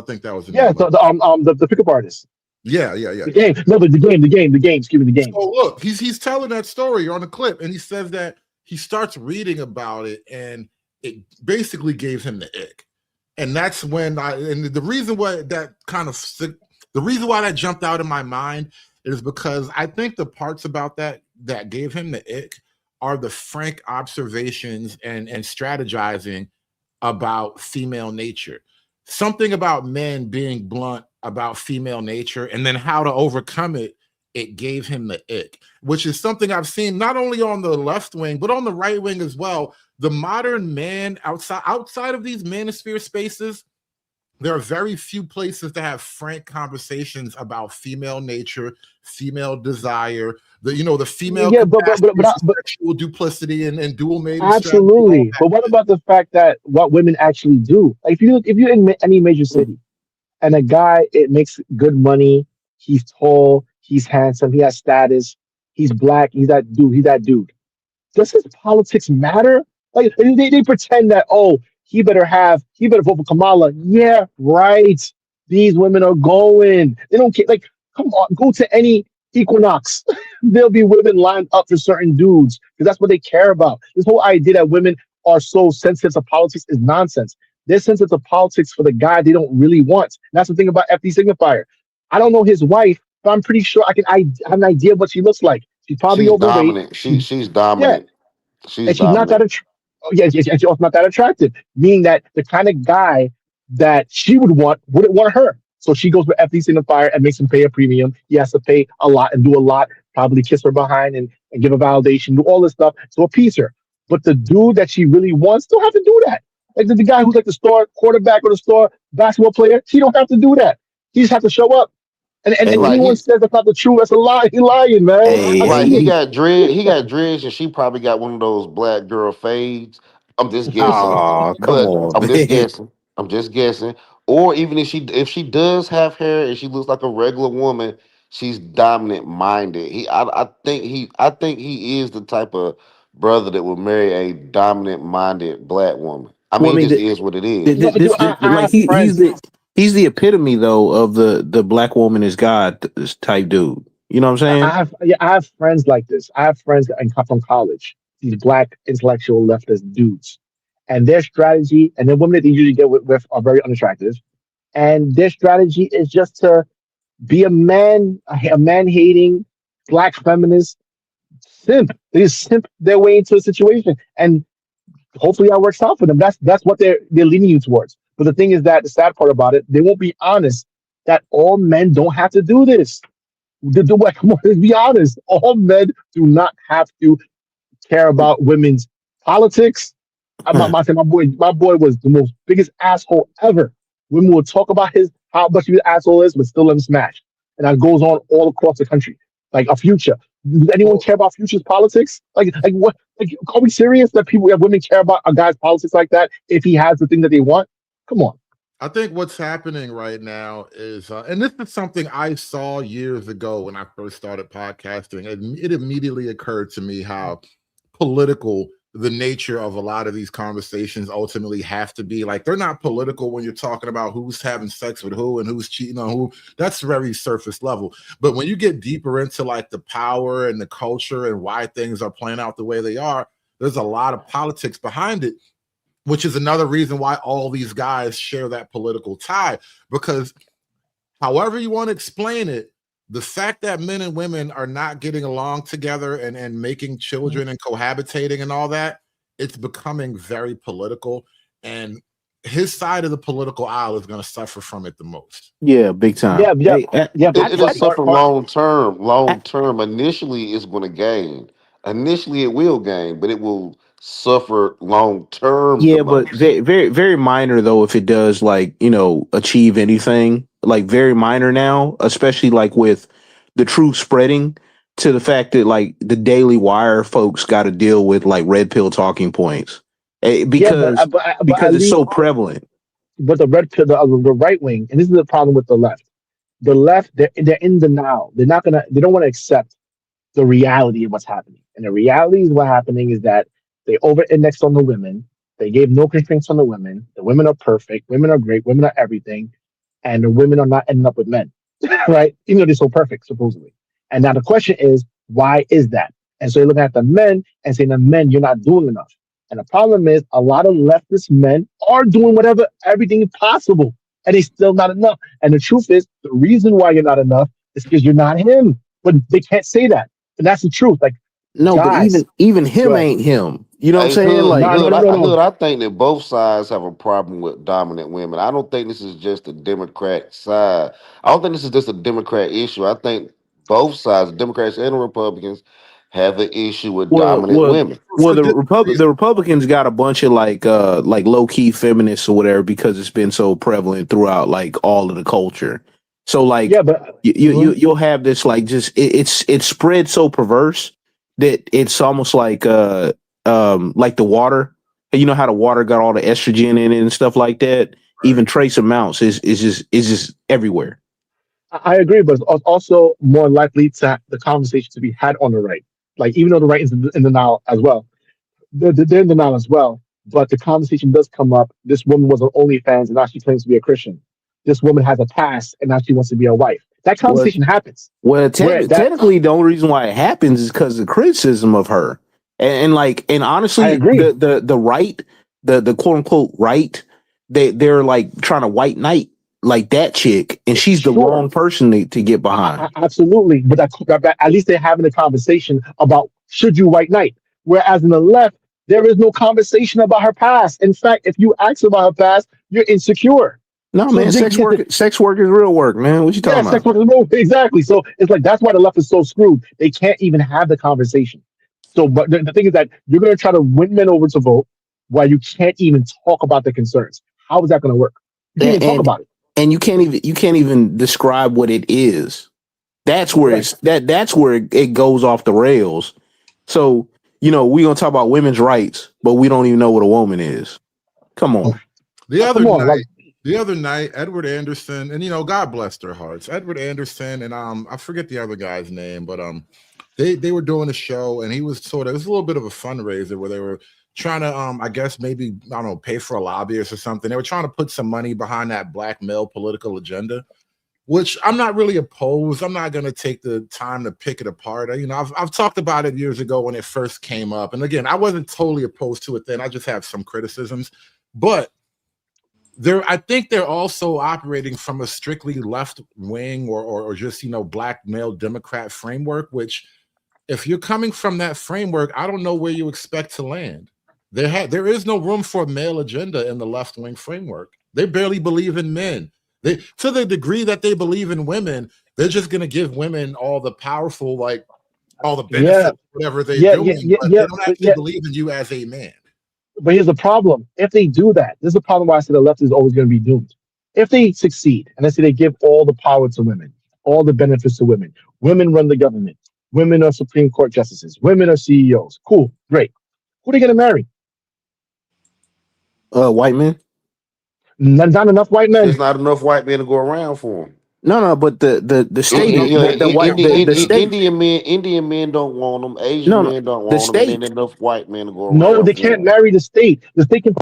think that was the name. The pickup artist. Yeah. The game. No, the game. Excuse me, the game. So look, he's telling that story on the clip, and he says that he starts reading about it, and it basically gave him the ick. And that's when the reason why that jumped out in my mind is because I think the parts about that gave him the ick are the frank observations and strategizing about female nature. Something about men being blunt about female nature and then how to overcome it. It gave him the ick, which is something I've seen not only on the left wing, but on the right wing as well. The modern man outside of these manosphere spaces, there are very few places to have frank conversations about female nature, female desire, the female sexual duplicity and dual mating. Absolutely. But what about the fact that what women actually do? Like if you're in any major city and a guy, it makes good money, he's tall, he's handsome, he has status, he's black, he's that dude. Does his politics matter? Like they pretend that, he better vote for Kamala. Yeah, right. These women are going. They don't care. Like Come on, go to any Equinox. There'll be women lined up for certain dudes because that's what they care about. This whole idea that women are so sensitive to politics is nonsense. They're sensitive to politics for the guy they don't really want. And that's the thing about FD Signifier. I don't know his wife, but I'm pretty sure I have an idea of what she looks like. She's probably She's overweight. dominant. She's Yeah, dominant. She's and she's not dominant. that and she's also not that attractive, meaning that the kind of guy that she would want wouldn't want her. So she goes with FD Signifier and makes him pay a premium. He has to pay a lot and do a lot, probably kiss her behind and give a validation, do all this stuff to appease her. But the dude that she really wants don't have to do that. Like the guy who's like the star quarterback or the star basketball player, he don't have to do that. He just have to show up. And And like anyone he, says that's not the truth, that's a lie. He lying, man. I've like seen he it. got dread. He got dreads, and she probably got one of those black girl fades. I'm just guessing, Oh, come but on, I'm just man. guessing. I'm just guessing. Or even if she does have hair and she looks like a regular woman, she's dominant minded. I think he is the type of brother that would marry a dominant minded black woman. I Well, I mean, it mean, just is what it is. No, dude, I like have he's friends. he's the epitome though of the black woman is God type dude. You know what I'm saying? I have friends like this. I have friends and come from college. These black intellectual leftist dudes, and their strategy, and the women that they usually get with are very unattractive, and their strategy is just to be a man hating black feminist simp. They just simp their way into a situation, and hopefully that works out for them. That's what they're leaning you towards. But the thing is that the sad part about it, they won't be honest that all men don't have to do this. Come on, let's be honest. All men do not have to care about women's politics. My boy was the most biggest asshole ever. Women will talk about how much of an asshole is, but still let him smash. And that goes on all across the country. Like a Future. Does anyone care about Future's politics? Like what? Like, are we serious that women care about a guy's politics like that if he has the thing that they want? Come on. I think what's happening right now is, and this is something I saw years ago when I first started podcasting, and it immediately occurred to me how political the nature of a lot of these conversations ultimately have to be. Like, they're not political when you're talking about who's having sex with who and who's cheating on who. That's very surface level. But when you get deeper into like the power and the culture and why things are playing out the way they are, there's a lot of politics behind it, which is another reason why all these guys share that political tie. Because however you want to explain it, the fact that men and women are not getting along together and making children and cohabitating and all that, it's becoming very political. And his side of the political aisle is going to suffer from it the most. Yeah, big time. It'll suffer long term. Long term. Initially, it's going to gain. Initially, it will gain, but it will suffer long term the Yeah, but most. very minor though. If it does like achieve anything, like very minor now, especially like with the truth spreading to the fact that like the Daily Wire folks got to deal with like red pill talking points because But at it's least, so prevalent. but the red pill, the right wing, and this is the problem with the left. The left, they're in denial. They don't want to accept the reality of what's happening. And the reality is what's happening is that they over-indexed on the women. They gave no constraints on the women. The women are perfect. Women are great. Women are everything. And the women are not ending up with men, right? Even though they're so perfect, supposedly. And now the question is, why is that? And so you're looking at the men and saying, the men, you're not doing enough. And the problem is, a lot of leftist men are doing everything possible, and it's still not enough. And the truth is, the reason why you're not enough is because you're not him. But they can't say that. And that's the truth. Like, No, but guys, even him go ahead. ain't him. You know what I'm Hey, saying? Hood, Like, Hood, I think that both sides have a problem with dominant women. I don't think this is just a Democrat side. I don't think this is just a Democrat issue. I think both sides, Democrats and Republicans, have an issue with well, dominant well, women. well, the Republicans got a bunch of like low key feminists or whatever because it's been so prevalent throughout like all of the culture. So like, yeah, but you'll have this like just it's spread so perverse that it's almost like the water. You know how the water got all the estrogen in it and stuff like that. Even trace amounts is just everywhere. I agree, but it's also more likely to the conversation to be had on the right. Like, even though the right is in denial as well, they're in denial as well. But the conversation does come up. This woman was on OnlyFans and now she claims to be a Christian. This woman has a past and now she wants to be a wife. That conversation happens. Well, technically, the only reason why it happens is because of the criticism of her, and honestly, I agree. The right, the quote unquote right, they're like trying to white knight like that chick, and she's the wrong person to get behind. Absolutely, but at least they're having a conversation about should you white knight. Whereas in the left, there is no conversation about her past. In fact, if you ask about her past, you're insecure. No, So man, sex work is real work, man. What you talking about? Sex work is real, exactly. So it's like that's why the left is so screwed. They can't even have the conversation. So, but the thing is that you're going to try to win men over to vote while you can't even talk about the concerns. How is that going to work? You can't even talk about it. And you can't even describe what it is. That's where that's where it goes off the rails. So, we're gonna talk about women's rights, but we don't even know what a woman is. Come on. The other night, Edward Anderson, and God bless their hearts. Edward Anderson and I forget the other guy's name, but they were doing a show, and it was a little bit of a fundraiser where they were trying to I guess maybe I don't know, pay for a lobbyist or something. They were trying to put some money behind that black male political agenda, which I'm not really opposed. I'm not going to take the time to pick it apart. I've talked about it years ago when it first came up, and again, I wasn't totally opposed to it then. I just have some criticisms, but I think they're also operating from a strictly left wing or just black male Democrat framework, which if you're coming from that framework, I don't know where you expect to land. There is no room for a male agenda in the left wing framework. They barely believe in men. To the degree that they believe in women, they're just going to give women all the powerful, all the benefits, whatever they're doing, but they don't actually believe in you as a man. But here's the problem. If they do that, this is the problem why I say the left is always going to be doomed. If they succeed, and let's say they give all the power to women, all the benefits to women, women run the government, women are Supreme Court justices, women are CEOs. Cool, great. Who are they going to marry? White men. Not enough white men. There's not enough white men to go around for them. No, but the state, Indian men don't want them. Asian men don't want them. And ain't enough white men to go around. No, they can't marry the state. The state can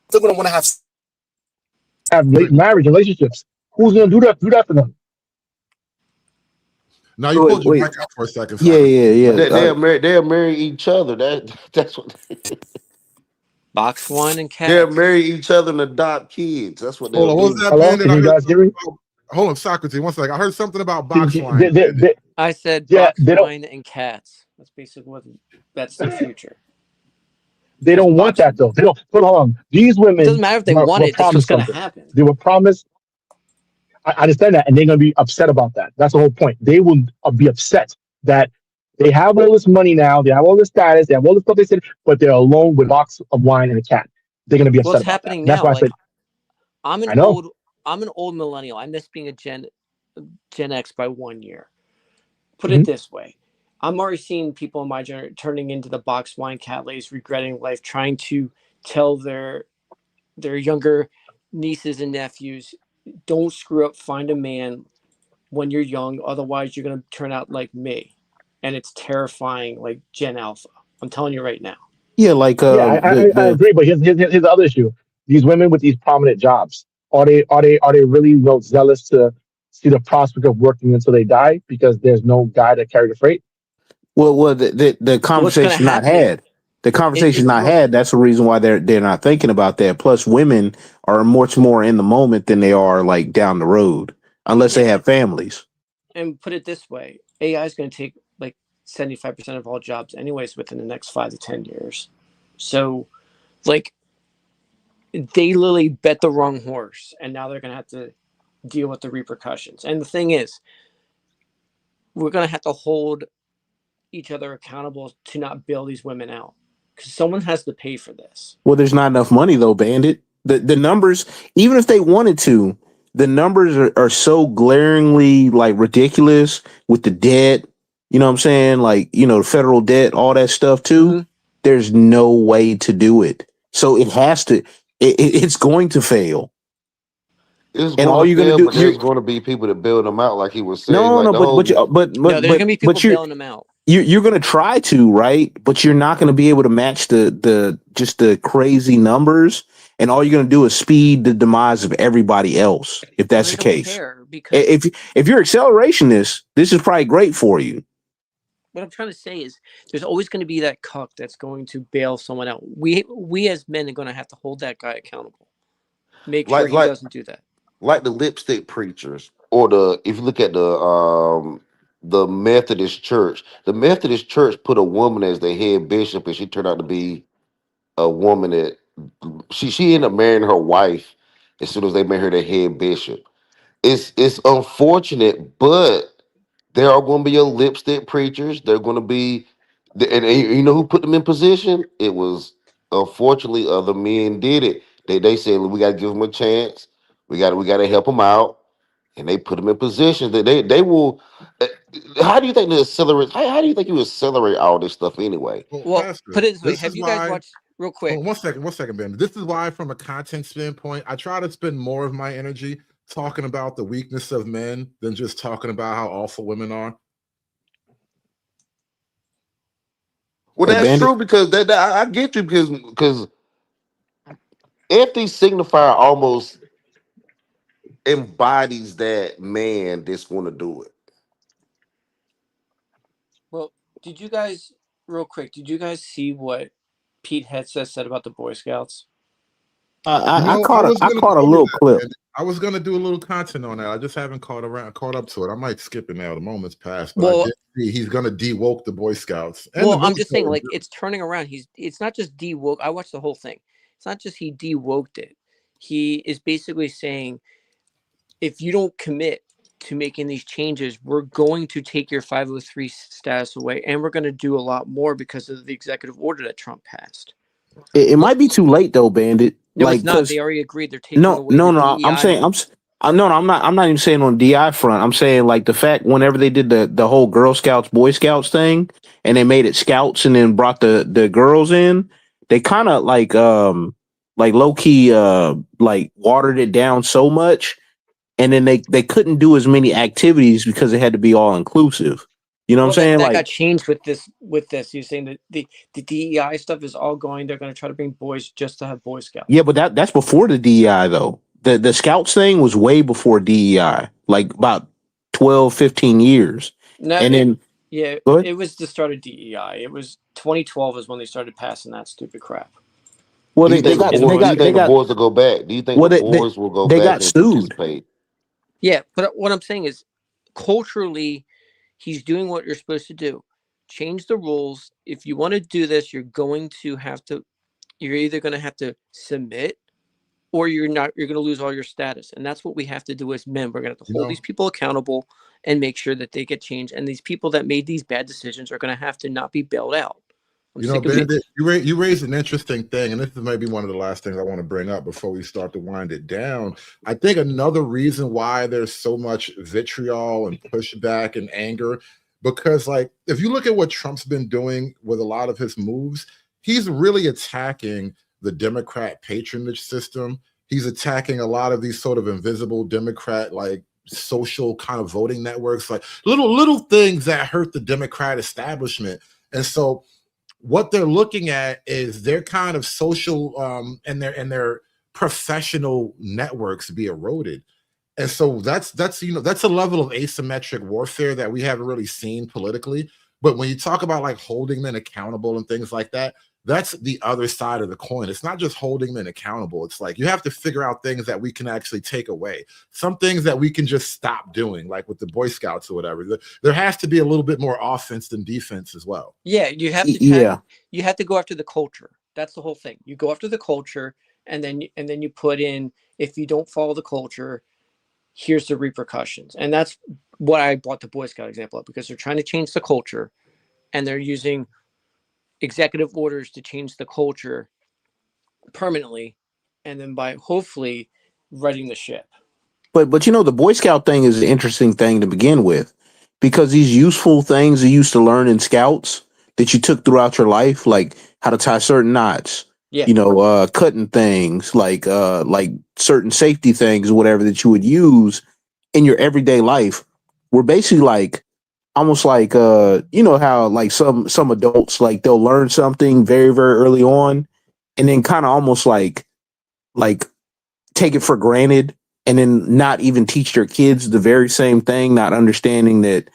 still gonna want to have marriage relationships. Who's gonna do that for them? Now you pulled your mic out for a second. Yeah. They'll marry each other. That's what. Box wine and cats. They'll marry each other and adopt kids. That's what they'll do. What was that band that I heard something about? Hold on, Socrates. One second. I heard something about box wine. I said box wine and cats. That's basically that's the future. They don't want that though. They don't. Hold on. These women. It doesn't matter if they want it. That's what's going to happen. They were promised. I understand that, and they're going to be upset about that. That's the whole point. They will be upset that they have all this money now. They have all this status. They have all this stuff they said, but they're alone with a box of wine and a cat. They're going to be upset. What's happening now? That's why I said. I'm an old millennial. I miss being a Gen X by 1 year. Put it this way. I'm already seeing people in my generation turning into the box wine cat ladies, regretting life, trying to tell their younger nieces and nephews, don't screw up, find a man when you're young, otherwise you're going to turn out like me. And it's terrifying, like Gen Alpha. I'm telling you right now. Yeah, I agree, but here's the other issue. These women with these prominent jobs, are they really zealous to see the prospect of working until they die because there's no guy to carry the freight? Well, the conversation not had. The conversation not had. That's the reason why they're not thinking about that. Plus, women are much more in the moment than they are like down the road, unless they have families. And put it this way: AI is going to take like 75% of all jobs, anyways, within the next 5 to 10 years. So, like, they literally bet the wrong horse, and now they're going to have to deal with the repercussions. And the thing is, we're going to have to hold each other accountable to not bail these women out, because someone has to pay for this. Well, there's not enough money though, Bandit. The numbers, even if they wanted to, the numbers are so glaringly like ridiculous with the debt. You know what I'm saying? Like, the federal debt, all that stuff too. Mm-hmm. There's no way to do it. So it has to. It's going to fail. And all you're going to do, there's going to be people to bail them out, like he was saying. No, like but there's going to be people bailing them out. you're going to try to, right? But you're not going to be able to match the crazy numbers, and all you're going to do is speed the demise of everybody else. If that's the case, because if you're accelerationist, this is probably great for you. what I'm trying to say is there's always going to be that cuck that's going to bail someone out. We as men are going to have to hold that guy accountable. Make sure he doesn't do that. Like the lipstick preachers, or if you look at the Methodist Church, the Methodist Church put a woman as their head bishop, and she turned out to be a woman that she ended up marrying her wife as soon as they made her their head bishop. It's unfortunate, but there are going to be your lipstick preachers. They're going to be, and you know who put them in position? It was, unfortunately, other men did it. They said we got to give them a chance. We got to help them out, and they put them in position that they will. How do you think they accelerate? How do you think you accelerate all this stuff anyway? Well, Pastor, put it this way: this have is you guys why- watched real quick? One second, Ben. This is why, from a content standpoint, I try to spend more of my energy talking about the weakness of men than just talking about how awful women are. Well, that's true, because I get you, because empty signifier almost embodies that man that's going to do it. Well, did you guys real quick? Did you guys see what Pete Hegseth said about the Boy Scouts? I was gonna caught a cover little that, clip. man. I was gonna do a little content on that. I just haven't caught up to it. I might skip it now. The moment's passed, but Well- I did see he's gonna de-woke the Boy Scouts. And Well, the I'm just saying, military, like, it's turning around. It's not just de-woke. I watched the whole thing. It's not just he de-woked it. He is basically saying, if you don't commit to making these changes, we're going to take your 503 status away, and we're going to do a lot more because of the executive order that Trump passed. It might be too late though, Bandit. No, like, it's not. 'cause- They already agreed. They're taking No, away no, the no. DEI I'm saying money. no, I'm not. I'm not even saying on DI front. I'm saying like the fact whenever they did the whole Girl Scouts, Boy Scouts thing, and they made it Scouts and then brought the girls in, they kind of like low key like watered it down so much, and then they couldn't do as many activities because it had to be all inclusive. You know what I'm saying? That Like, got changed with this. You're saying that the DEI stuff is all going. They're going to try to bring boys just to have Boy Scouts. yeah, but that's before the DEI though. The Scouts thing was way before DEI, like about 12, 15 years. No, And then yeah, go ahead. it was the start of DEI. It was 2012 is when they started passing that stupid crap. Well, Do you think the boys will go back? Do you think the boys will go back and participate? Yeah, but what I'm saying is, culturally, he's doing what you're supposed to do. Change the rules. If you want to do this, you're either going to have to submit, or you're going to lose all your status. And that's what we have to do as men. We're going to have to hold these people accountable and make sure that they get changed. And these people that made these bad decisions are going to have to not be bailed out. Bandit, you raised an interesting thing, and this is maybe one of the last things I want to bring up before we start to wind it down. I think another reason why there's so much vitriol and pushback and anger, because like if you look at what Trump's been doing with a lot of his moves, he's really attacking the Democrat patronage system. He's attacking a lot of these sort of invisible Democrat like social kind of voting networks, like little things that hurt the Democrat establishment. And so what they're looking at is their kind of social and their professional networks be eroded. And so that's a level of asymmetric warfare that we haven't really seen politically. But when you talk about like holding men accountable and things like that, that's the other side of the coin. It's not just holding men accountable. It's like you have to figure out things that we can actually take away. Some things that we can just stop doing, like with the Boy Scouts or whatever. There has to be a little bit more offense than defense as well. Yeah, you have to. You have to go after the culture. That's the whole thing. You go after the culture, and then you put in, if you don't follow the culture, here's the repercussions. And that's what I brought the Boy Scout example up, because they're trying to change the culture, and they're using executive orders to change the culture permanently, and then by hopefully righting the ship. But the Boy Scout thing is an interesting thing to begin with, because these useful things you used to learn in Scouts that you took throughout your life, like how to tie certain knots, cutting things, like certain safety things or whatever that you would use in your everyday life, were basically like almost like you know how like some adults like they'll learn something very very early on, and then kind of almost like take it for granted, and then not even teach their kids the very same thing, not understanding that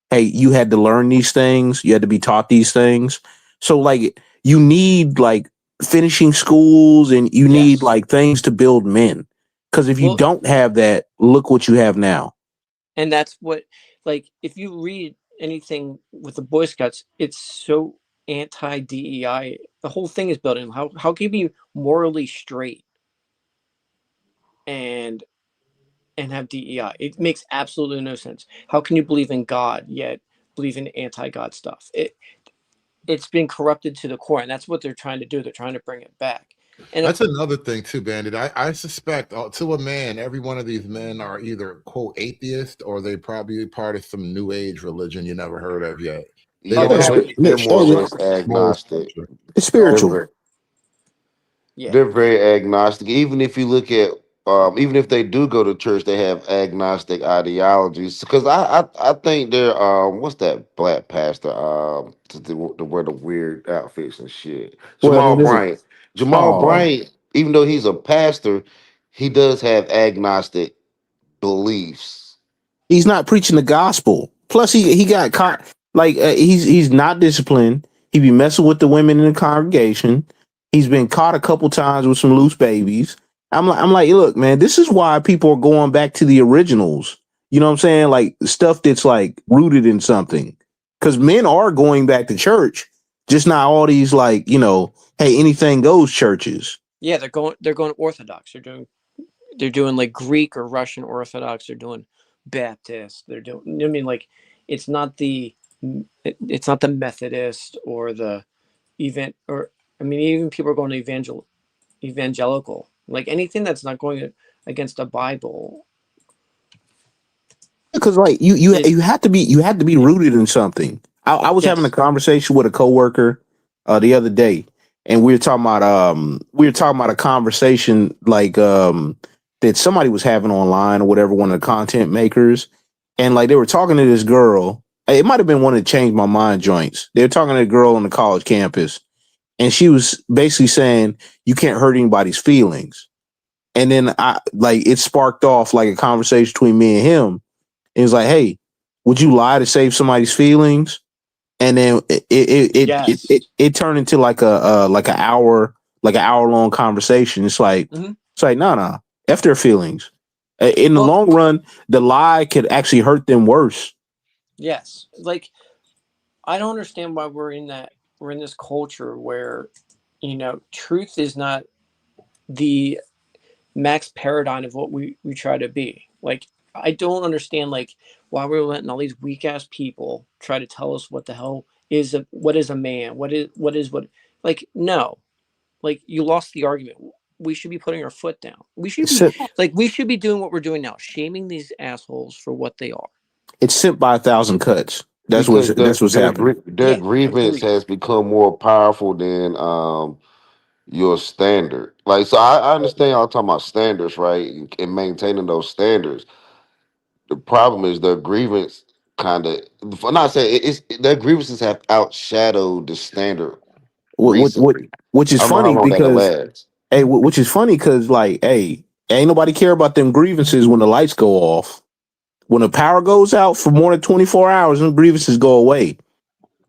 hey, you had to learn these things, you had to be taught these things. So like you need like finishing schools, and you need like things to build men. Because if you don't have that, look what you have now. And that's what, like, if you read anything with the Boy Scouts, it's so anti-DEI. The whole thing is built in. How can you be morally straight and have DEI? It makes absolutely no sense. How can you believe in God yet believe in anti-God stuff? It's been corrupted to the core, and that's what they're trying to do. They're trying to bring it back. And that's another thing too, Bandit. I suspect to a man, every one of these men are either quote atheist or they probably part of some new age religion you never heard of yet. They're more or less agnostic. It's spiritual. They're very agnostic. Even if you look at, even if they do go to church, they have agnostic ideologies. Because I think they're what's that black pastor to wear the weird outfits and shit. Jamal Bryant. Jamal Bryant, even though he's a pastor, he does have agnostic beliefs. He's not preaching the gospel. Plus, he got caught. Like he's not disciplined. He be messing with the women in the congregation. He's been caught a couple times with some loose babies. I'm like, look, man, this is why people are going back to the originals. You know what I'm saying? Like stuff that's like rooted in something. Because men are going back to church, just not all these like, you know, hey, anything goes churches. yeah, they're going Orthodox. They're doing like Greek or Russian Orthodox. They're doing Baptist. They're doing. I mean, like it's not the Methodist or the event, or I mean, even people are going to evangelical. Like anything that's not going against the Bible. Because like you have to be rooted in something. I was having a conversation with a coworker the other day, and we were talking about a conversation like that somebody was having online or whatever, one of the content makers, and like they were talking to this girl. It might have been one of the Change My Mind joints. They were talking to a girl on the college campus, and she was basically saying you can't hurt anybody's feelings. And then it sparked off like a conversation between me and him. It was like, hey, would you lie to save somebody's feelings? And then it turned into like an hour long conversation. It's like no, F their feelings. In the long run, the lie could actually hurt them worse. Yes, like I don't understand why we're in this culture where, truth is not the max paradigm of what we try to be. Like I don't understand like why we're letting all these weak ass people try to tell us what the hell is what is a man, what like no. Like you lost the argument. We should be putting our foot down. We should be doing what we're doing now, shaming these assholes for what they are. It's sent by 1,000 cuts. That's what's happening. Their grievance has become more powerful than your standard. Like, so I understand y'all talking about standards, right? And maintaining those standards. The problem is their grievance kind of, I'm not saying their grievances have outshadowed the standard. Which is funny because, hey, which is funny because, like, hey, ain't nobody care about them grievances when the lights go off. When the power goes out for more than 24 hours, them grievances go away.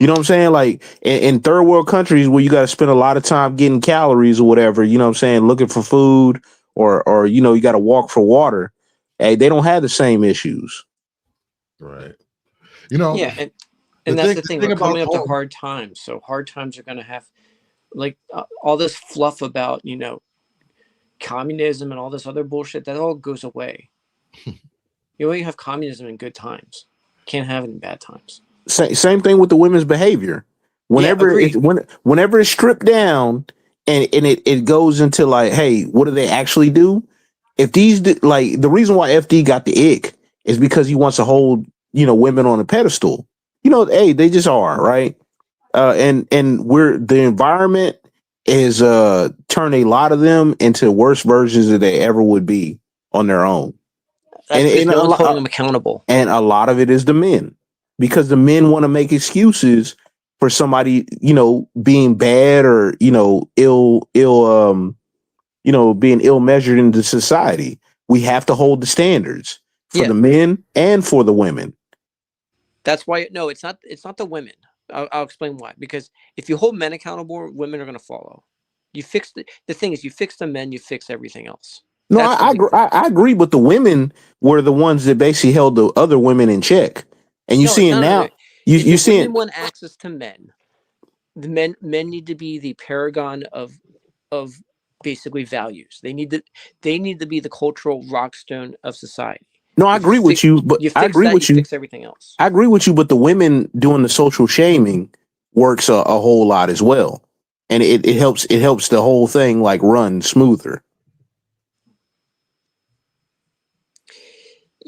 You know what I'm saying? Like in third world countries where you got to spend a lot of time getting calories or whatever, you know what I'm saying, looking for food or you got to walk for water. Hey, they don't have the same issues. Right. Yeah, and that's the thing. We're coming up to hard times, so hard times are going to have like all this fluff about communism and all this other bullshit. That all goes away. You only have communism in good times. Can't have it in bad times. Same thing with the women's behavior. Whenever it's stripped down and it goes into like, hey, what do they actually do? If these like the reason why FD got the ick is because he wants to hold women on a pedestal. Hey, they just are, right? And the environment is turned a lot of them into worse versions that they ever would be on their own. That's because no one's holding them accountable. And a lot of it is the men. because the men want to make excuses for somebody, being bad or, being ill measured in the society. We have to hold the standards for the men and for the women. That's why it's not the women. I'll explain why. Because if you hold men accountable, women are going to follow. You fix the thing is, you fix the men, you fix everything else. No, I agree, but the women were the ones that basically held the other women in check. And you seeing now, if you the seeing women want access to men, the men need to be the paragon of basically values. They need to be the cultural rockstone of society. No, I agree with you, but you I fix agree that, with you you. fix everything else. I agree with you, but the women doing the social shaming works a whole lot as well, and it helps the whole thing like run smoother.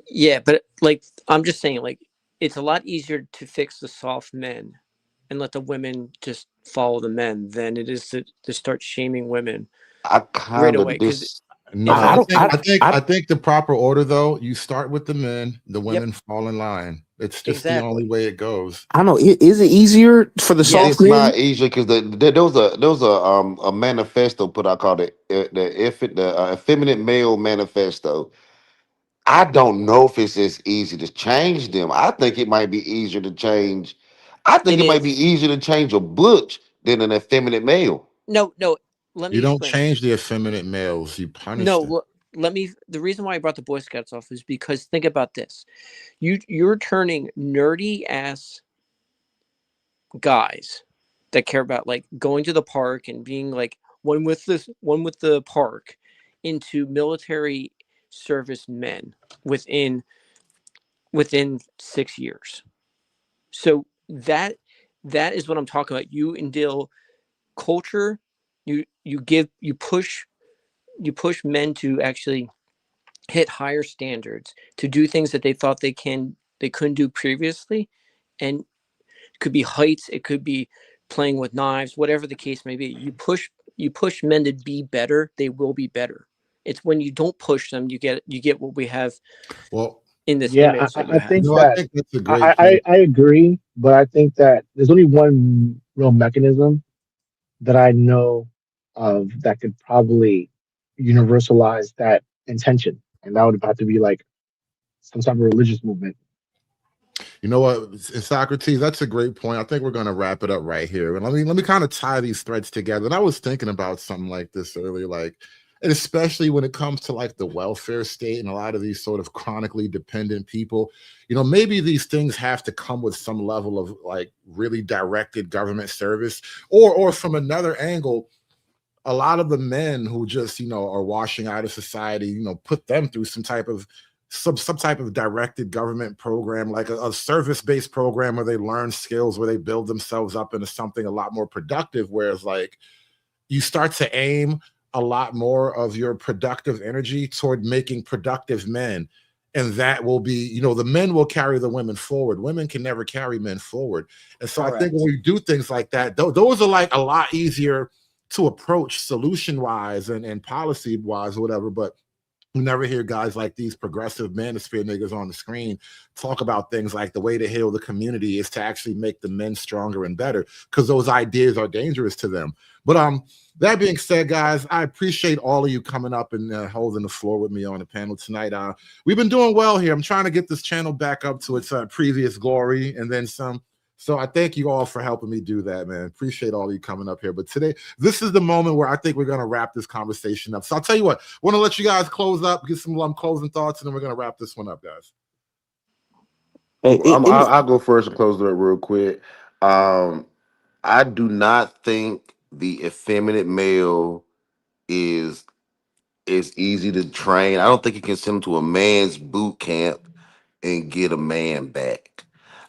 Yeah, but like I'm just saying, like it's a lot easier to fix the soft men and let the women just follow the men than it is to start shaming women right away. Because No, I think the proper order though, you start with the men, the women fall in line. It's just the only way it goes. I know. Is it easier for the soft It's men? not easier because there was a manifesto put out called the effeminate male manifesto. I don't know if it's as easy to change them. I think it might be easier to change. I think it might be easier to change a butch than an effeminate male. No, let me You don't explain. change the effeminate males, you punish No, them. let me. The reason why I brought the Boy Scouts off is because think about this: you're turning nerdy ass guys that care about like going to the park and being like one with the park into military service men within 6 years. So that is what I'm talking about. You instill culture. You push men to actually hit higher standards, to do things that they thought they couldn't do previously, and it could be heights, it could be playing with knives, whatever the case may be. You push men to be better, they will be better. It's when you don't push them, you get what we have. Well, in this Yeah, image that you I have. think I that think that's a great point. I agree, but I think that there's only one real mechanism that I know of that could probably universalize that intention, and that would have to be like some type of religious movement. You know what, Socrates, that's a great point. I think we're going to wrap it up right here. And let me kind of tie these threads together. And I was thinking about something like this earlier, like, and especially when it comes to like the welfare state and a lot of these sort of chronically dependent people, maybe these things have to come with some level of like really directed government service, or from another angle, a lot of the men who just are washing out of society, put them through some type of directed government program, like a service-based program where they learn skills, where they build themselves up into something a lot more productive. Whereas like you start to aim a lot more of your productive energy toward making productive men. And that will be, the men will carry the women forward. Women can never carry men forward. And so I think when we do things like that, those are like a lot easier to approach solution-wise and policy-wise or whatever. But you never hear guys like these progressive manosphere niggas on the screen talk about things like the way to heal the community is to actually make the men stronger and better, because those ideas are dangerous to them. But that being said, guys, I appreciate all of you coming up and holding the floor with me on the panel tonight. We've been doing well here. I'm trying to get this channel back up to its previous glory and then some. So I thank you all for helping me do that, man. Appreciate all of you coming up here. But today, this is the moment where I think we're going to wrap this conversation up. So I'll tell you what, I want to let you guys close up, get some closing thoughts, and then we're going to wrap this one up, guys. I'll go first and close it up real quick. I do not think the effeminate male is easy to train. I don't think you can send him to a man's boot camp and get a man back.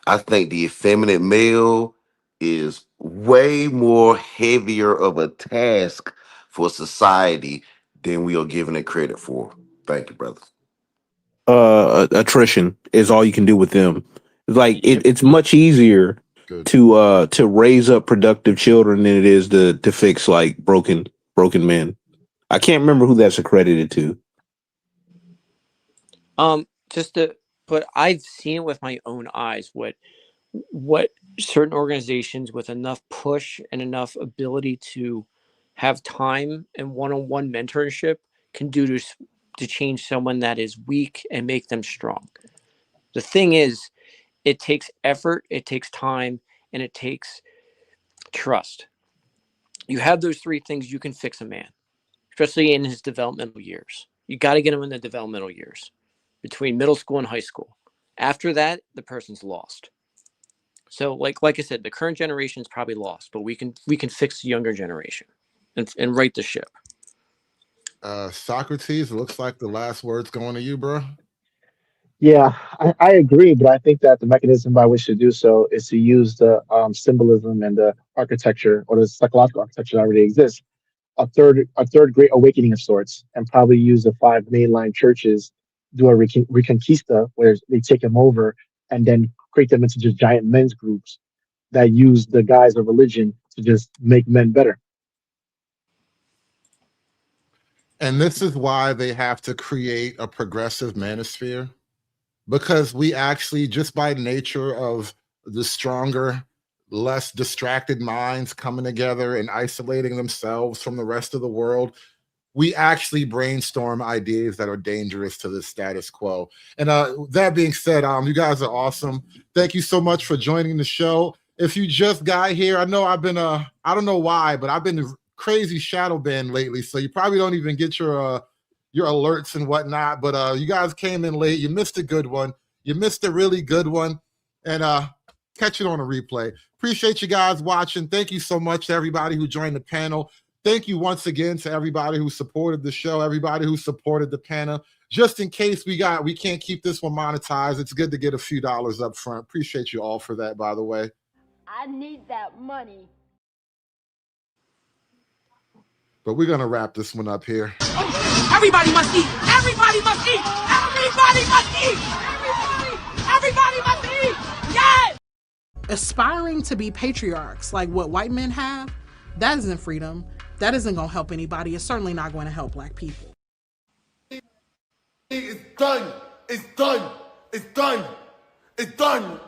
I think the effeminate male is way more heavier of a task for society than we are giving it credit for. Thank you, brother. Attrition is all you can do with them. Like it's much easier to raise up productive children than it is to fix like broken men. I can't remember who that's accredited to. But I've seen it with my own eyes what what certain organizations with enough push and enough ability to have time and one-on-one mentorship can do to change someone that is weak and make them strong. The thing is, it takes effort, it takes time, and it takes trust. You have those three things, you can fix a man, especially in his developmental years. You got to get him in the developmental years between middle school and high school. After that, the person's lost. So like I said, the current generation is probably lost, but we can fix the younger generation and right the ship. Socrates, it looks like the last word's going to you, bro. Yeah, I agree, but I think that the mechanism by which to do so is to use the symbolism and the architecture or the psychological architecture that already exists. A third great awakening of sorts, and probably use the five mainline churches, do a reconquista where they take them over and then create them into just giant men's groups that use the guise of religion to just make men better. And this is why they have to create a progressive manosphere, because we actually, just by nature of the stronger, less distracted minds coming together and isolating themselves from the rest of the world, we actually brainstorm ideas that are dangerous to the status quo. And that being said, you guys are awesome. Thank you so much for joining the show. If you just got here, I know I've been, I don't know why, but I've been crazy shadow banned lately, so you probably don't even get your alerts and whatnot. But you guys came in late. You missed a good one. You missed a really good one, and catch it on a replay. Appreciate you guys watching. Thank you so much to everybody who joined the panel. Thank you once again to everybody who supported the show, everybody who supported the panel. Just in case we can't keep this one monetized, it's good to get a few dollars up front. Appreciate you all for that, by the way. I need that money. But we're gonna wrap this one up here. Everybody must eat. Everybody must eat. Everybody must eat. Everybody must eat. Yes. Aspiring to be patriarchs like what white men have, that isn't freedom. That isn't going to help anybody. It's certainly not going to help Black people. It's done. It's done. It's done. It's done.